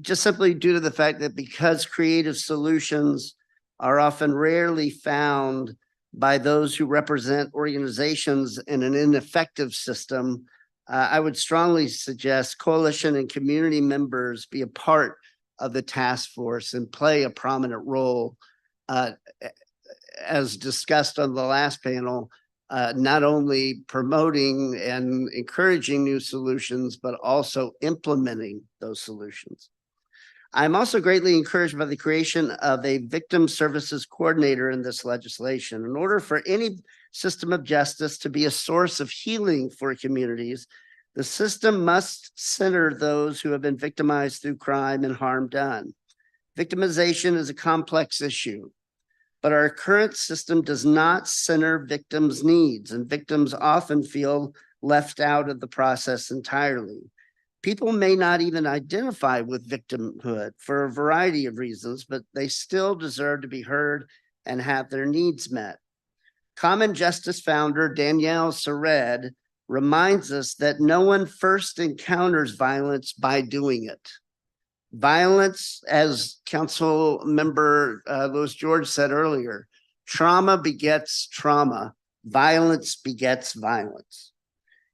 just simply due to the fact that because creative solutions are often rarely found by those who represent organizations in an ineffective system, I would strongly suggest coalition and community members be a part of the task force and play a prominent role, as discussed on the last panel, not only promoting and encouraging new solutions, but also implementing those solutions. I'm also greatly encouraged by the creation of a victim services coordinator in this legislation. In order for any system of justice to be a source of healing for communities, the system must center those who have been victimized through crime and harm done. Victimization is a complex issue, But our current system does not center victims' needs, and victims often feel left out of the process entirely. People may not even identify with victimhood for a variety of reasons, but they still deserve to be heard and have their needs met. Common Justice founder Danielle Sered reminds us that no one first encounters violence by doing it. Violence, as Council Member Louis George said earlier, trauma begets trauma, violence begets violence.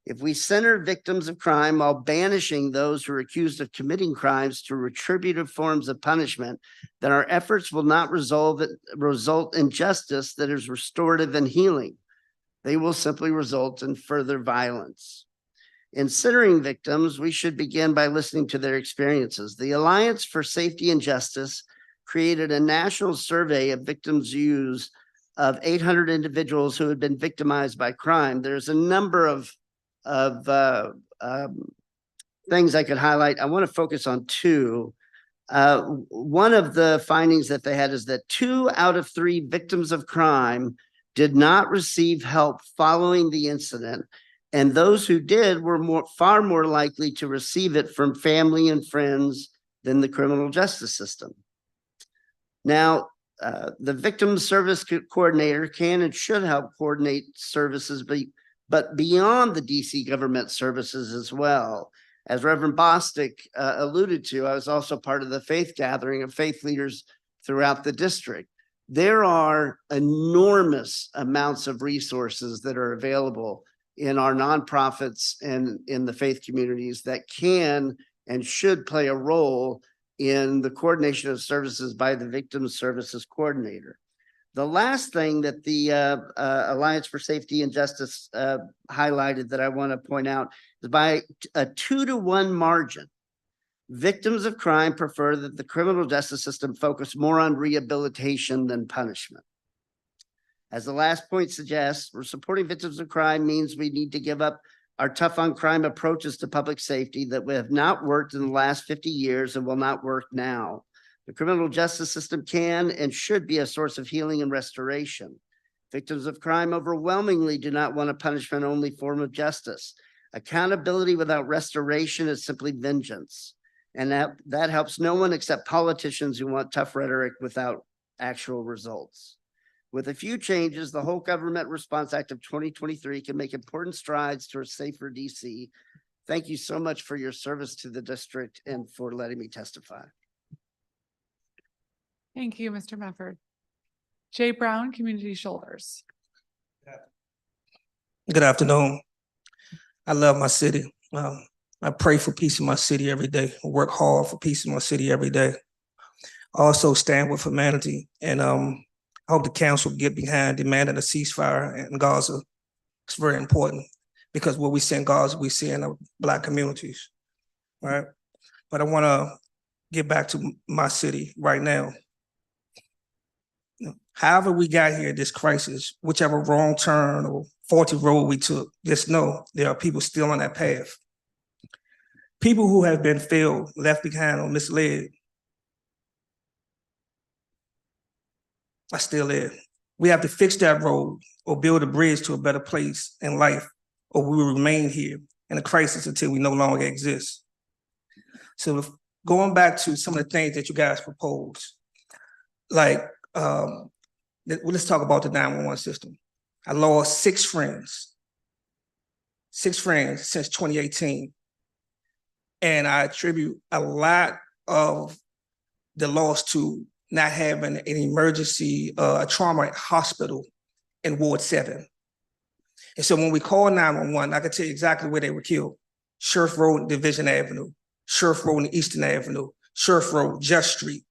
If we center victims of crime while banishing those who are accused of committing crimes to retributive forms of punishment, then our efforts will not result in justice that is restorative and healing. They will simply result in further violence. In centering victims, we should begin by listening to their experiences. The Alliance for Safety and Justice created a national survey of victims' views of 800 individuals who had been victimized by crime. There's a number of things I could highlight. I want to focus on two. One of the findings that they had is that 2 out of 3 victims of crime did not receive help following the incident, and those who did were far more likely to receive it from family and friends than the criminal justice system. Now, the victim service coordinator can and should help coordinate services, but beyond the DC government services as well. As Reverend Bostic alluded to, I was also part of the faith gathering of faith leaders throughout the district. There are enormous amounts of resources that are available in our nonprofits and in the faith communities that can and should play a role in the coordination of services by the victim services coordinator. The last thing that the Alliance for Safety and Justice highlighted that I want to point out is by a 2-to-1 margin, victims of crime prefer that the criminal justice system focus more on rehabilitation than punishment. As the last point suggests, we're supporting victims of crime means we need to give up our tough on crime approaches to public safety that have not worked in the last 50 years and will not work now. The criminal justice system can and should be a source of healing and restoration. Victims of crime overwhelmingly do not want a punishment-only form of justice. Accountability without restoration is simply vengeance. And that helps no one except politicians who want tough rhetoric without actual results. With a few changes, the Whole Government Response Act of 2023 can make important strides towards safer DC. Thank you so much for your service to the district and for letting me testify. Thank you, Mr. Mefford. Jay Brown, Community Shoulders. Good afternoon. I love my city. I pray for peace in my city every day. I work hard for peace in my city every day. I also stand with humanity, and I hope the council get behind demanding a ceasefire in Gaza. It's very important because what we see in Gaza, we see in the Black communities, right? But I want to get back to my city right now. However we got here, this crisis, whichever wrong turn or faulty road we took, just know there are people still on that path. People who have been failed, left behind, or misled are still there. We have to fix that road or build a bridge to a better place in life, or we will remain here in a crisis until we no longer exist. So going back to some of the things that you guys proposed, like, let's talk about the 911 system. I lost 6 friends since 2018. And I attribute a lot of the loss to not having an emergency trauma hospital in Ward 7. And so when we call 911, I can tell you exactly where they were killed. Sheriff Road, Division Avenue, Sheriff Road and Eastern Avenue, Sheriff Road, Just Street.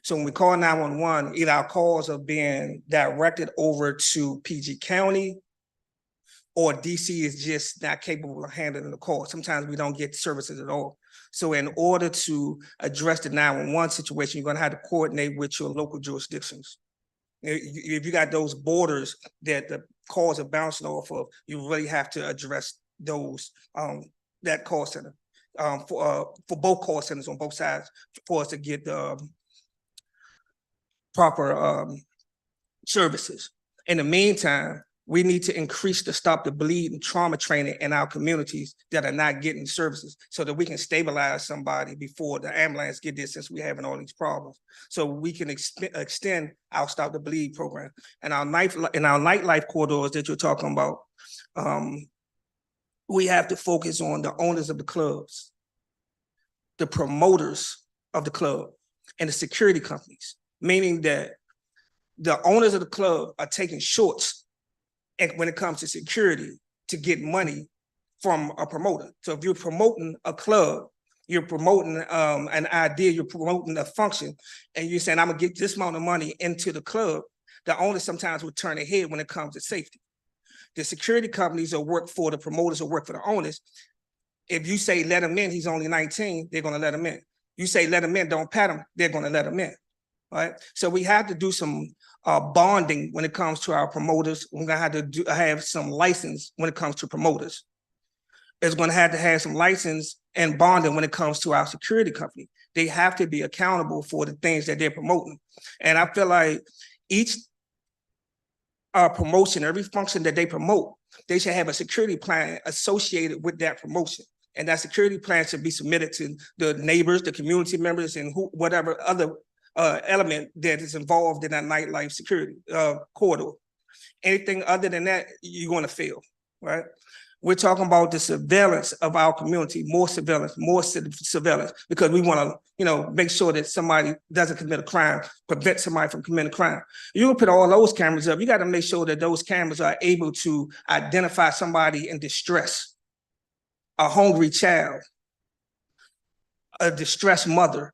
So when we call 911, either our calls are being directed over to PG County, or DC is just not capable of handling the call. Sometimes we don't get services at all. So in order to address the 911 situation, you're gonna have to coordinate with your local jurisdictions. If you got those borders that the calls are bouncing off of, you really have to address those, that call center for both call centers on both sides for us to get the proper services. In the meantime, we need to increase the stop the bleed and trauma training in our communities that are not getting services so that we can stabilize somebody before the ambulance get there, since we're having all these problems. So we can extend our stop the bleed program. And our nightlife corridors that you're talking about, we have to focus on the owners of the clubs, the promoters of the club, and the security companies, meaning that the owners of the club are taking shorts and when it comes to security to get money from a promoter. So if you're promoting a club, you're promoting an idea, you're promoting a function, and you're saying, I'm gonna get this amount of money into the club, the owners sometimes would turn their head when it comes to safety. The security companies will work for the promoters or work for the owners. If you say, let him in, he's only 19, they're gonna let him in. You say, let him in, don't pat him, they're gonna let him in, right? So we have to do some bonding when it comes to our promoters. We're gonna have to have some license when it comes to promoters. It's gonna have to have some license and bonding when it comes to our security company. They have to be accountable for the things that they're promoting. And I feel like each promotion, every function that they promote, they should have a security plan associated with that promotion. And that security plan should be submitted to the neighbors, the community members, and whatever other element that is involved in that nightlife security corridor. Anything other than that, you're going to fail, right? We're talking about the surveillance of our community, more surveillance, because we want to, make sure that somebody doesn't commit a crime, prevent somebody from committing a crime. You can put all those cameras up. You got to make sure that those cameras are able to identify somebody in distress, a hungry child, a distressed mother,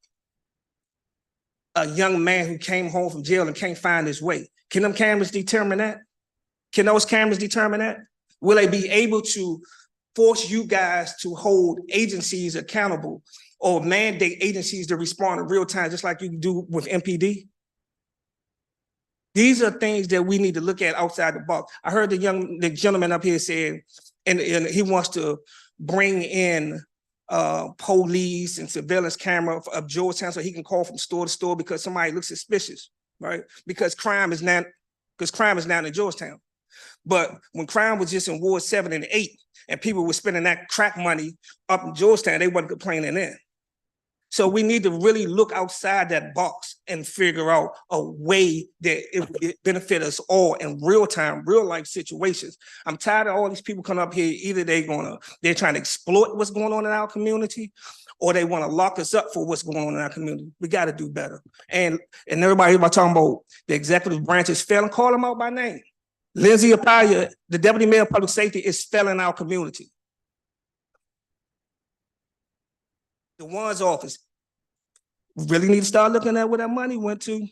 a young man who came home from jail and can't find his way. Can them cameras determine that? Can those cameras determine that? Will they be able to force you guys to hold agencies accountable or mandate agencies to respond in real time, just like you do with MPD? These are things that we need to look at outside the box. I heard the gentleman up here saying, and he wants to bring in police and surveillance camera of Georgetown so he can call from store to store because somebody looks suspicious, right? Because crime is now in Georgetown. But when crime was just in Ward 7 and 8 and people were spending that crack money up in Georgetown, they wasn't complaining then. So we need to really look outside that box and figure out a way that it would benefit us all in real time, real life situations. I'm tired of all these people coming up here. Either they're trying to exploit what's going on in our community, or they want to lock us up for what's going on in our community. We got to do better. And everybody about talking about the executive branch is failing, call them out by name. Lindsay Apaya, the Deputy Mayor of Public Safety, is failing our community. The one's office really need to start looking at where that money went to,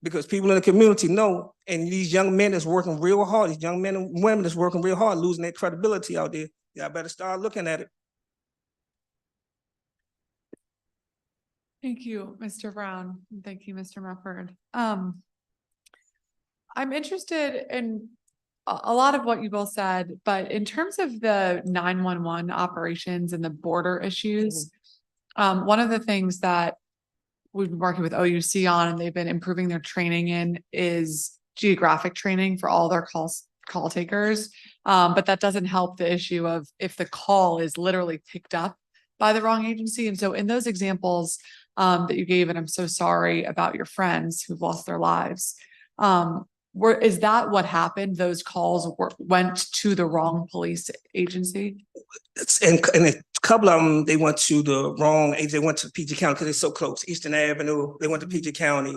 because people in the community know, and these young men that's working real hard, these young men and women that's working real hard, losing their credibility out there. Y'all better start looking at it. Thank you, Mr. Brown. And thank you, Mr. Mufford. I'm interested in a lot of what you both said, but in terms of the 911 operations and the border issues, one of the things that we've been working with OUC on and they've been improving their training in is geographic training for all their call takers. But that doesn't help the issue of if the call is literally picked up by the wrong agency. And so in those examples that you gave, and I'm so sorry about your friends who've lost their lives, is that what happened? Those calls went to the wrong police agency? And a couple of them, they went to the wrong agency. They went to PG County because it's so close. Eastern Avenue, they went to PG County.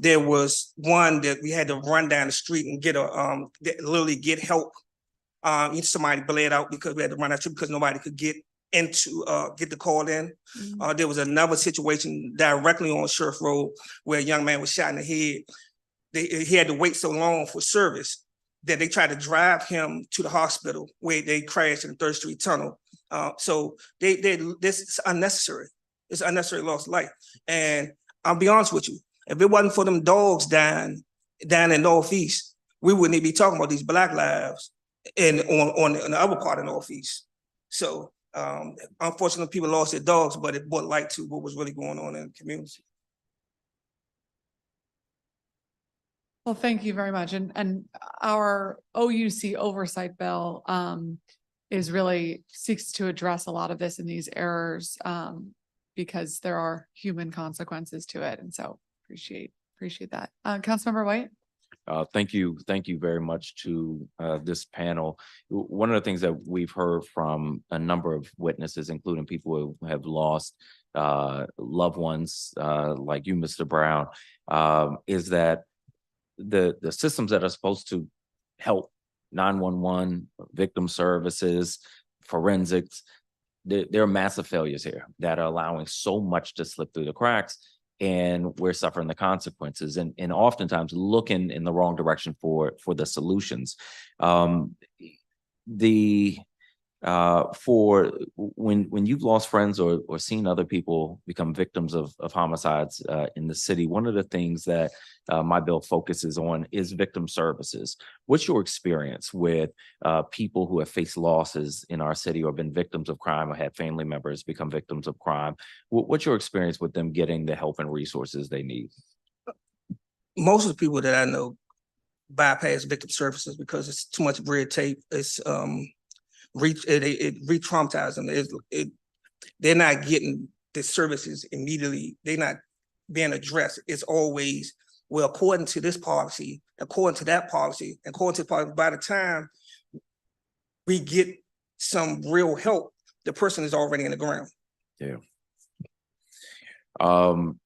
There was one that we had to run down the street and literally get help. Somebody bled out because we had to run out because nobody could get the call in. There was another situation directly on Sheriff Road where a young man was shot in the head. He had to wait so long for service that they tried to drive him to the hospital where they crashed in the 3rd Street Tunnel. So this is unnecessary. It's unnecessary loss of life. And I'll be honest with you, if it wasn't for them dogs down in Northeast, we wouldn't even be talking about these Black lives on the other part of Northeast. So unfortunately, people lost their dogs, but it brought light to what was really going on in the community. Well, thank you very much. And our OUC oversight bill is really seeks to address a lot of this and these errors because there are human consequences to it. And so appreciate that. Councilmember White? Thank you very much to this panel. One of the things that we've heard from a number of witnesses, including people who have lost loved ones like you, Mr. Brown, is that the systems that are supposed to help 911, victim services, forensics, there are massive failures here that are allowing so much to slip through the cracks, and we're suffering the consequences and oftentimes looking in the wrong direction for the solutions. For when you've lost friends or seen other people become victims of homicides in the city, one of the things that my bill focuses on is victim services. What's your experience with people who have faced losses in our city or been victims of crime or had family members become victims of crime? What's your experience with them getting the help and resources they need? Most of the people that I know bypass victim services because it's too much red tape. It's it re-traumatizes them. They're not getting the services immediately. They're not being addressed. It's always, well, according to this policy, according to that policy, according to the policy, by the time we get some real help, the person is already in the ground. Yeah.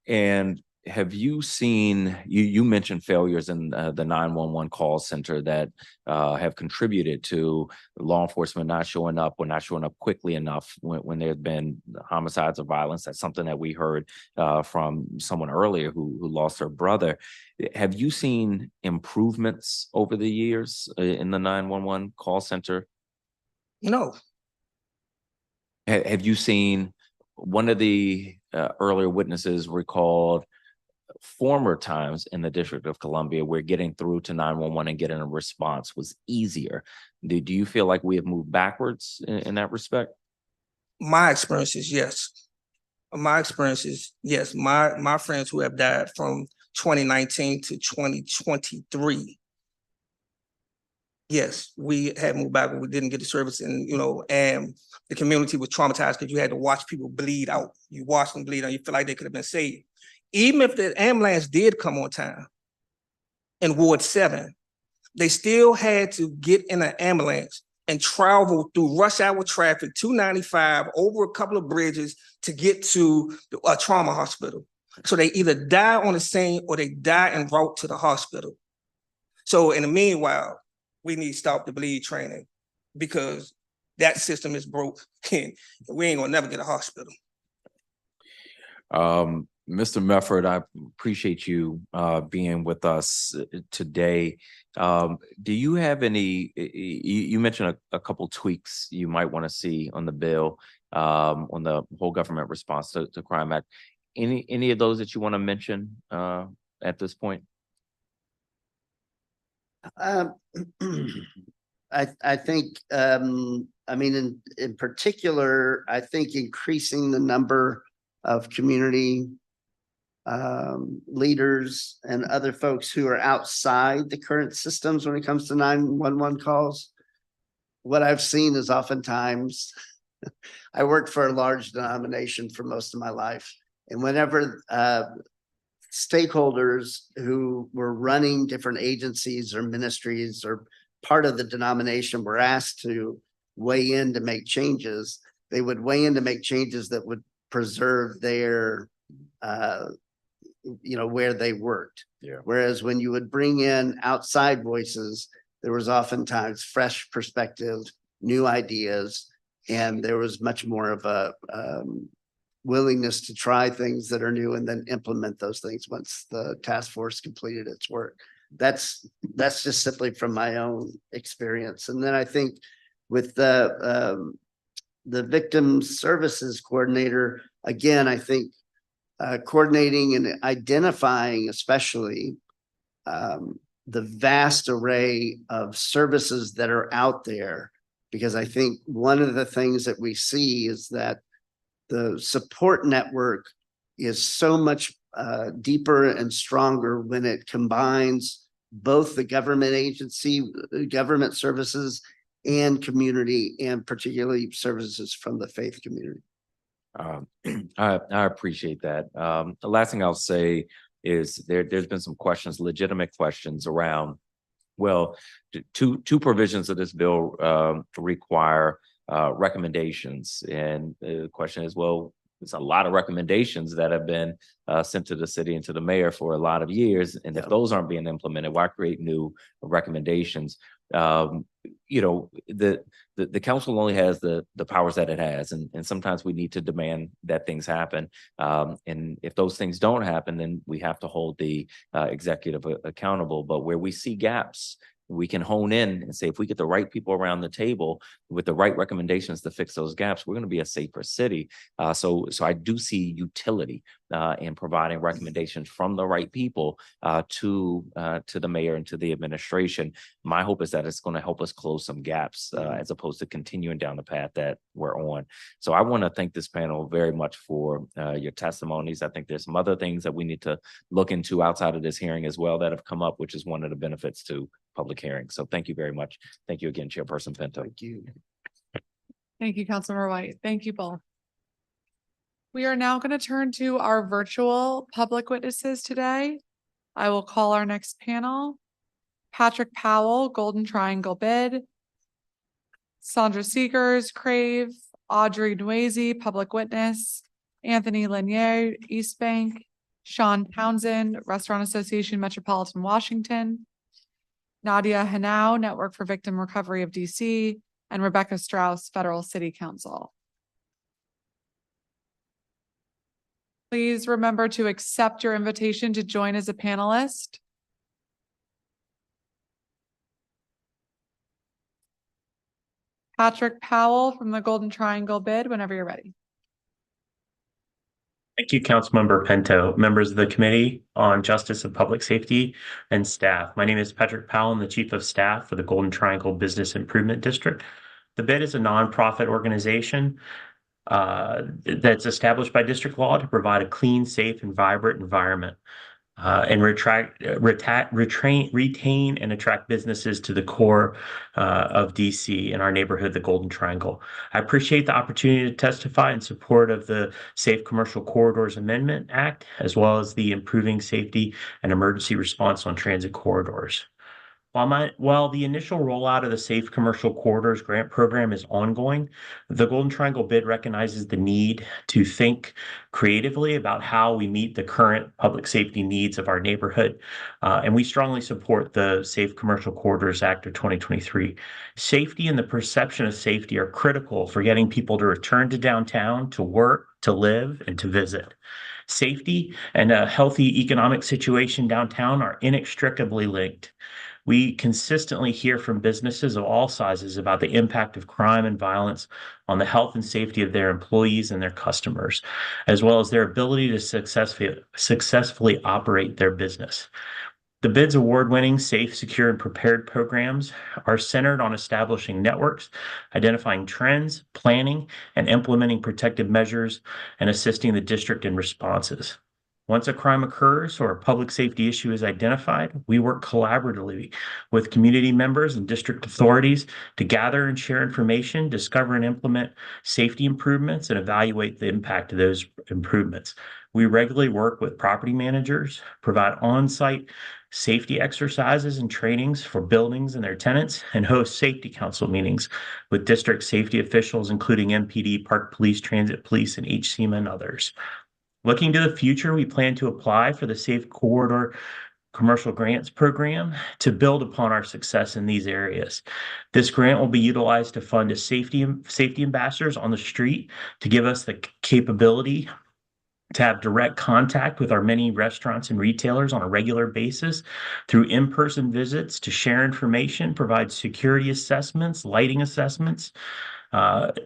And have you seen, you mentioned failures in the 911 call center that have contributed to law enforcement not showing up or not showing up quickly enough when there have been homicides or violence? That's something that we heard from someone earlier who lost her brother. Have you seen improvements over the years in the 911 call center? No. Have you seen, one of the earlier witnesses recalled former times in the District of Columbia where getting through to 911 and getting a response was easier. Do you feel like we have moved backwards in that respect? My experience is yes. My experience is yes. My friends who have died from 2019 to 2023, yes, we had moved back, but we didn't get the service, and and the community was traumatized because you had to watch people bleed out. You watch them bleed out, you feel like they could have been saved. Even if the ambulance did come on time in Ward 7, they still had to get in an ambulance and travel through rush hour traffic, 295, over a couple of bridges to get to a trauma hospital. So they either die on the scene or they die en route to the hospital. So in the meanwhile, we need stop the bleed training because that system is broke and we ain't gonna never get a hospital. Mr. Mefford, I appreciate you being with us today. Do you have any, you mentioned a couple tweaks you might want to see on the bill, on the whole government response to Crime Act. Any of those that you want to mention at this point? I think, I mean, in particular, I think increasing the number of community leaders and other folks who are outside the current systems when it comes to 911 calls. What I've seen is oftentimes, I worked for a large denomination for most of my life, and whenever stakeholders who were running different agencies or ministries or part of the denomination were asked to weigh in to make changes, they would weigh in to make changes that would preserve their where they worked. Yeah. Whereas when you would bring in outside voices, there was oftentimes fresh perspective, new ideas, and there was much more of a willingness to try things that are new and then implement those things once the task force completed its work. That's just simply from my own experience. And then I think with the victim services coordinator, again, I think coordinating and identifying especially the vast array of services that are out there, because I think one of the things that we see is that the support network is so much deeper and stronger when it combines both the government agency, government services and community, and particularly services from the faith community. I appreciate that. The last thing I'll say is there's been some questions, legitimate questions around, well, two provisions of this bill require recommendations. And the question is, well, there's a lot of recommendations that have been sent to the city and to the mayor for a lot of years. And if those aren't being implemented, why create new recommendations? You know, the council only has the powers that it has, and sometimes we need to demand that things happen. And if those things don't happen, then we have to hold the executive accountable. But where we see gaps, we can hone in and say, if we get the right people around the table with the right recommendations to fix those gaps, we're going to be a safer city. So I do see utility in providing recommendations from the right people to the mayor and to the administration. My hope is that it's going to help us close some gaps as opposed to continuing down the path that we're on. So I want to thank this panel very much for your testimonies. I think there's some other things that we need to look into outside of this hearing as well that have come up, which is one of the benefits to public hearing. So thank you very much. Thank you again, Chairperson Pinto. Thank you. Thank you, Councilmember White. Thank you both. We are now going to turn to our virtual public witnesses today. I will call our next panel. Patrick Powell, Golden Triangle Bid. Sandra Seegers, Crave. Audrey Nwezi, Public Witness. Anthony Lanier, East Bank. Sean Townsend, Restaurant Association, Metropolitan Washington. Nadia Hanau, Network for Victim Recovery of DC, and Rebecca Strauss, Federal City Council. Please remember to accept your invitation to join as a panelist. Patrick Powell from the Golden Triangle Bid, whenever you're ready. Thank you, Councilmember Pinto, members of the Committee on Justice and Public Safety, and staff. My name is Patrick Powell. I'm the Chief of Staff for the Golden Triangle Business Improvement District. The BID is a nonprofit organization that's established by district law to provide a clean, safe, and vibrant environment and retain and attract businesses to the core of DC in our neighborhood, the Golden Triangle. I appreciate the opportunity to testify in support of the Safe Commercial Corridors Amendment Act, as well as the Improving Safety and Emergency Response on Transit Corridors. While the initial rollout of the Safe Commercial Corridors grant program is ongoing, the Golden Triangle Bid recognizes the need to think creatively about how we meet the current public safety needs of our neighborhood. And we strongly support the Safe Commercial Corridors Act of 2023. Safety and the perception of safety are critical for getting people to return to downtown, to work, to live, and to visit. Safety and a healthy economic situation downtown are inextricably linked. We consistently hear from businesses of all sizes about the impact of crime and violence on the health and safety of their employees and their customers, as well as their ability to successfully operate their business. The BID's award-winning Safe, Secure, and Prepared programs are centered on establishing networks, identifying trends, planning, and implementing protective measures, and assisting the district in responses. Once a crime occurs or a public safety issue is identified, we work collaboratively with community members and district authorities to gather and share information, discover and implement safety improvements, and evaluate the impact of those improvements. We regularly work with property managers, provide on-site safety exercises and trainings for buildings and their tenants, and host safety council meetings with district safety officials, including MPD, Park Police, Transit Police, and HCMA and others. Looking to the future, we plan to apply for the Safe Corridor Commercial Grants Program to build upon our success in these areas. This grant will be utilized to fund a safety ambassadors on the street to give us the capability to have direct contact with our many restaurants and retailers on a regular basis through in-person visits to share information, provide security assessments, lighting assessments,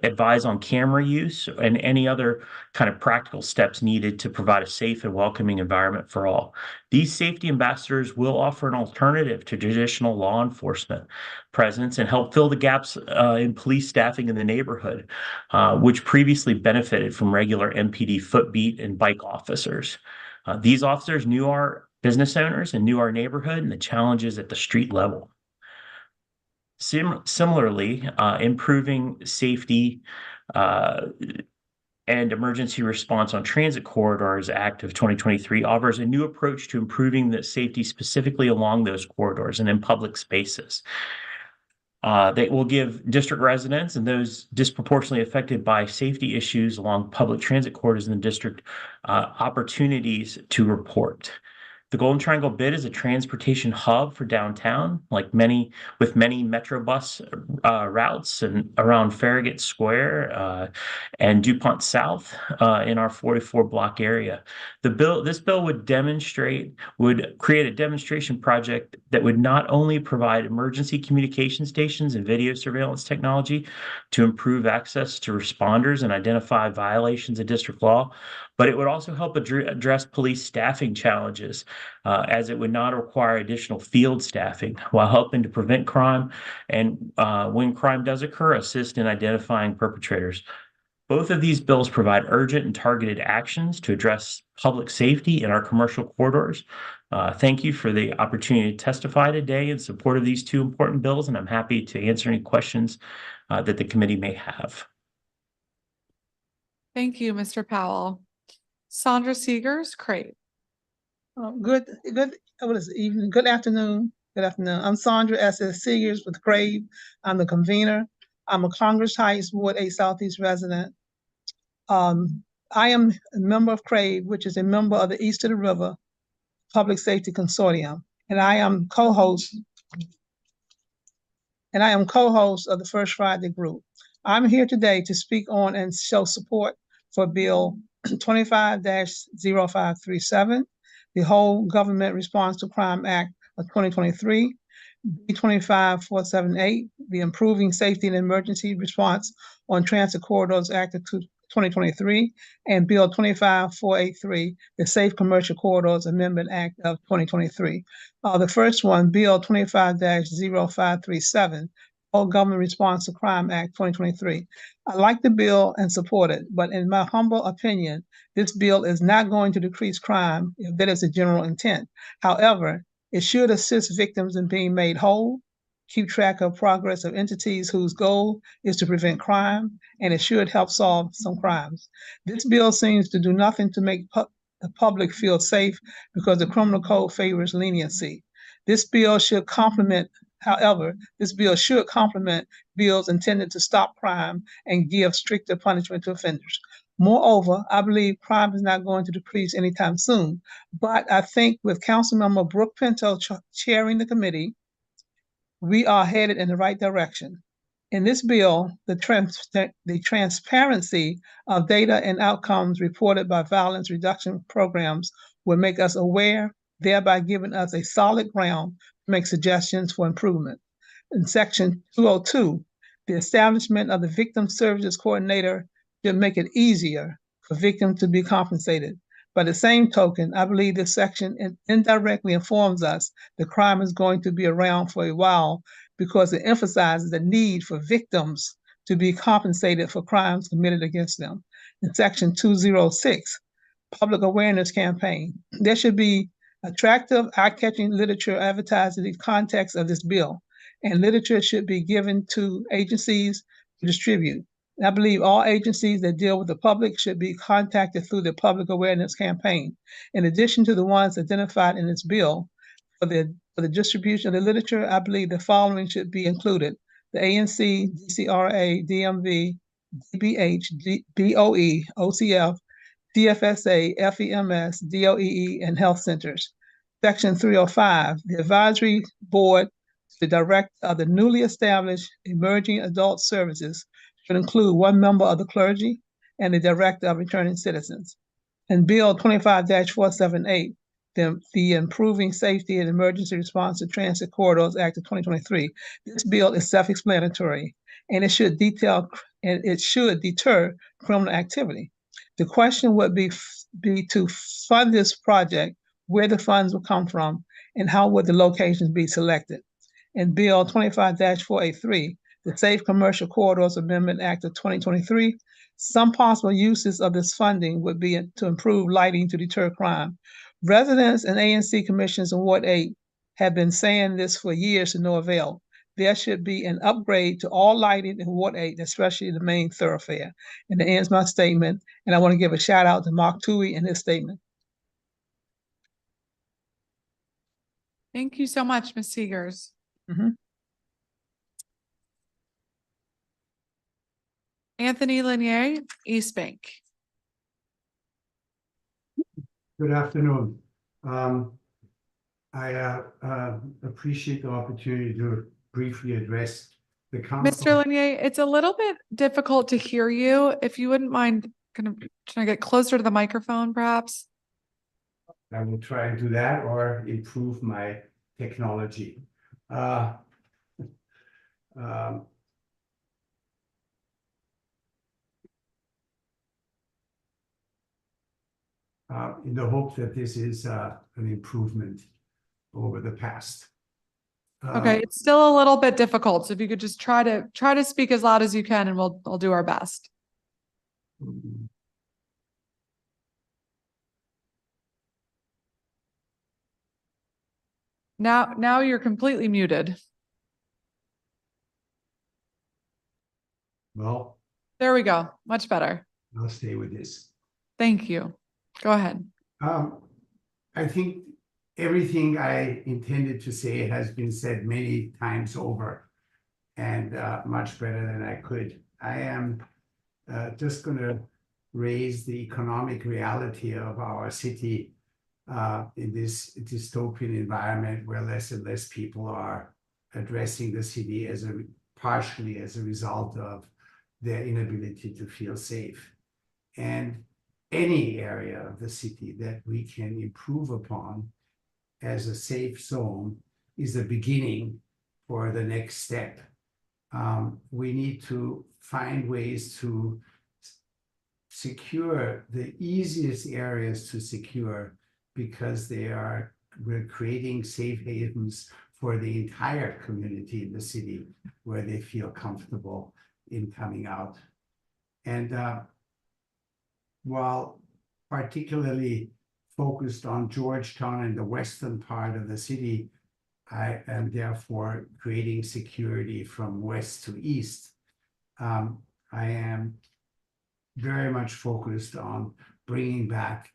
advise on camera use, and any other kind of practical steps needed to provide a safe and welcoming environment for all. These safety ambassadors will offer an alternative to traditional law enforcement presence and help fill the gaps in police staffing in the neighborhood, which previously benefited from regular MPD footbeat and bike officers. These officers knew our business owners, and knew our neighborhood and the challenges at the street level. Similarly, improving safety and Emergency Response on Transit Corridors Act of 2023 offers a new approach to improving the safety specifically along those corridors and in public spaces. They will give district residents and those disproportionately affected by safety issues along public transit corridors in the district opportunities to report. The Golden Triangle bid is a transportation hub for downtown, with many Metro bus routes and around Farragut Square and DuPont South in our 44 block area. This bill would create a demonstration project that would not only provide emergency communication stations and video surveillance technology to improve access to responders and identify violations of district law, but it would also help address police staffing challenges, as it would not require additional field staffing while helping to prevent crime and, when crime does occur, assist in identifying perpetrators. Both of these bills provide urgent and targeted actions to address public safety in our commercial corridors. Thank you for the opportunity to testify today in support of these two important bills, and I'm happy to answer any questions that the committee may have. Thank you, Mr. Powell. Sandra Seegers, Crave. Good evening, good afternoon. I'm Sandra S.S. Seegers with Crave. I'm the convener. I'm a Congress Heights Ward 8 Southeast resident. I am a member of Crave, which is a member of the East of the River Public Safety Consortium, and I am co-host of the First Friday group. I'm here today to speak on and show support for Bill 25-0537, the Whole Government Response to Crime Act of 2023, B 25-478, the Improving Safety and Emergency Response on Transit Corridors Act of 2023, and Bill 25-483, the Safe Commercial Corridors Amendment Act of 2023. The first one, Bill 25-0537, Whole Government Response to Crime Act 2023. I like the bill and support it, but in my humble opinion, this bill is not going to decrease crime if that is the general intent. However, it should assist victims in being made whole, keep track of progress of entities whose goal is to prevent crime, and it should help solve some crimes. This bill seems to do nothing to make the public feel safe because the criminal code favors leniency. This bill should complement bills intended to stop crime and give stricter punishment to offenders. Moreover, I believe crime is not going to decrease anytime soon, but I think with Councilmember Brooke Pinto chairing the committee, we are headed in the right direction. In this bill, the transparency of data and outcomes reported by violence reduction programs will make us aware, thereby giving us a solid ground to make suggestions for improvement. In Section 202, the establishment of the Victim Services Coordinator should make it easier for victims to be compensated. By the same token, I believe this section indirectly informs us that crime is going to be around for a while because it emphasizes the need for victims to be compensated for crimes committed against them. In Section 206, Public Awareness Campaign, there should be attractive, eye-catching literature advertised in the context of this bill, and literature should be given to agencies to distribute. I believe all agencies that deal with the public should be contacted through the Public Awareness Campaign. In addition to the ones identified in this bill, for the distribution of the literature, I believe the following should be included: the ANC, DCRA, DMV, DBH, BOE, OCF, CFSA, FEMS, DOEE, and health centers. Section 305, the advisory board, the director of the newly established emerging adult services should include one member of the clergy and the director of returning citizens. And Bill 25-478, the Improving Safety and Emergency Response to Transit Corridors Act of 2023. This bill is self-explanatory, and it should deter criminal activity. The question would be to fund this project, where the funds will come from, and how would the locations be selected. In Bill 25-483, the Safe Commercial Corridors Amendment Act of 2023, some possible uses of this funding would be to improve lighting to deter crime. Residents and ANC commissions in Ward 8 have been saying this for years to no avail. There should be an upgrade to all lighting in Ward 8, especially the main thoroughfare. And that ends my statement. And I want to give a shout out to Mark Tui and his statement. Thank you so much, Ms. Seegers. Anthony Lanier, East Bank. Good afternoon. I appreciate the opportunity to briefly address the council. Mr. Lanier, it's a little bit difficult to hear you. If you wouldn't mind kind of trying to get closer to the microphone, perhaps. I will try and do that or improve my technology. In the hope that this is an improvement over the past. Okay, it's still a little bit difficult. So if you could just try to speak as loud as you can, and we'll do our best. Now you're completely muted. Well, there we go. Much better. I'll stay with this. Thank you. Go ahead. I think everything I intended to say has been said many times over, and much better than I could. I am just going to raise the economic reality of our city in this dystopian environment where less and less people are addressing the city as partially as a result of their inability to feel safe. And any area of the city that we can improve upon as a safe zone is the beginning for the next step. We need to find ways to secure the easiest areas to secure, because we're creating safe havens for the entire community in the city where they feel comfortable in coming out. And while particularly focused on Georgetown and the western part of the city, I am therefore creating security from west to east. I am very much focused on bringing back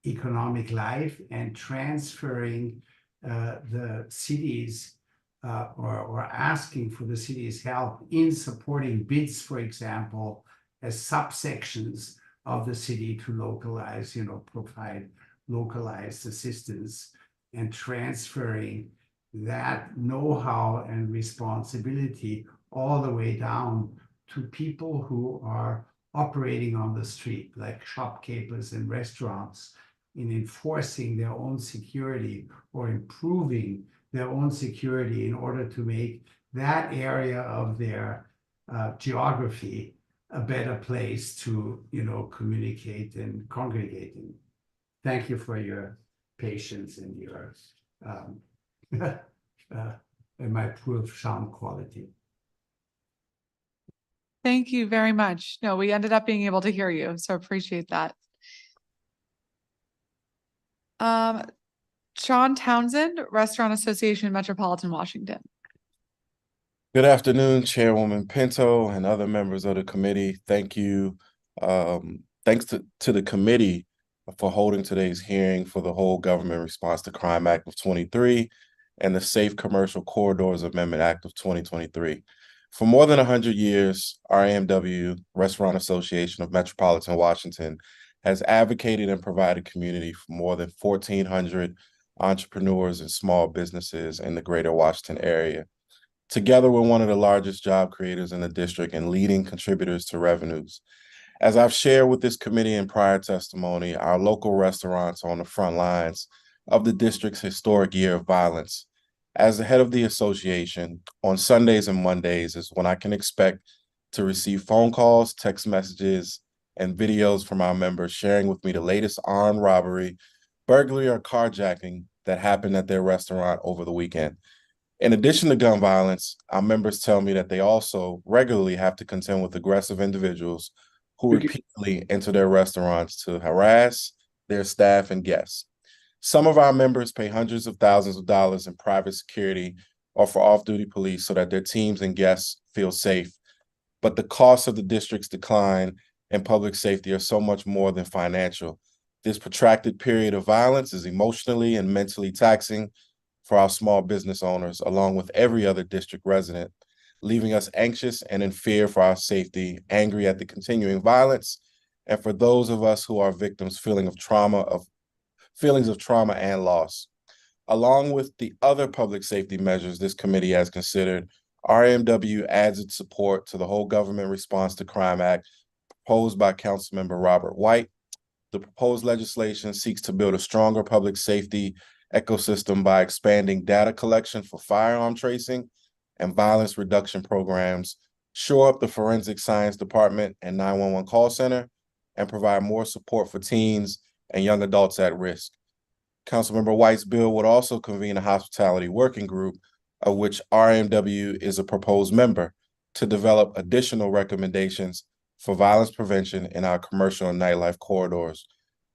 economic life and transferring the cities or asking for the city's help in supporting bids, for example, as subsections of the city to localize, provide localized assistance, and transferring that know-how and responsibility all the way down to people who are operating on the street, like shopkeepers and restaurants, in enforcing their own security or improving their own security in order to make that area of their geography a better place to, communicate and congregate in. Thank you for your patience and your and my poor sound quality. Thank you very much. No, we ended up being able to hear you, so appreciate that. Sean Townsend, Restaurant Association, Metropolitan Washington. Good afternoon, Chairwoman Pinto and other members of the committee. Thank you. Thanks to the committee for holding today's hearing for the Whole Government Response to Crime Act of 23 and the Safe Commercial Corridors Amendment Act of 2023. For more than 100 years, RAMW, Restaurant Association of Metropolitan Washington, has advocated and provided community for more than 1,400 entrepreneurs and small businesses in the greater Washington area. Together, we're one of the largest job creators in the district and leading contributors to revenues. As I've shared with this committee in prior testimony, our local restaurants are on the front lines of the district's historic year of violence. As the head of the association, on Sundays and Mondays is when I can expect to receive phone calls, text messages, and videos from our members sharing with me the latest armed robbery, burglary, or carjacking that happened at their restaurant over the weekend. In addition to gun violence, our members tell me that they also regularly have to contend with aggressive individuals who repeatedly enter their restaurants to harass their staff and guests. Some of our members pay hundreds of thousands of dollars in private security or for off-duty police so that their teams and guests feel safe. But the costs of the district's decline in public safety are so much more than financial. This protracted period of violence is emotionally and mentally taxing for our small business owners, along with every other district resident, leaving us anxious and in fear for our safety, angry at the continuing violence, and for those of us who are victims, feelings of trauma and loss. Along with the other public safety measures this committee has considered, RMW adds its support to the Whole Government Response to Crime Act proposed by Councilmember Robert White. The proposed legislation seeks to build a stronger public safety ecosystem by expanding data collection for firearm tracing and violence reduction programs, shore up the forensic science department and 911 call center, and provide more support for teens and young adults at risk. Councilmember White's bill would also convene a hospitality working group, of which RMW is a proposed member, to develop additional recommendations for violence prevention in our commercial and nightlife corridors.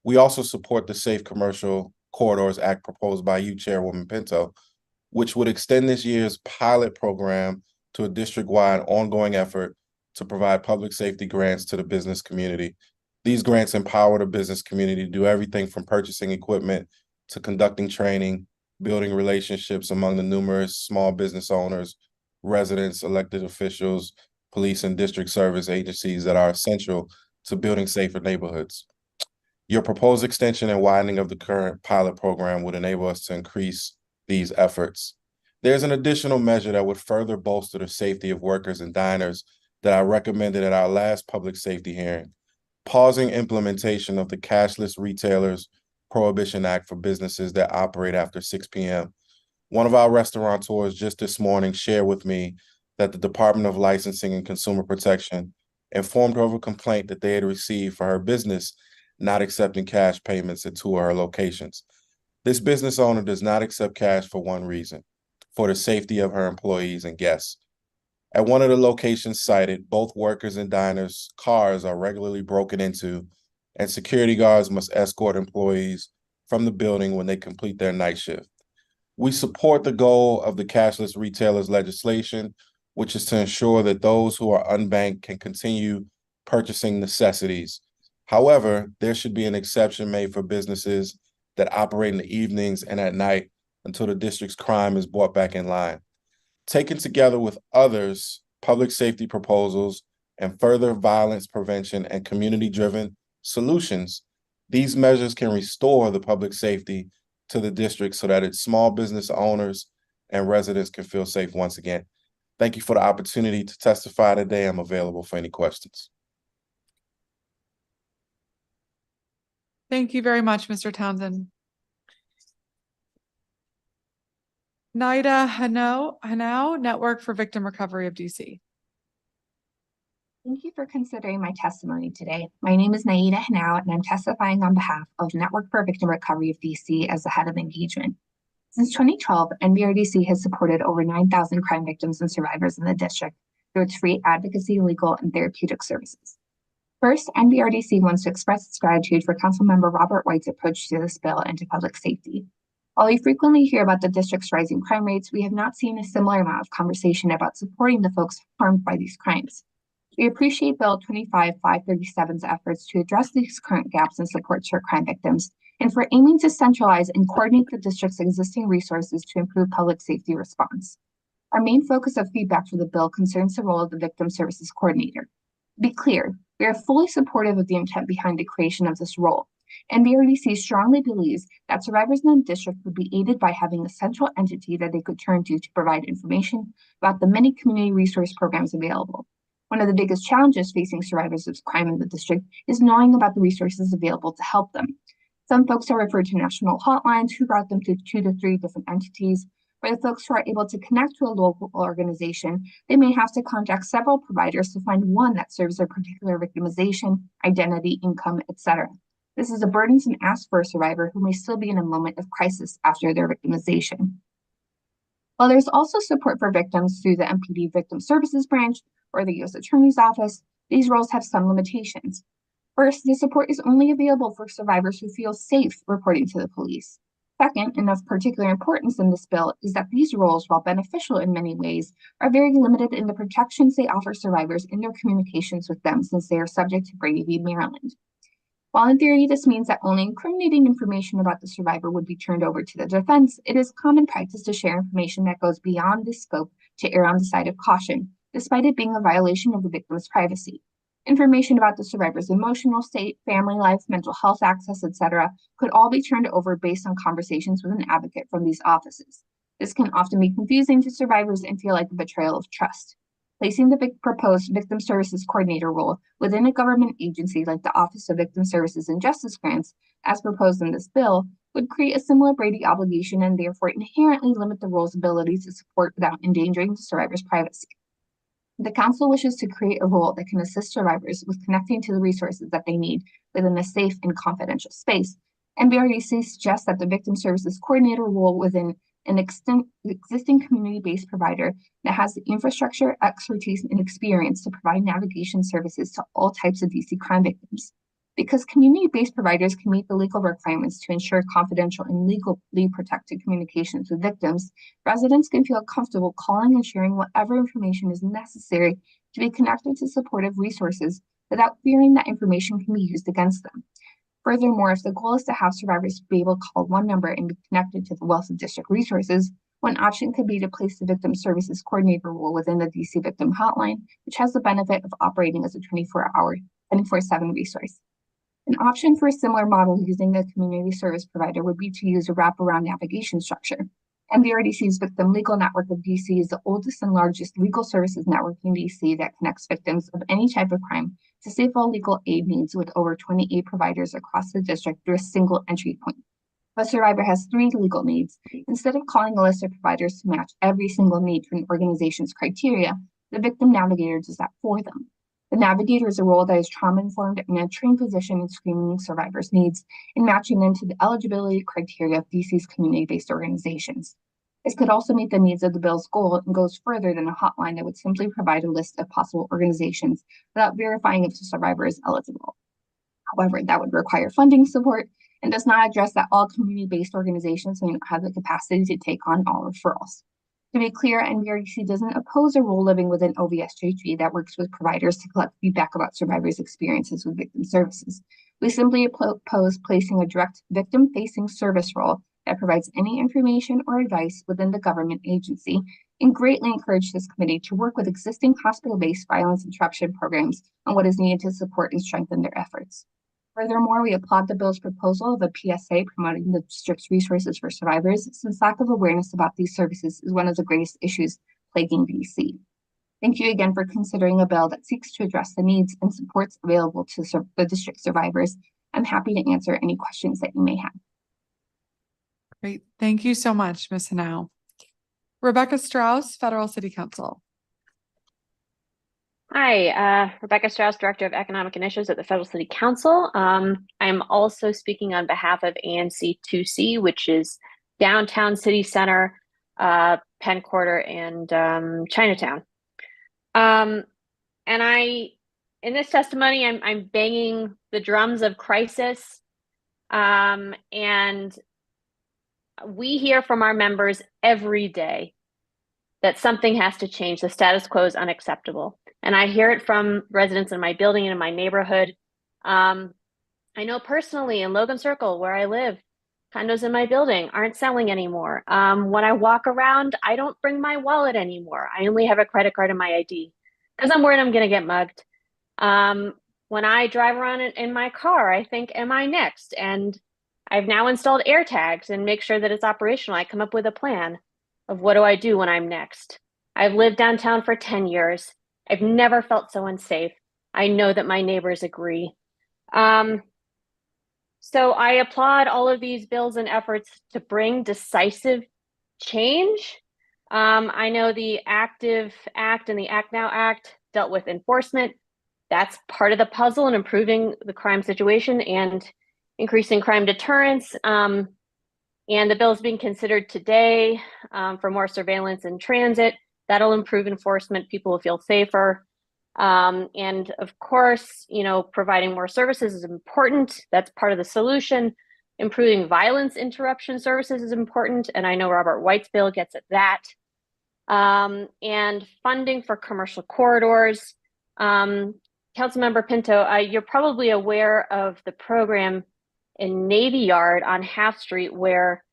We also support the Safe Commercial Corridors Act proposed by you, Chairwoman Pinto, which would extend this year's pilot program to a district-wide ongoing effort to provide public safety grants to the business community. These grants empower the business community to do everything from purchasing equipment to conducting training, building relationships among the numerous small business owners, residents, elected officials, police and district service agencies that are essential to building safer neighborhoods. Your proposed extension and widening of the current pilot program would enable us to increase these efforts. There's an additional measure that would further bolster the safety of workers and diners that I recommended at our last public safety hearing, pausing implementation of the Cashless Retailers Prohibition Act for businesses that operate after 6 p.m. One of our restaurateurs just this morning shared with me that the Department of Licensing and Consumer Protection informed her of a complaint that they had received for her business not accepting cash payments at 2 of her locations. This business owner does not accept cash for one reason: for the safety of her employees and guests. At one of the locations cited, both workers and diners' cars are regularly broken into, and security guards must escort employees from the building when they complete their night shift. We support the goal of the cashless retailers legislation, which is to ensure that those who are unbanked can continue purchasing necessities. However, there should be an exception made for businesses that operate in the evenings and at night until the district's crime is brought back in line. Taken together with others, public safety proposals, and further violence prevention and community-driven solutions, these measures can restore the public safety to the district so that its small business owners and residents can feel safe once again. Thank you for the opportunity to testify today. I'm available for any questions. Thank you very much, Mr. Townsend. Naida Hanau, Network for Victim Recovery of DC. Thank you for considering my testimony today. My name is Naida Hanau, and I'm testifying on behalf of Network for Victim Recovery of DC as the head of engagement. Since 2012, NVRDC has supported over 9,000 crime victims and survivors in the district through its free advocacy, legal, and therapeutic services. First, NVRDC wants to express its gratitude for Councilmember Robert White's approach to this bill and to public safety. While we frequently hear about the district's rising crime rates, we have not seen a similar amount of conversation about supporting the folks harmed by these crimes. We appreciate Bill 25-537's efforts to address these current gaps in supports for crime victims and for aiming to centralize and coordinate the district's existing resources to improve public safety response. Our main focus of feedback for the bill concerns the role of the Victim Services Coordinator. To be clear, we are fully supportive of the intent behind the creation of this role. NVRDC strongly believes that survivors in the district would be aided by having a central entity that they could turn to provide information about the many community resource programs available. One of the biggest challenges facing survivors of crime in the district is knowing about the resources available to help them. Some folks are referred to national hotlines who route them to 2 to 3 different entities. For the folks who are able to connect to a local organization, they may have to contact several providers to find one that serves their particular victimization, identity, income, etc. This is a burdensome ask for a survivor who may still be in a moment of crisis after their victimization. While there's also support for victims through the MPD Victim Services Branch or the U.S. Attorney's Office, these roles have some limitations. First, the support is only available for survivors who feel safe reporting to the police. Second, and of particular importance in this bill, is that these roles, while beneficial in many ways, are very limited in the protections they offer survivors in their communications with them, since they are subject to Brady v. Maryland. While in theory this means that only incriminating information about the survivor would be turned over to the defense, it is common practice to share information that goes beyond this scope to err on the side of caution, despite it being a violation of the victim's privacy. Information about the survivor's emotional state, family life, mental health access, etc., could all be turned over based on conversations with an advocate from these offices. This can often be confusing to survivors and feel like a betrayal of trust. Placing the proposed Victim Services Coordinator role within a government agency like the Office of Victim Services and Justice Grants, as proposed in this bill, would create a similar Brady obligation and therefore inherently limit the role's ability to support without endangering the survivor's privacy. The Council wishes to create a role that can assist survivors with connecting to the resources that they need within a safe and confidential space. MBRDC suggests that the Victim Services Coordinator role within an existing community-based provider that has the infrastructure, expertise, and experience to provide navigation services to all types of DC crime victims. Because community-based providers can meet the legal requirements to ensure confidential and legally protected communications with victims, residents can feel comfortable calling and sharing whatever information is necessary to be connected to supportive resources without fearing that information can be used against them. Furthermore, if the goal is to have survivors be able to call one number and be connected to the wealth of district resources, one option could be to place the Victim Services Coordinator role within the DC Victim Hotline, which has the benefit of operating as a 24/7 resource. An option for a similar model using a community service provider would be to use a wraparound navigation structure. MBRDC's Victim Legal Network of DC is the oldest and largest legal services network in DC that connects victims of any type of crime to safe all legal aid needs, with over 28 providers across the district through a single entry point. If a survivor has 3 legal needs, instead of calling a list of providers to match every single need to an organization's criteria, the Victim Navigator does that for them. The navigator is a role that is trauma-informed and a trained position in screening survivors' needs and matching them to the eligibility criteria of DC's community-based organizations. This could also meet the needs of the bill's goal and goes further than a hotline that would simply provide a list of possible organizations without verifying if the survivor is eligible. However, that would require funding support and does not address that all community-based organizations may not have the capacity to take on all referrals. To be clear, MBRDC doesn't oppose a role living within OVSJG that works with providers to collect feedback about survivors' experiences with victim services. We simply oppose placing a direct victim-facing service role that provides any information or advice within the government agency, and greatly encourage this committee to work with existing hospital-based violence interruption programs on what is needed to support and strengthen their efforts. Furthermore, we applaud the bill's proposal of a PSA promoting the district's resources for survivors, since lack of awareness about these services is one of the greatest issues plaguing DC. Thank you again for considering a bill that seeks to address the needs and supports available to the district survivors. I'm happy to answer any questions that you may have. Great. Thank you so much, Ms. Hanau. Rebecca Strauss, Federal City Council. Hi, Rebecca Strauss, Director of Economic Initiatives at the Federal City Council. I'm also speaking on behalf of ANC 2C, which is downtown city center, Penn Quarter, and Chinatown. In this testimony, I'm banging the drums of crisis, and we hear from our members every day that something has to change. The status quo is unacceptable. And I hear it from residents in my building and in my neighborhood. I know personally in Logan Circle, where I live, condos in my building aren't selling anymore. When I walk around, I don't bring my wallet anymore. I only have a credit card and my ID because I'm worried I'm going to get mugged. When I drive around in my car, I think, am I next? And I've now installed air tags and make sure that it's operational. I come up with a plan of what do I do when I'm next. I've lived downtown for 10 years. I've never felt so unsafe. I know that my neighbors agree. So I applaud all of these bills and efforts to bring decisive change. I know the Active Act and the Act Now Act dealt with enforcement. That's part of the puzzle in improving the crime situation and increasing crime deterrence. And the bill is being considered today for more surveillance in transit. That'll improve enforcement. People will feel safer. And of course, providing more services is important. That's part of the solution. Improving violence interruption services is important, and I know Robert White's bill gets at that. And funding for commercial corridors. Councilmember Pinto, you're probably aware of the program in Navy Yard on Half Street where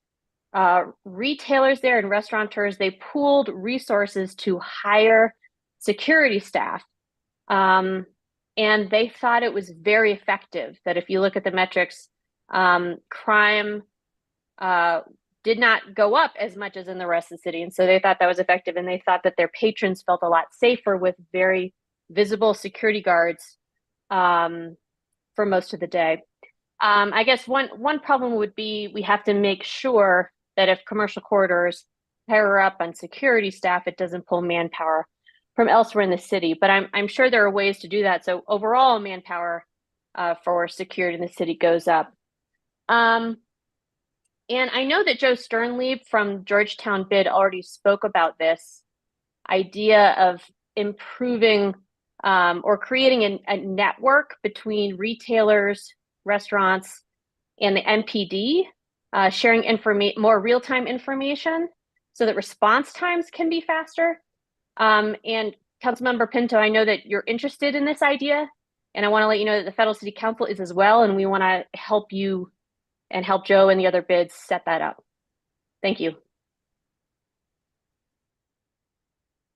retailers there and restaurateurs, they pooled resources to hire security staff. And they thought it was very effective, that if you look at the metrics, crime did not go up as much as in the rest of the city. And so they thought that was effective, and they thought that their patrons felt a lot safer with very visible security guards for most of the day. I guess one problem would be we have to make sure that if commercial corridors hire up on security staff, it doesn't pull manpower from elsewhere in the city. But I'm sure there are ways to do that. So overall manpower for security in the city goes up. And I know that Joe Sternlieb from Georgetown Bid already spoke about this idea of improving or creating a network between retailers, restaurants, and the MPD, sharing more real-time information so that response times can be faster. And Councilmember Pinto, I know that you're interested in this idea, and I want to let you know that the Federal City Council is as well, and we want to help you and help Joe and the other bids set that up. Thank you.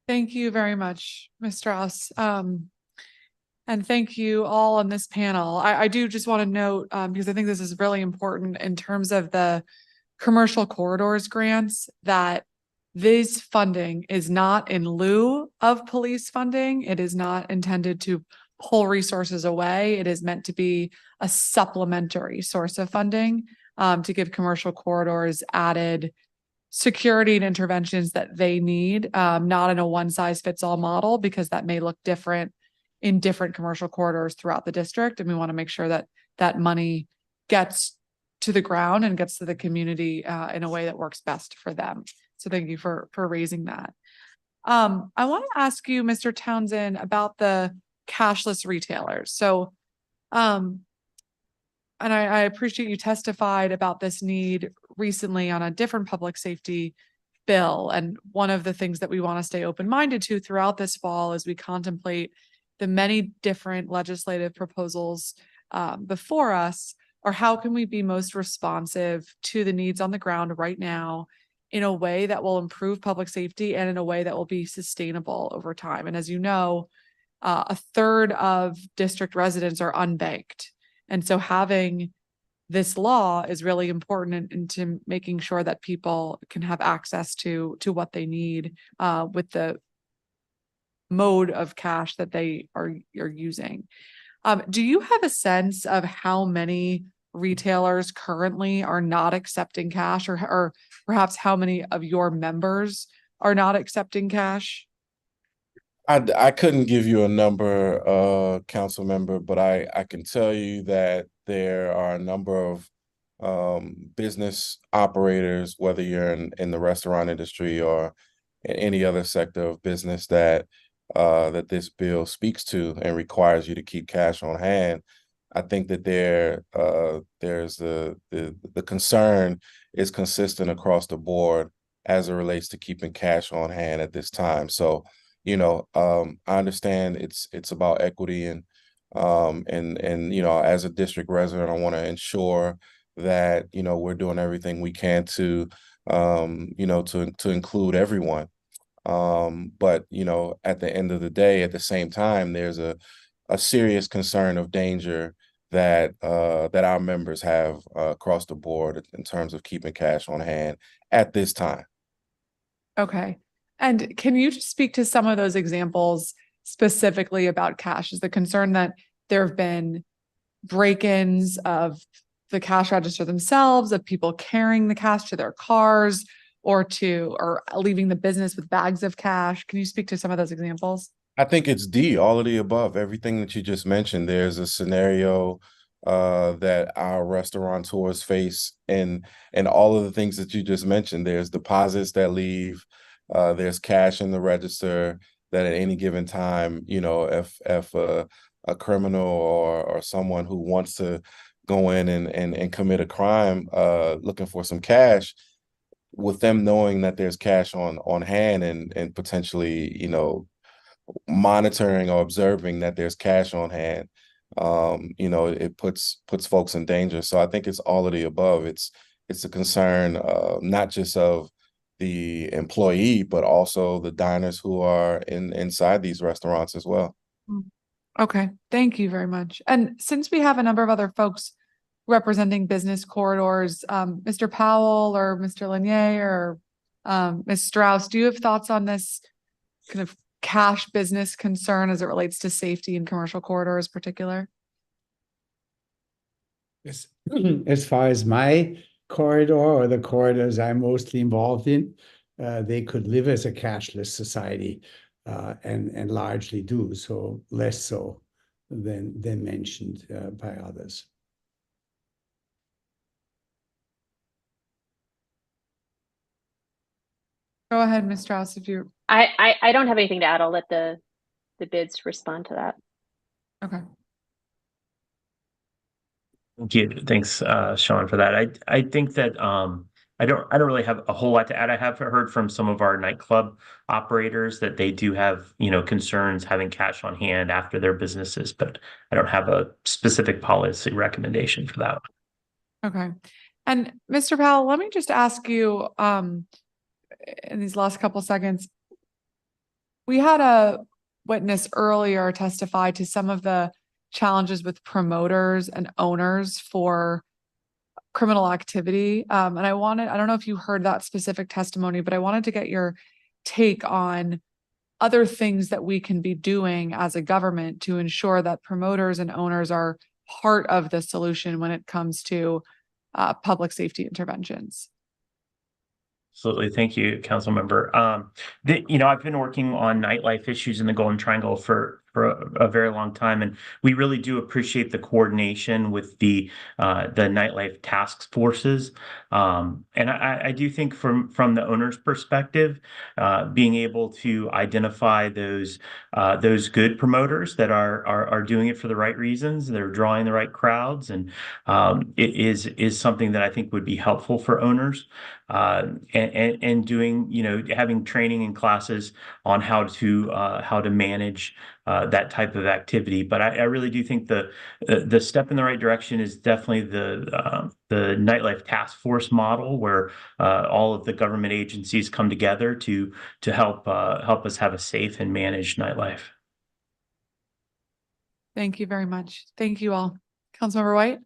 Thank you very much, Ms. Strauss. And thank you all on this panel. I do just want to note, because I think this is really important in terms of the commercial corridors grants, that this funding is not in lieu of police funding. It is not intended to pull resources away. It is meant to be a supplementary source of funding to give commercial corridors added security and interventions that they need, not in a one-size-fits-all model, because that may look different in different commercial corridors throughout the district. And we want to make sure that that money gets to the ground and gets to the community in a way that works best for them. So thank you for raising that. I want to ask you, Mr. Townsend, about the cashless retailers. So, and I appreciate you testified about this need recently on a different public safety bill. And one of the things that we want to stay open-minded to throughout this fall as we contemplate the many different legislative proposals before us are how can we be most responsive to the needs on the ground right now in a way that will improve public safety and in a way that will be sustainable over time. And as you know, a third of district residents are unbanked. And so having this law is really important into making sure that people can have access to what they need with the mode of cash that they are using. Do you have a sense of how many retailers currently are not accepting cash, or perhaps how many of your members are not accepting cash? I couldn't give you a number, council member, but I can tell you that there are a number of business operators, whether you're in the restaurant industry or in any other sector of business, that that this bill speaks to and requires you to keep cash on hand. I think that there's the concern is consistent across the board as it relates to keeping cash on hand at this time. So, you know, I understand it's about equity and you know, as a district resident, I want to ensure that, you know, we're doing everything we can to you know, to include everyone. But, you know, at the end of the day, at the same time, there's a serious concern of danger that that our members have across the board in terms of keeping cash on hand at this time. Okay. And can you just speak to some of those examples specifically about cash? Is the concern that there have been break-ins of the cash register themselves, of people carrying the cash to their cars, or leaving the business with bags of cash? Can you speak to some of those examples? I think it's all of the above, everything that you just mentioned. There's a scenario that our restaurateurs face, and all of the things that you just mentioned. There's deposits that leave, there's cash in the register that at any given time, you know, if a criminal or someone who wants to go in and commit a crime, looking for some cash, with them knowing that there's cash on hand and potentially, you know, monitoring or observing that there's cash on hand, you know, it puts folks in danger. So I think it's all of the above. It's a concern, not just of the employee, but also the diners who are inside these restaurants as well. Okay, thank you very much. And since we have a number of other folks representing business corridors, Mr. Powell or Mr. Lanier or Ms. Strauss, do you have thoughts on this kind of cash business concern as it relates to safety in commercial corridors in particular? As far as my corridor or the corridors I'm mostly involved in, they could live as a cashless society, and largely do so, less so than mentioned by others. Go ahead, Ms. Strauss, if you. I don't have anything to add. I'll let the bids respond to that. Okay. Thank you. Thanks, Sean, for that. I think that I don't really have a whole lot to add. I have heard from some of our nightclub operators that they do have, you know, concerns having cash on hand after their businesses, but I don't have a specific policy recommendation for that. Okay. And Mr. Powell, let me just ask you, in these last couple seconds, we had a witness earlier testify to some of the challenges with promoters and owners for criminal activity. And I don't know if you heard that specific testimony, but I wanted to get your take on other things that we can be doing as a government to ensure that promoters and owners are part of the solution when it comes to public safety interventions. Absolutely. Thank you, council member. You know, I've been working on nightlife issues in the Golden Triangle for a very long time, and we really do appreciate the coordination with the nightlife task forces. And I do think from the owner's perspective, being able to identify those good promoters that are doing it for the right reasons, they're drawing the right crowds, and it is something that I think would be helpful for owners. And doing, you know, having training and classes on how to manage that type of activity. But I really do think the step in the right direction is definitely the nightlife task force model, where all of the government agencies come together to help us have a safe and managed nightlife. Thank you very much. Thank you all. Councilmember White.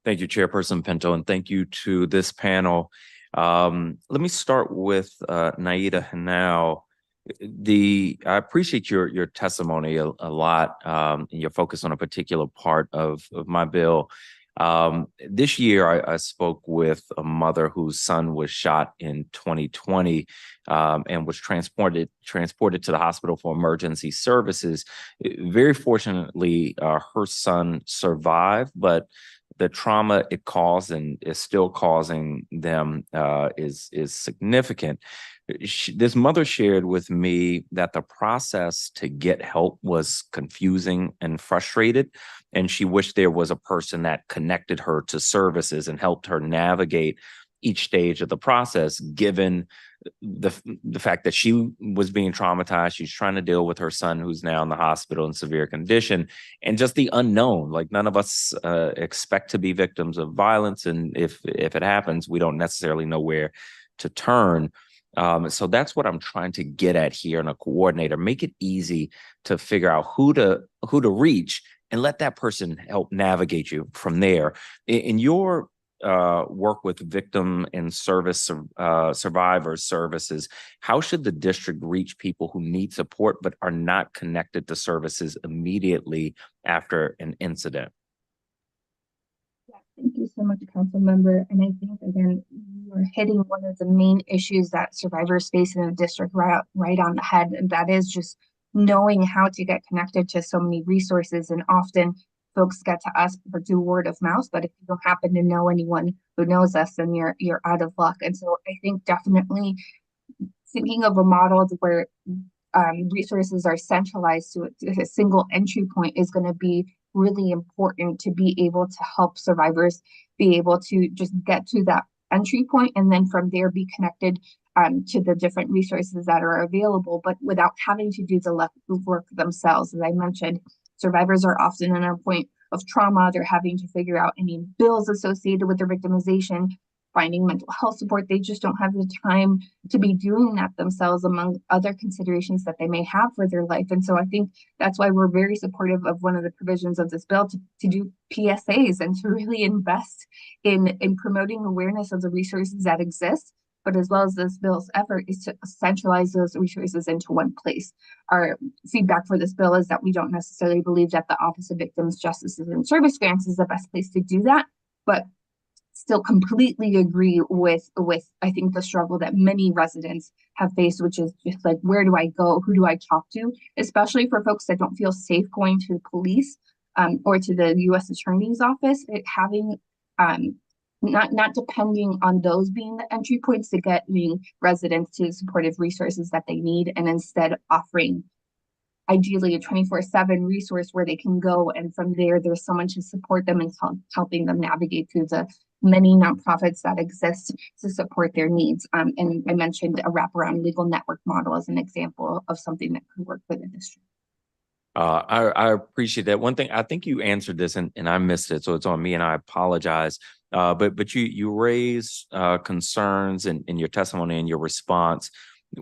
Thank you, Chairperson Pinto, and thank you to this panel. Let me start with Naida Hanau. I appreciate your testimony a lot, and your focus on a particular part of my bill. This year, I spoke with a mother whose son was shot in 2020 and was transported to the hospital for emergency services. Very fortunately, her son survived, but the trauma it caused and is still causing them is significant. This mother shared with me that the process to get help was confusing and frustrated, and she wished there was a person that connected her to services and helped her navigate each stage of the process, given the fact that she was being traumatized. She's trying to deal with her son, who's now in the hospital in severe condition, and just the unknown. Like, none of us expect to be victims of violence, and if it happens, we don't necessarily know where to turn. So that's what I'm trying to get at here in a coordinator. Make it easy to figure out who to reach, and let that person help navigate you from there. In your work with victim and survivor services, how should the district reach people who need support but are not connected to services immediately after an incident? Thank you so much, Council Member. And I think, again, you're hitting one of the main issues that survivors face in the district right on the head, and that is just knowing how to get connected to so many resources. And often folks get to us through word of mouth, but if you don't happen to know anyone who knows us, then you're out of luck. And so I think definitely thinking of a model where resources are centralized to a single entry point is going to be really important to be able to help survivors be able to just get to that entry point and then from there be connected to the different resources that are available, but without having to do the work themselves. As I mentioned, survivors are often in a point of trauma. They're having to figure out any bills associated with their victimization, finding mental health support. They just don't have the time to be doing that themselves, among other considerations that they may have for their life. And so I think that's why we're very supportive of one of the provisions of this bill to do PSAs and to really invest in promoting awareness of the resources that exist. But as well as this bill's effort is to centralize those resources into one place. Our feedback for this bill is that we don't necessarily believe that the Office of Victims, Justices, and Service Grants is the best place to do that, but still completely agree with I think the struggle that many residents have faced, which is just like, where do I go? Who do I talk to? Especially for folks that don't feel safe going to the police or to the U.S. Attorney's Office, having not depending on those being the entry points to getting residents to supportive resources that they need, and instead offering ideally a 24/7 resource where they can go, and from there there's someone to support them and helping them navigate through the many nonprofits that exist to support their needs. And I mentioned a wraparound legal network model as an example of something that could work for the district. I appreciate that. One thing, I think you answered this and I missed it, so it's on me and I apologize. But you raise concerns in your testimony and your response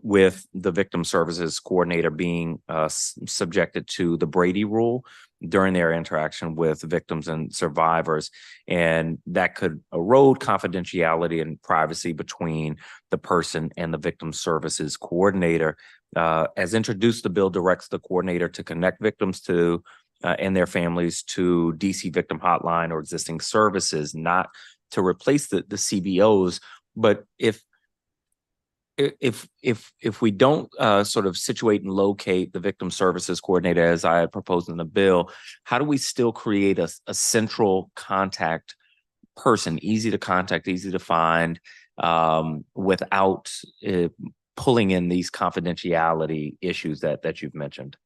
with the victim services coordinator being subjected to the Brady rule during their interaction with victims and survivors, and that could erode confidentiality and privacy between the person and the victim services coordinator. As introduced, the bill directs the coordinator to connect victims to and their families to DC Victim Hotline or existing services, not to replace the CVOs. But if we don't sort of situate and locate the victim services coordinator as I had proposed in the bill, how do we still create a central contact person, easy to contact, easy to find, without pulling in these confidentiality issues that you've mentioned?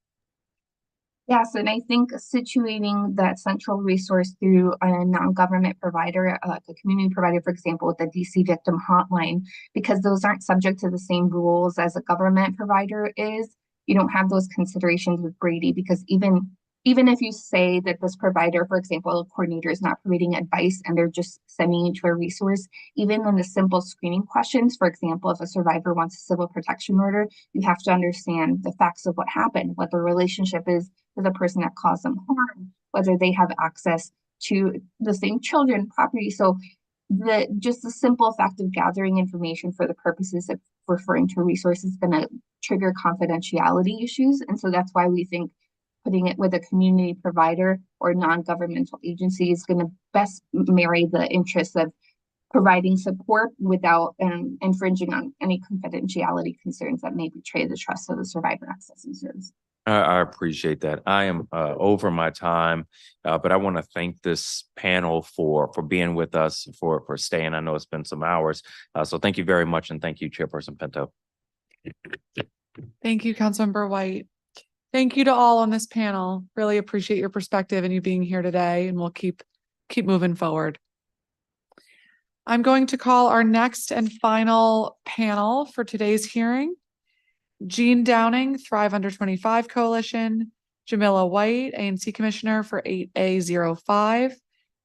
Yes, and I think situating that central resource through a non-government provider, like a community provider, for example, with the DC Victim Hotline, because those aren't subject to the same rules as a government provider is, you don't have those considerations with Brady, because even if you say that this provider, for example, a coordinator is not providing advice and they're just sending you to a resource, even in the simple screening questions, for example, if a survivor wants a civil protection order, you have to understand the facts of what happened, what the relationship is to the person that caused them harm, whether they have access to the same children, property. So just the simple fact of gathering information for the purposes of referring to a resource is going to trigger confidentiality issues. And so that's why we think putting it with a community provider or non-governmental agency is going to best marry the interests of providing support without infringing on any confidentiality concerns that may betray the trust of the survivor accessing service. I appreciate that. I am over my time, but I want to thank this panel for being with us, for staying. I know it's been some hours. So thank you very much. And thank you, Chairperson Pinto. Thank you, Councilmember White. Thank you to all on this panel. Really appreciate your perspective and you being here today, and we'll keep moving forward. I'm going to call our next and final panel for today's hearing. Jean Downing, Thrive Under 25 Coalition, Jamila White, ANC Commissioner for 8A05,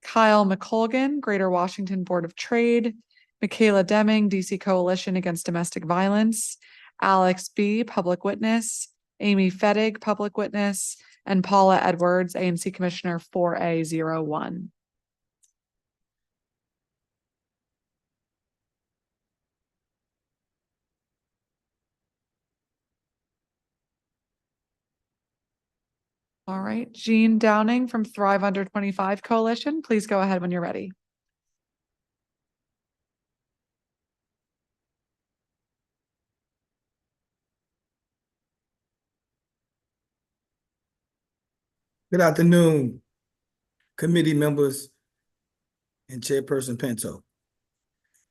Kyle McColgan, Greater Washington Board of Trade, Michaela Deming, DC Coalition Against Domestic Violence, Alex B., Public Witness, Amy Fettig, Public Witness, and Paula Edwards, ANC Commissioner 4A01. All right, Jean Downing from Thrive Under 25 Coalition, please go ahead when you're ready. Good afternoon, committee members and Chairperson Pinto.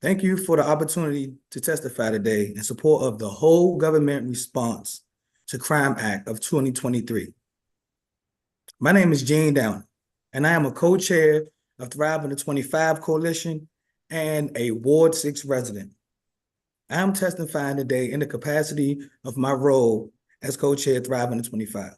Thank you for the opportunity to testify today in support of the whole government response to Crime Act of 2023. My name is Jean Downing. and I am a co-chair of Thrive Under 25 Coalition and a Ward 6 resident. I am testifying today in the capacity of my role as co-chair of Thrive Under 25.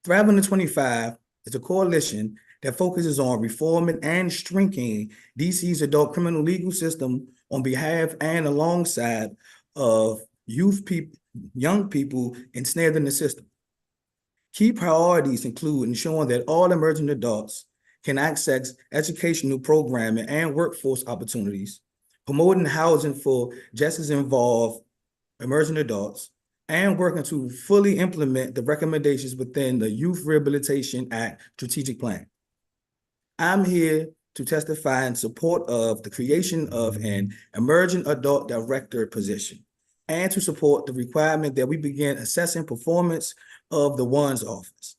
Thrive Under 25 is a coalition that focuses on reforming and strengthening DC's adult criminal legal system on behalf and alongside of young people ensnared in the system. Key priorities include ensuring that all emerging adults can access educational programming and workforce opportunities, promoting housing for justice-involved emerging adults, and working to fully implement the recommendations within the Youth Rehabilitation Act strategic plan. I'm here to testify in support of the creation of an emerging adult director position and to support the requirement that we begin assessing performance of the one's office.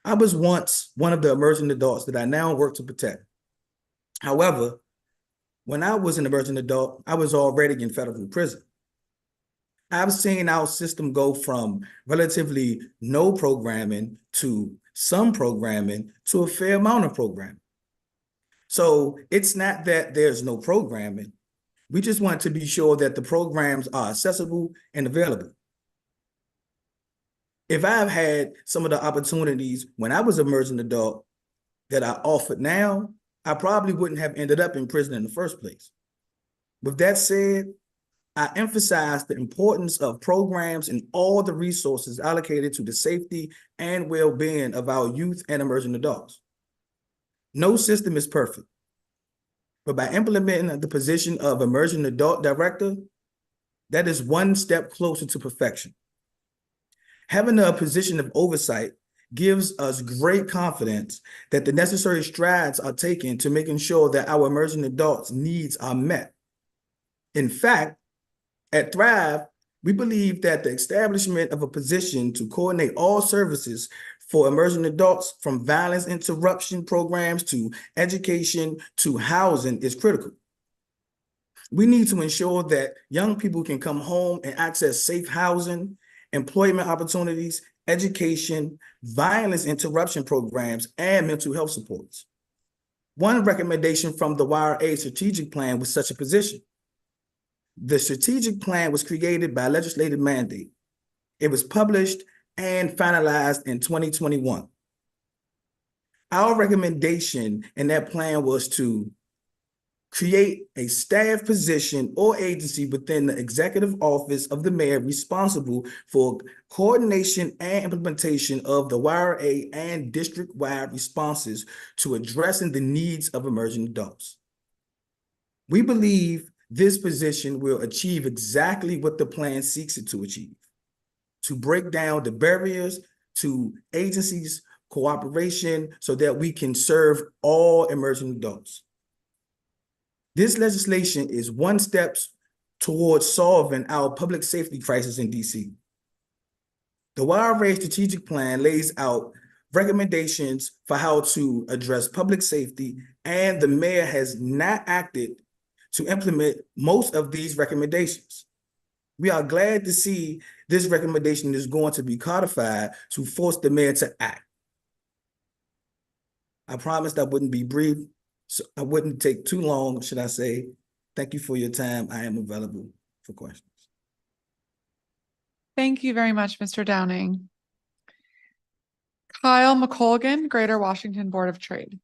I was once one of the emerging adults that I now work to protect. However, when I was an emerging adult, I was already in federal prison. I've seen our system go from relatively no programming to some programming to a fair amount of programming. So it's not that there's no programming. We just want to be sure that the programs are accessible and available. If I've had some of the opportunities when I was an emerging adult that I offered now, I probably wouldn't have ended up in prison in the first place. With that said, I emphasize the importance of programs and all the resources allocated to the safety and well-being of our youth and emerging adults. No system is perfect, but by implementing the position of emerging adult director, that is one step closer to perfection. Having a position of oversight gives us great confidence that the necessary strides are taken to making sure that our emerging adults' needs are met. In fact, at Thrive, we believe that the establishment of a position to coordinate all services for emerging adults, from violence interruption programs to education to housing, is critical. We need to ensure that young people can come home and access safe housing, employment opportunities, education, violence interruption programs, and mental health supports. One recommendation from the YRA strategic plan was such a position. The strategic plan was created by legislative mandate. It was published and finalized in 2021. Our recommendation in that plan was to create a staff position or agency within the executive office of the mayor responsible for coordination and implementation of the YRA and district-wide responses to addressing the needs of emerging adults. We believe this position will achieve exactly what the plan seeks it to achieve: to break down the barriers to agencies' cooperation so that we can serve all emerging adults. This legislation is one step towards solving our public safety crisis in DC. The YRA strategic plan lays out recommendations for how to address public safety, and the mayor has not acted to implement most of these recommendations. We are glad to see this recommendation is going to be codified to force the mayor to act. I promised I wouldn't be brief, so I wouldn't take too long, should I say. Thank you for your time. I am available for questions. Thank you very much, Mr. Downing. Kyle McColgan, Greater Washington Board of Trade.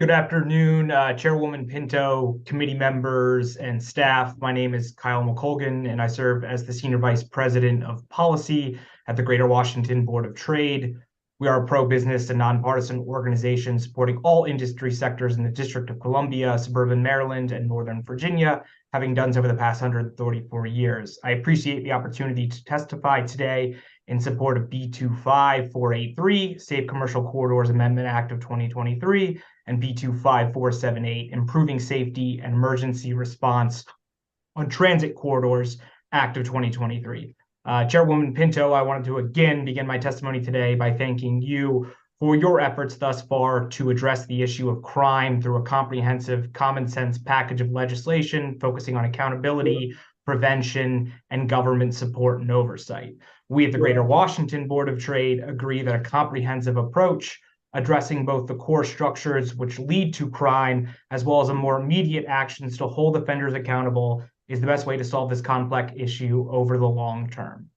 Good afternoon, Chairwoman Pinto, committee members, and staff. My name is Kyle McColgan, and I serve as the Senior Vice President of Policy at the Greater Washington Board of Trade. We are a pro-business and nonpartisan organization supporting all industry sectors in the District of Columbia, suburban Maryland, and Northern Virginia, having done so for the past 134 years. I appreciate the opportunity to testify today in support of B25483, Safe Commercial Corridors Amendment Act of 2023, and B25478, Improving Safety and Emergency Response on Transit Corridors Act of 2023. Chairwoman Pinto, I wanted to again begin my testimony today by thanking you for your efforts thus far to address the issue of crime through a comprehensive, common sense package of legislation focusing on accountability, prevention, and government support and oversight. We at the Greater Washington Board of Trade agree that a comprehensive approach addressing both the core structures which lead to crime, as well as a more immediate actions to hold offenders accountable, is the best way to solve this complex issue over the long term.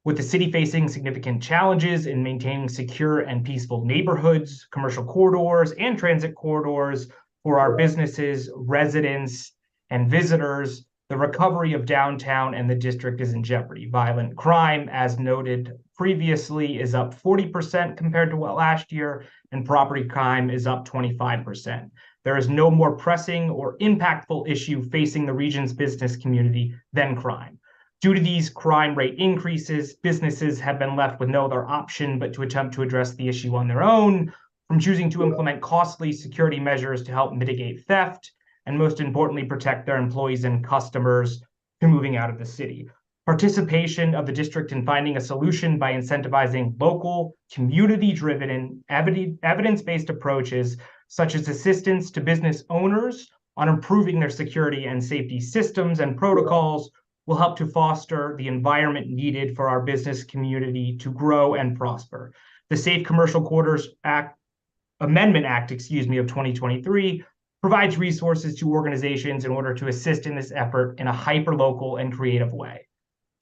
With the city facing significant challenges in maintaining secure and peaceful neighborhoods, commercial corridors, and transit corridors for our businesses, residents, and visitors, the recovery of downtown and the district is in jeopardy. Violent crime, as noted previously, is up 40% compared to last year, and property crime is up 25%. There is no more pressing or impactful issue facing the region's business community than crime. Due to these crime rate increases, businesses have been left with no other option but to attempt to address the issue on their own, from choosing to implement costly security measures to help mitigate theft, and most importantly, protect their employees and customers to moving out of the city. Participation of the district in finding a solution by incentivizing local, community-driven, and evidence-based approaches, such as assistance to business owners on improving their security and safety systems and protocols, will help to foster the environment needed for our business community to grow and prosper. The Safe Commercial Corridors Amendment Act of 2023 provides resources to organizations in order to assist in this effort in a hyper-local and creative way.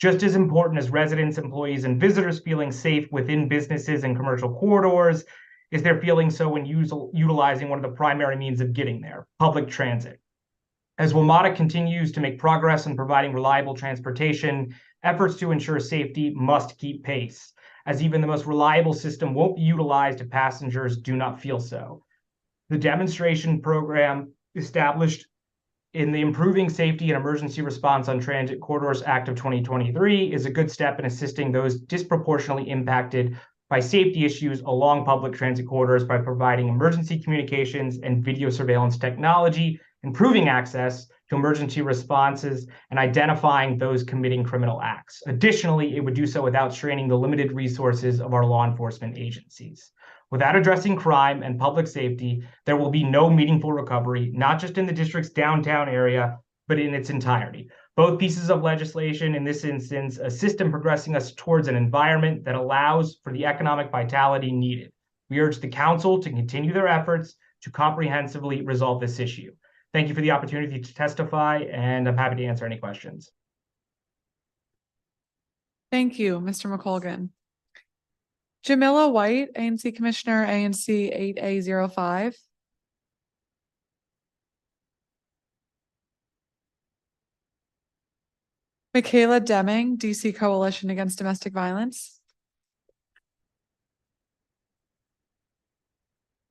Just as important as residents, employees, and visitors feeling safe within businesses and commercial corridors is their feeling so when utilizing one of the primary means of getting there, public transit. As WMATA continues to make progress in providing reliable transportation, efforts to ensure safety must keep pace, as even the most reliable system won't be utilized if passengers do not feel so. The demonstration program established in the Improving Safety and Emergency Response on Transit Corridors Act of 2023 is a good step in assisting those disproportionately impacted by safety issues along public transit corridors by providing emergency communications and video surveillance technology, improving access to emergency responses, and identifying those committing criminal acts. Additionally, it would do so without straining the limited resources of our law enforcement agencies. Without addressing crime and public safety, there will be no meaningful recovery, not just in the district's downtown area, but in its entirety. Both pieces of legislation, in this instance, assist in progressing us towards an environment that allows for the economic vitality needed. We urge the council to continue their efforts to comprehensively resolve this issue. Thank you for the opportunity to testify, and I'm happy to answer any questions. Thank you, Mr. McColgan. Jamila White, ANC Commissioner, ANC 8A05. Michaela Deming, DC Coalition Against Domestic Violence.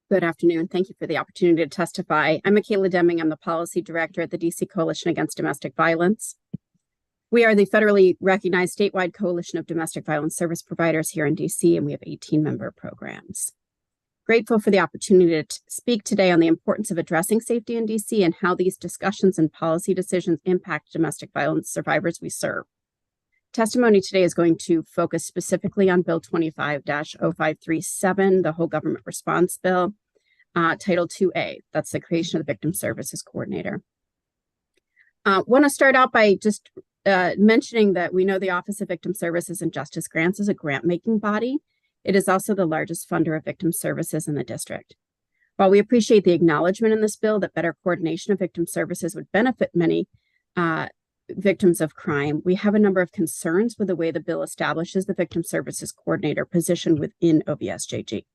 Good afternoon. Thank you for the opportunity to testify. I'm Michaela Deming. I'm the Policy Director at the DC Coalition Against Domestic Violence. We are the federally recognized statewide coalition of domestic violence service providers here in DC, and we have 18 member programs. Grateful for the opportunity to speak today on the importance of addressing safety in DC and how these discussions and policy decisions impact domestic violence survivors we serve. Testimony today is going to focus specifically on Bill 25-0537, the Whole Government Response Bill, Title 2A. That's the creation of the Victim Services Coordinator. Want to start out by just mentioning that we know the Office of Victim Services and Justice Grants is a grant-making body. It is also the largest funder of victim services in the district. While we appreciate the acknowledgement in this bill that better coordination of victim services would benefit many victims of crime, we have a number of concerns with the way the bill establishes the Victim Services Coordinator position within OVSJG.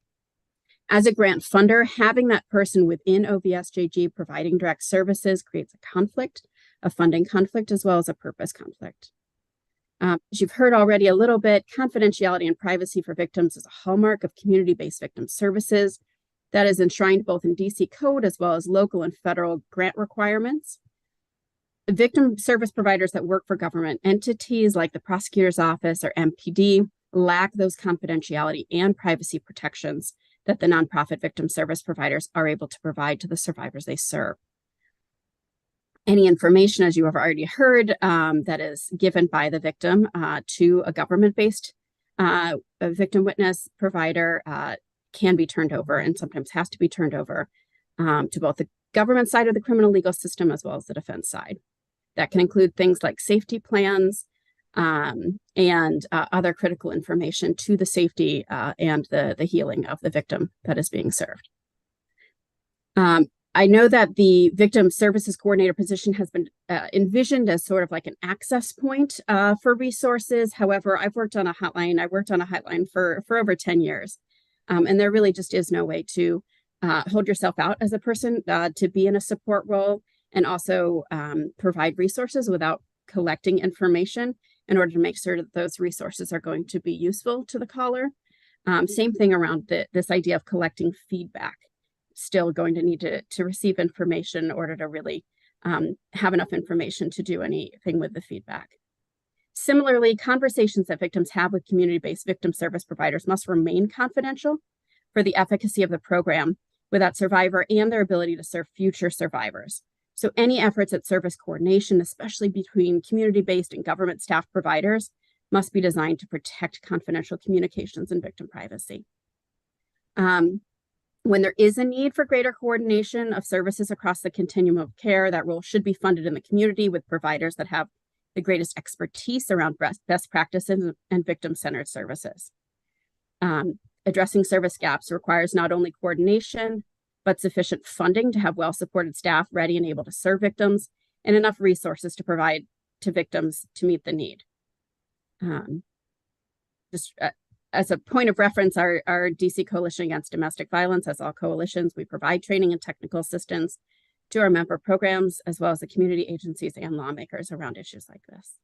As a grant funder, having that person within OVSJG providing direct services creates a conflict, a funding conflict, as well as a purpose conflict. As you've heard already a little bit, confidentiality and privacy for victims is a hallmark of community-based victim services that is enshrined both in DC code as well as local and federal grant requirements. Victim service providers that work for government entities like the prosecutor's office or MPD lack those confidentiality and privacy protections that the nonprofit victim service providers are able to provide to the survivors they serve. Any information, as you have already heard, that is given by the victim to a government-based victim witness provider can be turned over and sometimes has to be turned over to both the government side of the criminal legal system as well as the defense side. That can include things like safety plans, and other critical information to the safety and the healing of the victim that is being served. I know that the victim services coordinator position has been envisioned as sort of like an access point for resources. However, I've worked on a hotline. I worked on a hotline for over 10 years. And there really just is no way to hold yourself out as a person to be in a support role and also provide resources without collecting information in order to make sure that those resources are going to be useful to the caller. Same thing around this idea of collecting feedback. Still going to need to receive information in order to really have enough information to do anything with the feedback. Similarly, conversations that victims have with community-based victim service providers must remain confidential for the efficacy of the program with that survivor and their ability to serve future survivors. So any efforts at service coordination, especially between community-based and government staff providers, must be designed to protect confidential communications and victim privacy. When there is a need for greater coordination of services across the continuum of care, that role should be funded in the community with providers that have the greatest expertise around best practices and victim-centered services. Addressing service gaps requires not only coordination, but sufficient funding to have well-supported staff ready and able to serve victims and enough resources to provide to victims to meet the need. As a point of reference, our DC Coalition Against Domestic Violence, as all coalitions, we provide training and technical assistance to our member programs, as well as the community agencies and lawmakers around issues like this.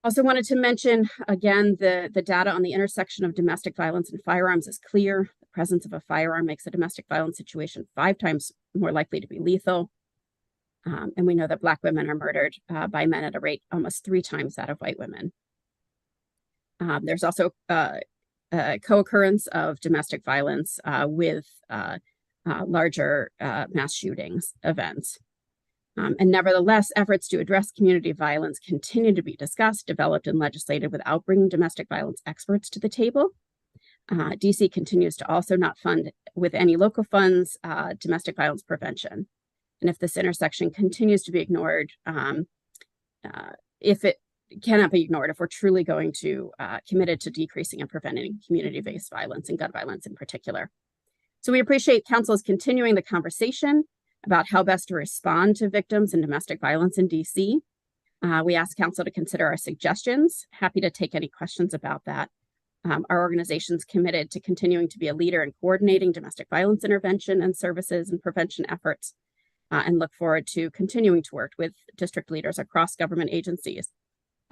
Also wanted to mention, again, the data on the intersection of domestic violence and firearms is clear. The presence of a firearm makes a domestic violence situation 5 times more likely to be lethal. And we know that Black women are murdered by men at a rate almost 3 times that of white women. There's also co-occurrence of domestic violence with larger mass shootings events. And nevertheless, efforts to address community violence continue to be discussed, developed, and legislated without bringing domestic violence experts to the table. DC continues to also not fund with any local funds domestic violence prevention. And if this intersection continues to be ignored, if it cannot be ignored, if we're truly going to committed to decreasing and preventing community-based violence and gun violence in particular. So we appreciate Council's continuing the conversation about how best to respond to victims and domestic violence in DC. We ask Council to consider our suggestions. Happy to take any questions about that. Our organization's committed to continuing to be a leader in coordinating domestic violence intervention and services and prevention efforts, and look forward to continuing to work with district leaders across government agencies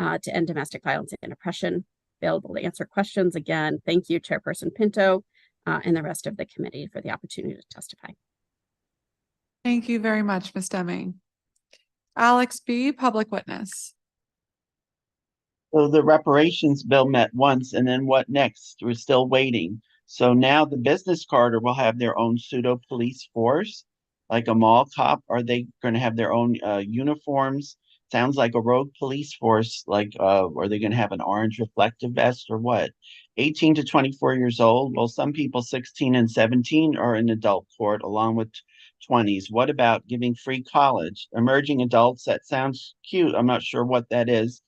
to end domestic violence and oppression. Available to answer questions. Again, thank you, Chairperson Pinto, and the rest of the committee for the opportunity to testify. Thank you very much, Ms. Deming. Alex B., public witness. So the reparations bill met once, and then what next? We're still waiting. So now the business corridor will have their own pseudo police force, like a mall cop. Are they going to have their own uniforms? Sounds like a rogue police force. Like, are they going to have an orange reflective vest or what? 18 to 24 years old. Well, some people 16 and 17 are in adult court along with 20s. What about giving free college? Emerging adults, that sounds cute. I'm not sure what that is.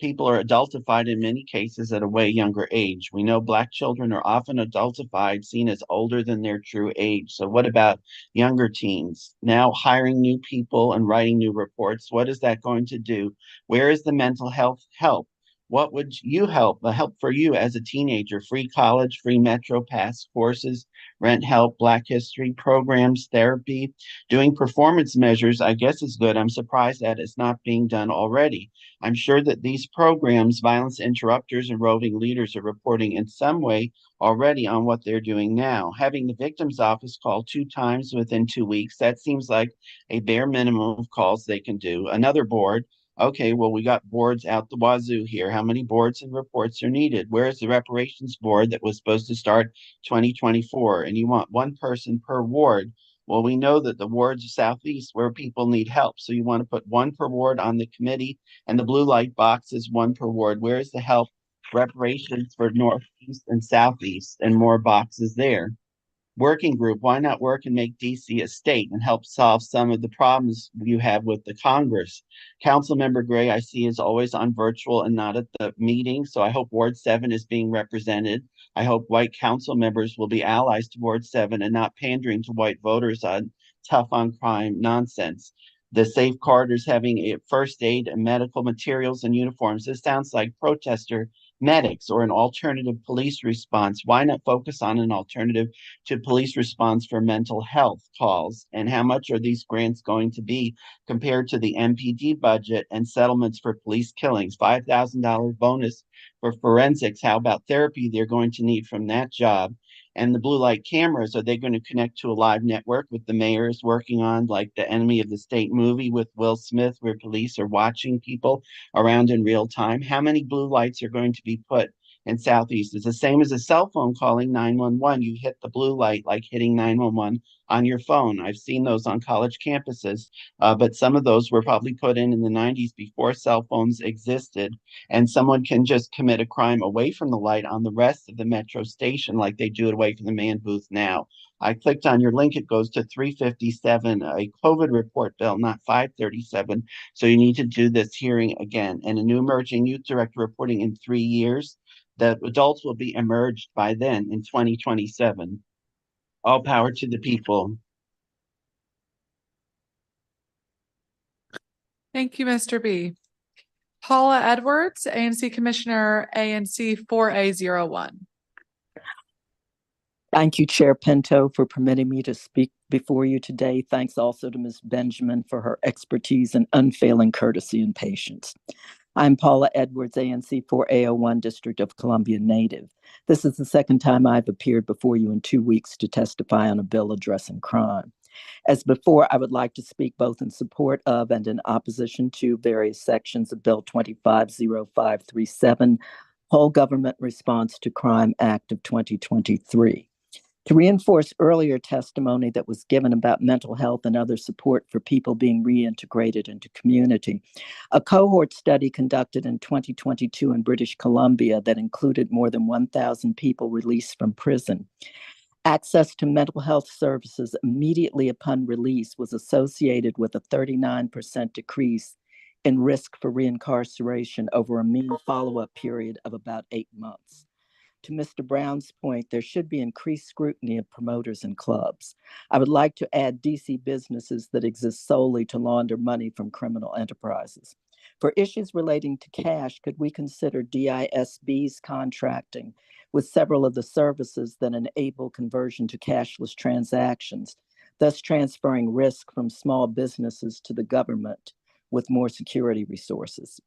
People are adultified in many cases at a way younger age. We know Black children are often adultified, seen as older than their true age. So what about younger teens? Now hiring new people and writing new reports, what is that going to do? Where is the mental health help? What would you help for you as a teenager? Free college, free Metro Pass courses, rent help, Black history programs, therapy, doing performance measures, I guess is good. I'm surprised that it's not being done already. I'm sure that these programs, violence interrupters and roving leaders are reporting in some way already on what they're doing now. Having the victim's office call 2 times within 2 weeks, that seems like a bare minimum of calls they can do. Another board. Okay, well, we got boards out the wazoo here. How many boards and reports are needed? Where's the reparations board that was supposed to start 2024? And you want 1 person per ward. Well, we know that the wards are Southeast where people need help. So you want to put 1 per ward on the committee, and the blue light box is 1 per ward. Where's the help? Reparations for Northeast and Southeast, and more boxes there. working group, why not work and make DC a state and help solve some of the problems you have with the Congress? Councilmember Gray, I see, is always on virtual and not at the meeting, so I hope Ward 7 is being represented. I hope white council members will be allies to Ward 7 and not pandering to white voters on tough on crime nonsense. The safe corridors having a first aid and medical materials and uniforms. This sounds like protester medics or an alternative police response. Why not focus on an alternative to police response for mental health calls? And how much are these grants going to be compared to the MPD budget and settlements for police killings? $5,000 bonus for forensics. How about therapy they're going to need from that job? And the blue light cameras, are they going to connect to a live network with the mayors working on like the Enemy of the State movie with Will Smith, where police are watching people around in real time? How many blue lights are going to be put in Southeast? It's the same as a cell phone calling 911. You hit the blue light like hitting 911 on your phone. I've seen those on college campuses, but some of those were probably put in the 90s before cell phones existed. And someone can just commit a crime away from the light on the rest of the metro station like they do it away from the man booth now. I clicked on your link, it goes to 357, a COVID report bill, not 537. So you need to do this hearing again. And a new emerging youth director reporting in 3 years. The adults will be emerged by then in 2027. All power to the people. Thank you, Mr. B. Paula Edwards, ANC Commissioner, ANC 4A01. Thank you, Chair Pinto, for permitting me to speak before you today. Thanks also to Ms. Benjamin for her expertise and unfailing courtesy and patience. I'm Paula Edwards, ANC 4A01, District of Columbia native. This is the second time I've appeared before you in 2 weeks to testify on a bill addressing crime. As before, I would like to speak both in support of and in opposition to various sections of Bill 250537, Whole Government Response to Crime Act of 2023. To reinforce earlier testimony that was given about mental health and other support for people being reintegrated into community, a cohort study conducted in 2022 in British Columbia that included more than 1,000 people released from prison. Access to mental health services immediately upon release was associated with a 39% decrease in risk for reincarceration over a mean follow-up period of about 8 months. To Mr. Brown's point, there should be increased scrutiny of promoters and clubs. I would like to add DC businesses that exist solely to launder money from criminal enterprises. For issues relating to cash, could we consider DISB's contracting with several of the services that enable conversion to cashless transactions, thus transferring risk from small businesses to the government with more security resources?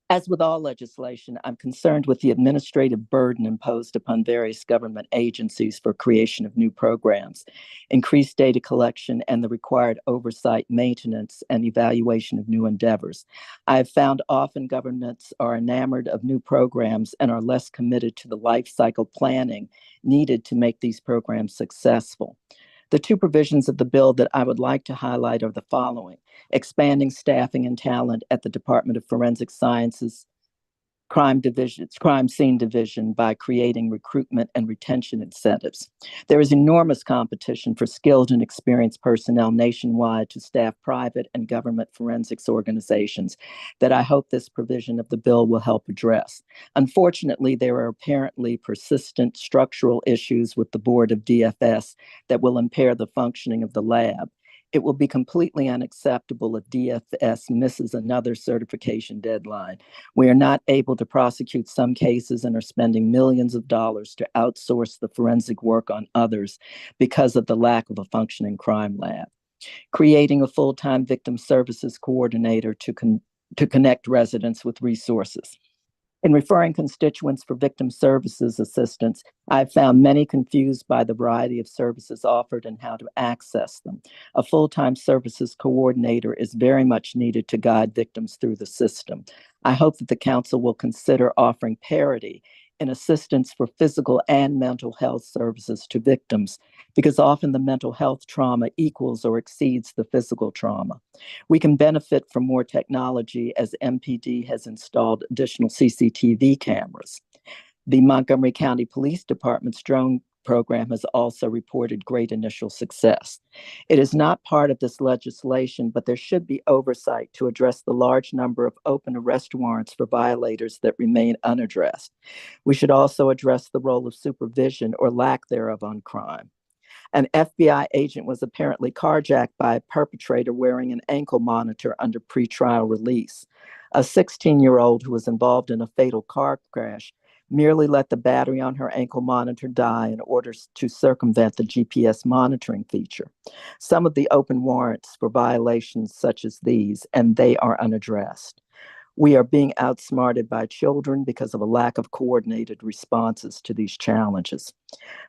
As with all legislation, I'm concerned with the administrative burden imposed upon various government agencies for creation of new programs, increased data collection, and the required oversight, maintenance, and evaluation of new endeavors. I have found often governments are enamored of new programs and are less committed to the life cycle planning needed to make these programs successful. The two provisions of the bill that I would like to highlight are the following: expanding staffing and talent at the Department of Forensic Sciences crime scene division by creating recruitment and retention incentives. There is enormous competition for skilled and experienced personnel nationwide to staff private and government forensics organizations that I hope this provision of the bill will help address. Unfortunately, there are apparently persistent structural issues with the board of DFS that will impair the functioning of the lab. It will be completely unacceptable if DFS misses another certification deadline. We are not able to prosecute some cases and are spending millions of dollars to outsource the forensic work on others because of the lack of a functioning crime lab. Creating a full-time victim services coordinator to connect residents with resources. In referring constituents for victim services assistance, I've found many confused by the variety of services offered and how to access them. A full-time services coordinator is very much needed to guide victims through the system. I hope that the council will consider offering parity in assistance for physical and mental health services to victims, because often the mental health trauma equals or exceeds the physical trauma. We can benefit from more technology as MPD has installed additional CCTV cameras. The Montgomery County Police Department's drone program has also reported great initial success. It is not part of this legislation, but there should be oversight to address the large number of open arrest warrants for violators that remain unaddressed. We should also address the role of supervision or lack thereof on crime. An FBI agent was apparently carjacked by a perpetrator wearing an ankle monitor under pretrial release. A 16-year-old who was involved in a fatal car crash merely let the battery on her ankle monitor die in order to circumvent the GPS monitoring feature. Some of the open warrants for violations such as these, and they are unaddressed. We are being outsmarted by children because of a lack of coordinated responses to these challenges.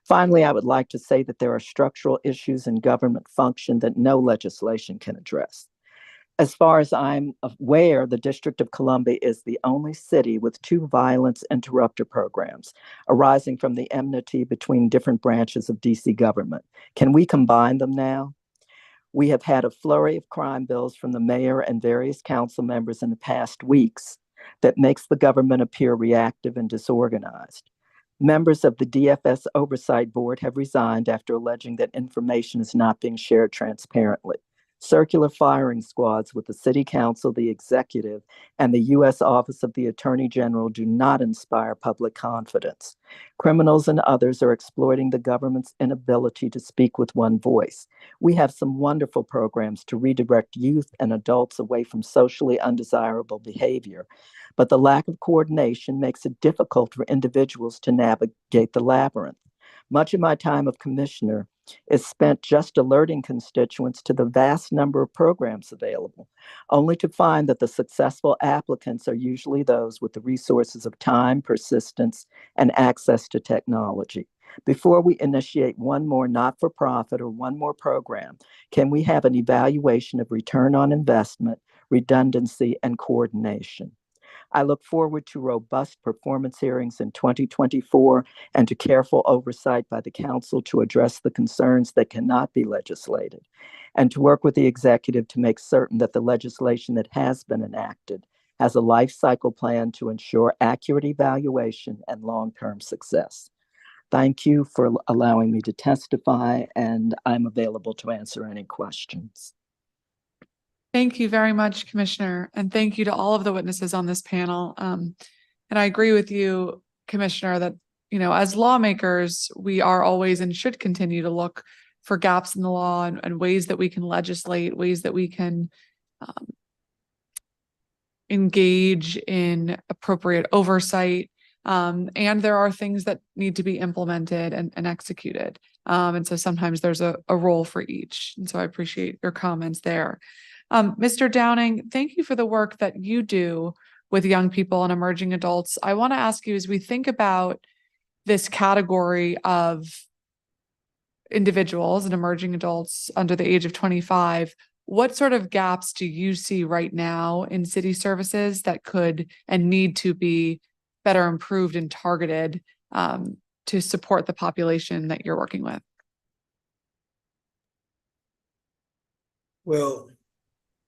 Finally, I would like to say that there are structural issues in government function that no legislation can address. As far as I'm aware, the District of Columbia is the only city with 2 violence interrupter programs arising from the enmity between different branches of DC government. Can we combine them now? We have had a flurry of crime bills from the mayor and various council members in the past weeks that makes the government appear reactive and disorganized. Members of the DFS Oversight Board have resigned after alleging that information is not being shared transparently. Circular firing squads with the City Council, the Executive, and the U.S. Office of the Attorney General do not inspire public confidence. Criminals and others are exploiting the government's inability to speak with one voice. We have some wonderful programs to redirect youth and adults away from socially undesirable behavior, but the lack of coordination makes it difficult for individuals to navigate the labyrinth. Much of my time of commissioner is spent just alerting constituents to the vast number of programs available, only to find that the successful applicants are usually those with the resources of time, persistence, and access to technology. Before we initiate one more not-for-profit or one more program, can we have an evaluation of return on investment, redundancy, and coordination? I look forward to robust performance hearings in 2024 and to careful oversight by the council to address the concerns that cannot be legislated, and to work with the executive to make certain that the legislation that has been enacted has a life cycle plan to ensure accurate evaluation and long-term success. Thank you for allowing me to testify, and I'm available to answer any questions. Thank you very much, Commissioner, and thank you to all of the witnesses on this panel. And I agree with you, Commissioner, that, as lawmakers, we are always and should continue to look for gaps in the law and ways that we can legislate, ways that we can engage in appropriate oversight. And there are things that need to be implemented and executed. And so sometimes there's a role for each. And so I appreciate your comments there. Mr. Downing, thank you for the work that you do with young people and emerging adults. I want to ask you, as we think about this category of individuals and emerging adults under the age of 25, what sort of gaps do you see right now in city services that could and need to be better improved and targeted to support the population that you're working with? Well,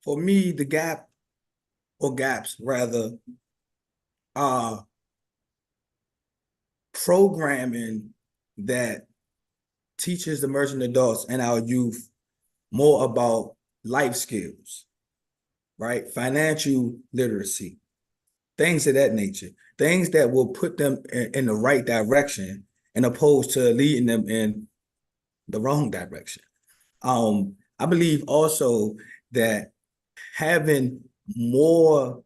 for me, the gaps rather, are programming that teaches emerging adults and our youth more about life skills, right? Financial literacy, things of that nature, things that will put them in the right direction, and opposed to leading them in the wrong direction. I believe also that having more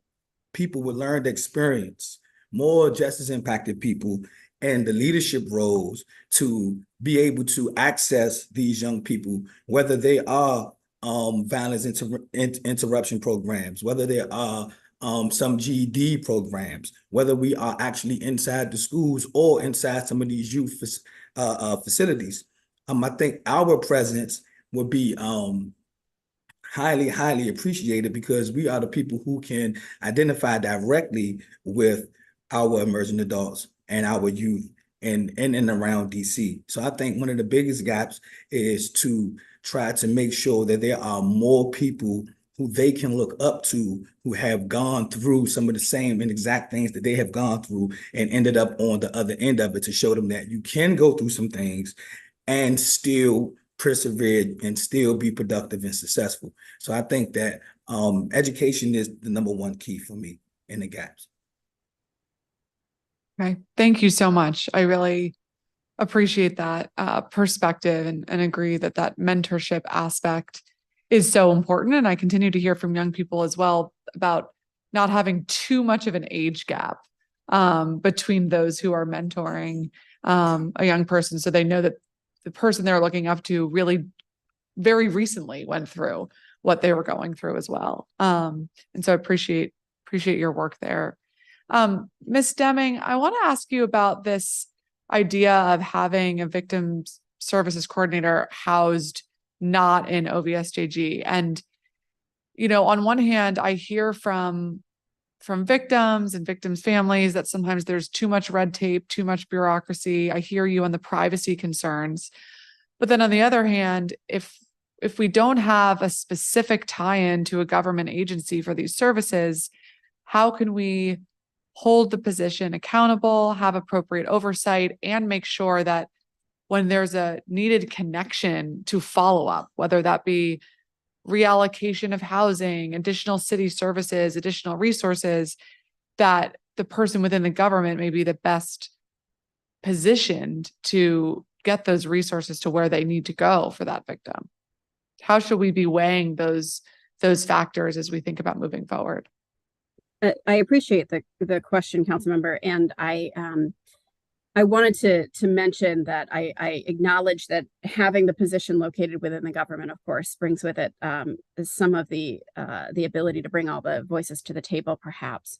people with learned experience, more justice impacted people in the leadership roles to be able to access these young people, whether they are violence interruption programs, whether they are some GED programs, whether we are actually inside the schools or inside some of these youth facilities. I think our presence would be highly, highly appreciated, because we are the people who can identify directly with our emerging adults and our youth in and around DC. So I think one of the biggest gaps is to try to make sure that there are more people who they can look up to, who have gone through some of the same and exact things that they have gone through and ended up on the other end of it, to show them that you can go through some things and still persevere and still be productive and successful. So I think that education is the number one key for me in the gaps. Okay, thank you so much. I really appreciate that perspective and agree that that mentorship aspect is so important. And I continue to hear from young people as well about not having too much of an age gap between those who are mentoring a young person, so they know that the person they're looking up to really very recently went through what they were going through as well. And so I appreciate your work there. Ms. Deming, I want to ask you about this idea of having a victims services coordinator housed not in OVSJG. And, you know, on one hand, I hear from victims and victims' families that sometimes there's too much red tape, too much bureaucracy. I hear you on the privacy concerns. But then on the other hand, if we don't have a specific tie-in to a government agency for these services, how can we hold the position accountable, have appropriate oversight, and make sure that when there's a needed connection to follow up, whether that be reallocation of housing, additional city services, additional resources, that the person within the government may be the best positioned to get those resources to where they need to go for that victim? How should we be weighing those factors as we think about moving forward? I appreciate the question, Councilmember, and I wanted to mention that I acknowledge that having the position located within the government, of course, brings with it some of the ability to bring all the voices to the table, perhaps.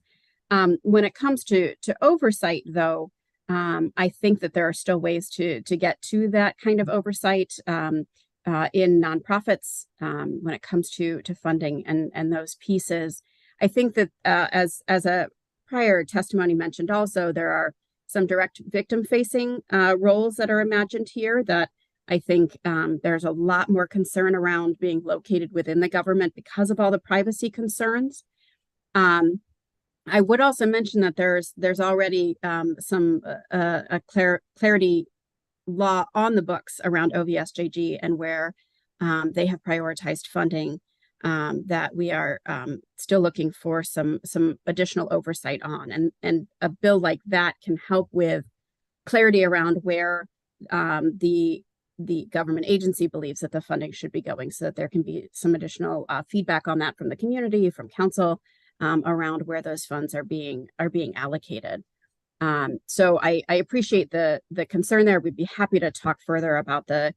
When it comes to oversight, though, I think that there are still ways to get to that kind of oversight in nonprofits when it comes to funding and those pieces. I think that as a prior testimony mentioned also, there are some direct victim-facing roles that are imagined here that I think there's a lot more concern around being located within the government because of all the privacy concerns. I would also mention that there's already some clarity law on the books around OVSJG and where they have prioritized funding that we are still looking for some additional oversight on. And a bill like that can help with clarity around where the government agency believes that the funding should be going, so that there can be some additional feedback on that from the community, from council, around where those funds are being allocated. So I appreciate the concern there. We'd be happy to talk further about the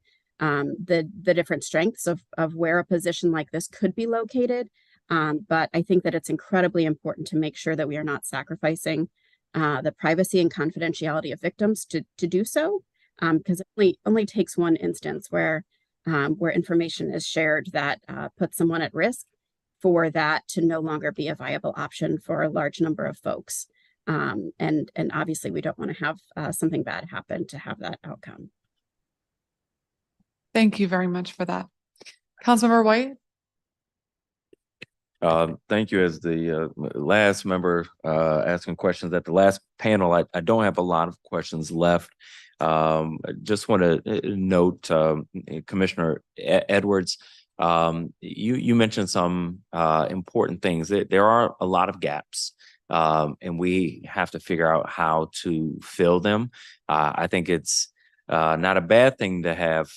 different strengths of where a position like this could be located. But I think that it's incredibly important to make sure that we are not sacrificing the privacy and confidentiality of victims to do so, because it only takes one instance where information is shared that puts someone at risk for that to no longer be a viable option for a large number of folks. And obviously we don't want to have something bad happen to have that outcome. Thank you very much for that. Councilmember White? Thank you. As the last member asking questions at the last panel, I don't have a lot of questions left. Just want to note, Commissioner Edwards, you mentioned some important things. There are a lot of gaps, and we have to figure out how to fill them. I think it's not a bad thing to have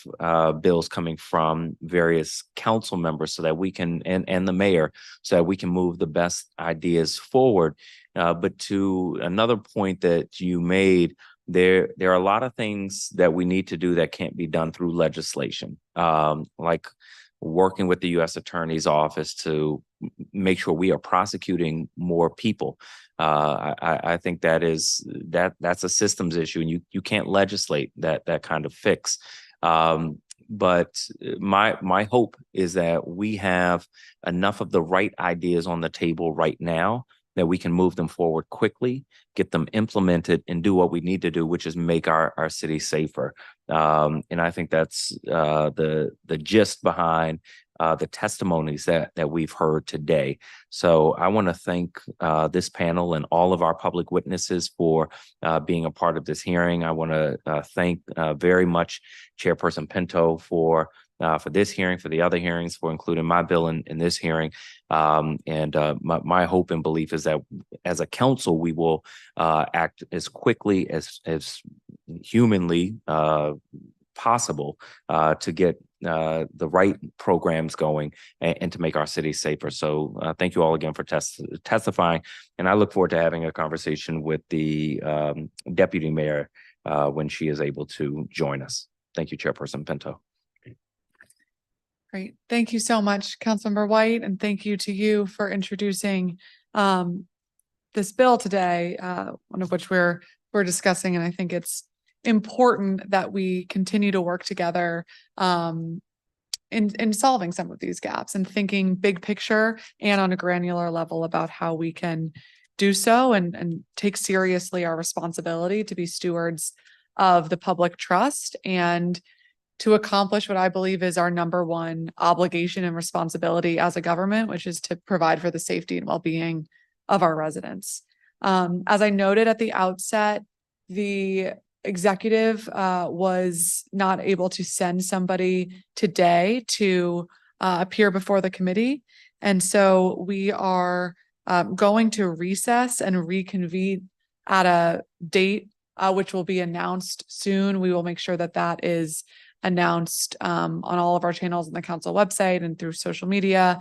bills coming from various council members so that we can, and the mayor, so that we can move the best ideas forward. But to another point that you made, there are a lot of things that we need to do that can't be done through legislation, like working with the U.S. Attorney's Office to make sure we are prosecuting more people. I think that's a systems issue, and you can't legislate that kind of fix. But my hope is that we have enough of the right ideas on the table right now that we can move them forward quickly, get them implemented, and do what we need to do, which is make our city safer. And I think that's the gist behind the testimonies that we've heard today. So I want to thank this panel and all of our public witnesses for being a part of this hearing. I want to thank very much Chairperson Pinto for this hearing, for the other hearings, for including my bill in this hearing. My hope and belief is that as a council, we will act as quickly as humanly possible to get the right programs going and to make our city safer. So thank you all again for testifying. And I look forward to having a conversation with the deputy mayor when she is able to join us. Thank you, Chairperson Pinto. Great. Thank you so much, Councilmember White, and thank you to you for introducing this bill today, one of which we're discussing. And I think it's important that we continue to work together in solving some of these gaps and thinking big picture and on a granular level about how we can do so and take seriously our responsibility to be stewards of the public trust and to accomplish what I believe is our number one obligation and responsibility as a government, which is to provide for the safety and well-being of our residents. As I noted at the outset, the executive was not able to send somebody today to appear before the committee. And so we are going to recess and reconvene at a date which will be announced soon. We will make sure that that is announced on all of our channels on the council website and through social media,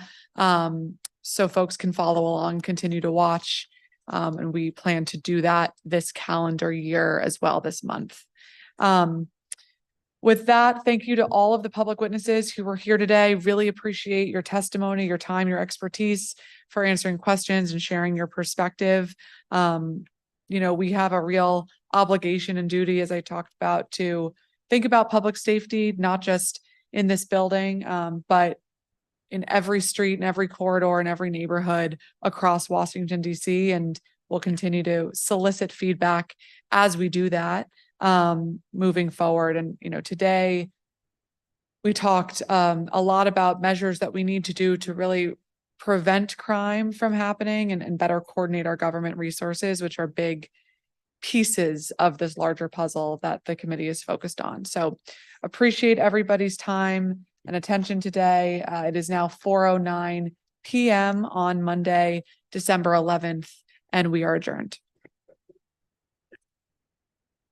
so folks can follow along, continue to watch. And we plan to do that this calendar year as well this month. With that, thank you to all of the public witnesses who were here today. Really appreciate your testimony, your time, your expertise for answering questions and sharing your perspective. We have a real obligation and duty, as I talked about, to think about public safety, not just in this building, but in every street, in every corridor, in every neighborhood across Washington, D.C. And we'll continue to solicit feedback as we do that moving forward. And, today we talked a lot about measures that we need to do to really prevent crime from happening and better coordinate our government resources, which are big pieces of this larger puzzle that the committee is focused on. So appreciate everybody's time and attention today. It is now 4:09 p.m. on Monday, December 11th, and we are adjourned.